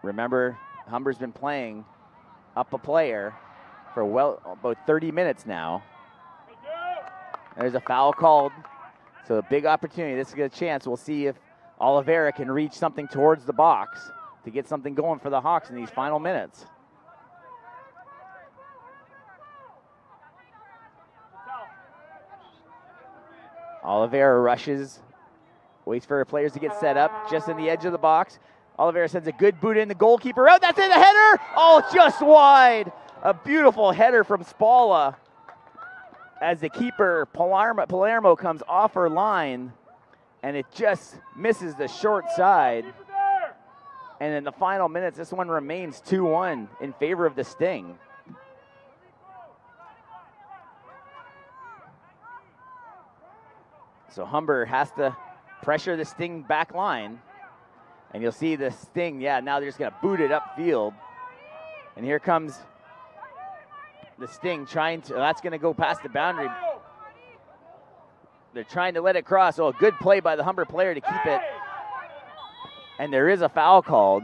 Remember, Humber's been playing up a player for about 30 minutes now. There's a foul called, so a big opportunity. This is a chance. We'll see if Oliveira can reach something towards the box to get something going for the Hawks in these final minutes. Oliveira rushes, waits for her players to get set up just in the edge of the box. Oliveira sends a good boot in, the goalkeeper out. That's it, the header! Oh, just wide. A beautiful header from Spalla as the keeper, Palermo, comes off her line, and it just misses the short side. And in the final minutes, this one remains 2-1 in favor of the Sting. So Humber has to pressure the Sting back line. And you'll see the Sting, now they're just going to boot it upfield. And here comes the Sting trying to, that's going to go past the boundary. They're trying to let it cross. Oh, a good play by the Humber player to keep it. And there is a foul called.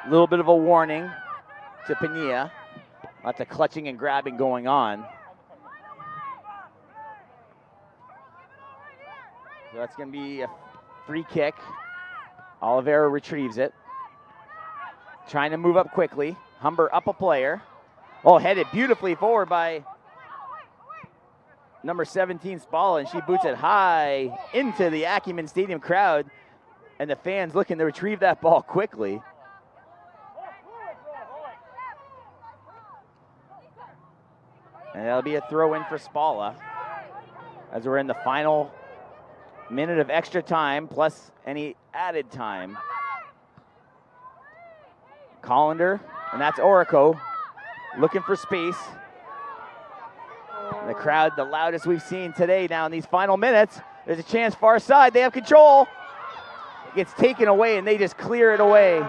A little bit of a warning to Pena. Lots of clutching and grabbing going on. So that's going to be a free kick. Oliveira retrieves it. Trying to move up quickly. Humber up a player. Oh, headed beautifully forward by number 17, Spalla, and she boots it high into the Acumen Stadium crowd. And the fans looking to retrieve that ball quickly. And that'll be a throw in for Spalla as we're in the final minute of extra time plus any added time. Collender, and that's Orico, looking for space. The crowd, the loudest we've seen today now in these final minutes. There's a chance far side, they have control. It gets taken away and they just clear it away.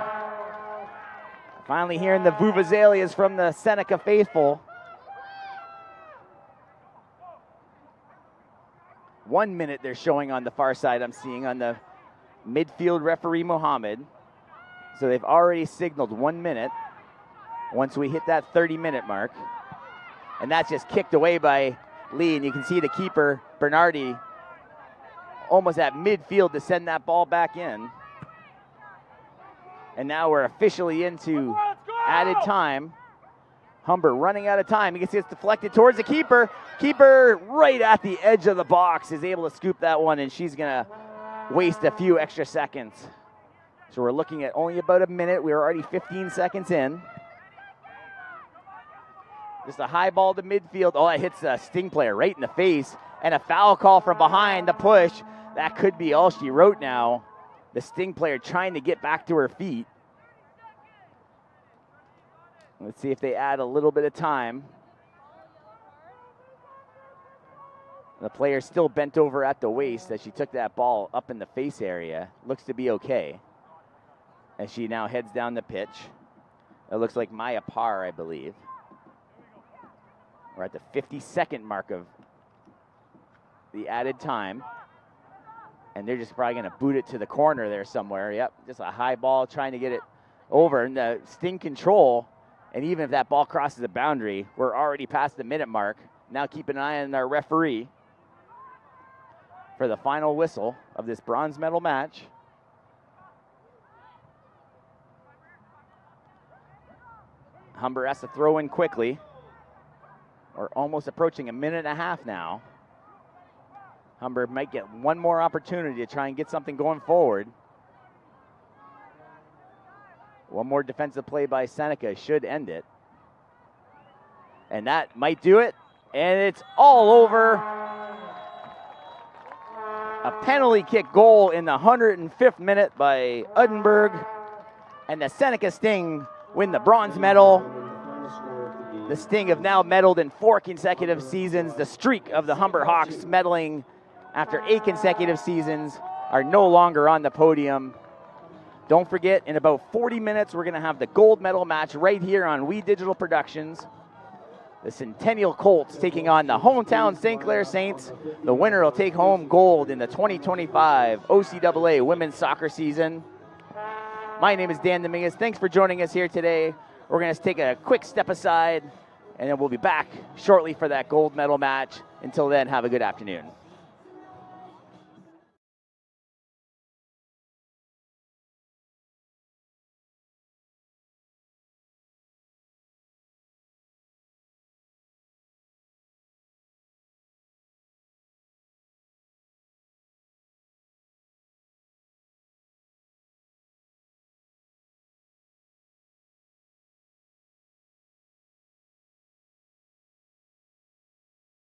Finally hearing the vuvuzelias from the Seneca faithful. 1 minute they're showing on the far side, I'm seeing on the midfield referee Mohammed. So they've already signaled 1 minute once we hit that 30-minute mark. And that's just kicked away by Lee, and you can see the keeper, Bernardi, almost at midfield to send that ball back in. And now we're officially into added time. Humber running out of time. He gets deflected towards the keeper. Keeper right at the edge of the box is able to scoop that one, and she's going to waste a few extra seconds. So we're looking at only about a minute. We're already 15 seconds in. Just a high ball to midfield. Oh, it hits a Sting player right in the face. And a foul call from behind the push. That could be all she wrote now. The Sting player trying to get back to her feet. Let's see if they add a little bit of time. The player still bent over at the waist as she took that ball up in the face area. Looks to be okay. As she now heads down the pitch. It looks like Maya Parr, I believe. We're at the 52nd mark of the added time. And they're just probably going to boot it to the corner there somewhere. Yep, just a high ball trying to get it over. And the Sting control, and even if that ball crosses the boundary, we're already past the minute mark. Now keep an eye on our referee for the final whistle of this bronze medal match. Humber has to throw in quickly. We're almost approaching a minute and a half now. Humber might get one more opportunity to try and get something going forward. One more defensive play by Seneca should end it. And that might do it. And it's all over. A penalty kick goal in the 105th minute by Udenberg. And the Seneca Sting win the bronze medal. The final score of the game The Sting have now medaled in 4 consecutive seasons. The streak of the Humber Hawks medaling after 8 consecutive seasons are no longer on the podium. Don't forget, in about 40 minutes, we're going to have the gold medal match right here on We Digital Productions. The Centennial Colts taking on the hometown St. Clair Saints. The winner will take home gold in the 2025 OCAA women's soccer season. My name is Dan Dominguez. Thanks for joining us here today. We're going to take a quick step aside, and then we'll be back shortly for that gold medal match. Until then, have a good afternoon.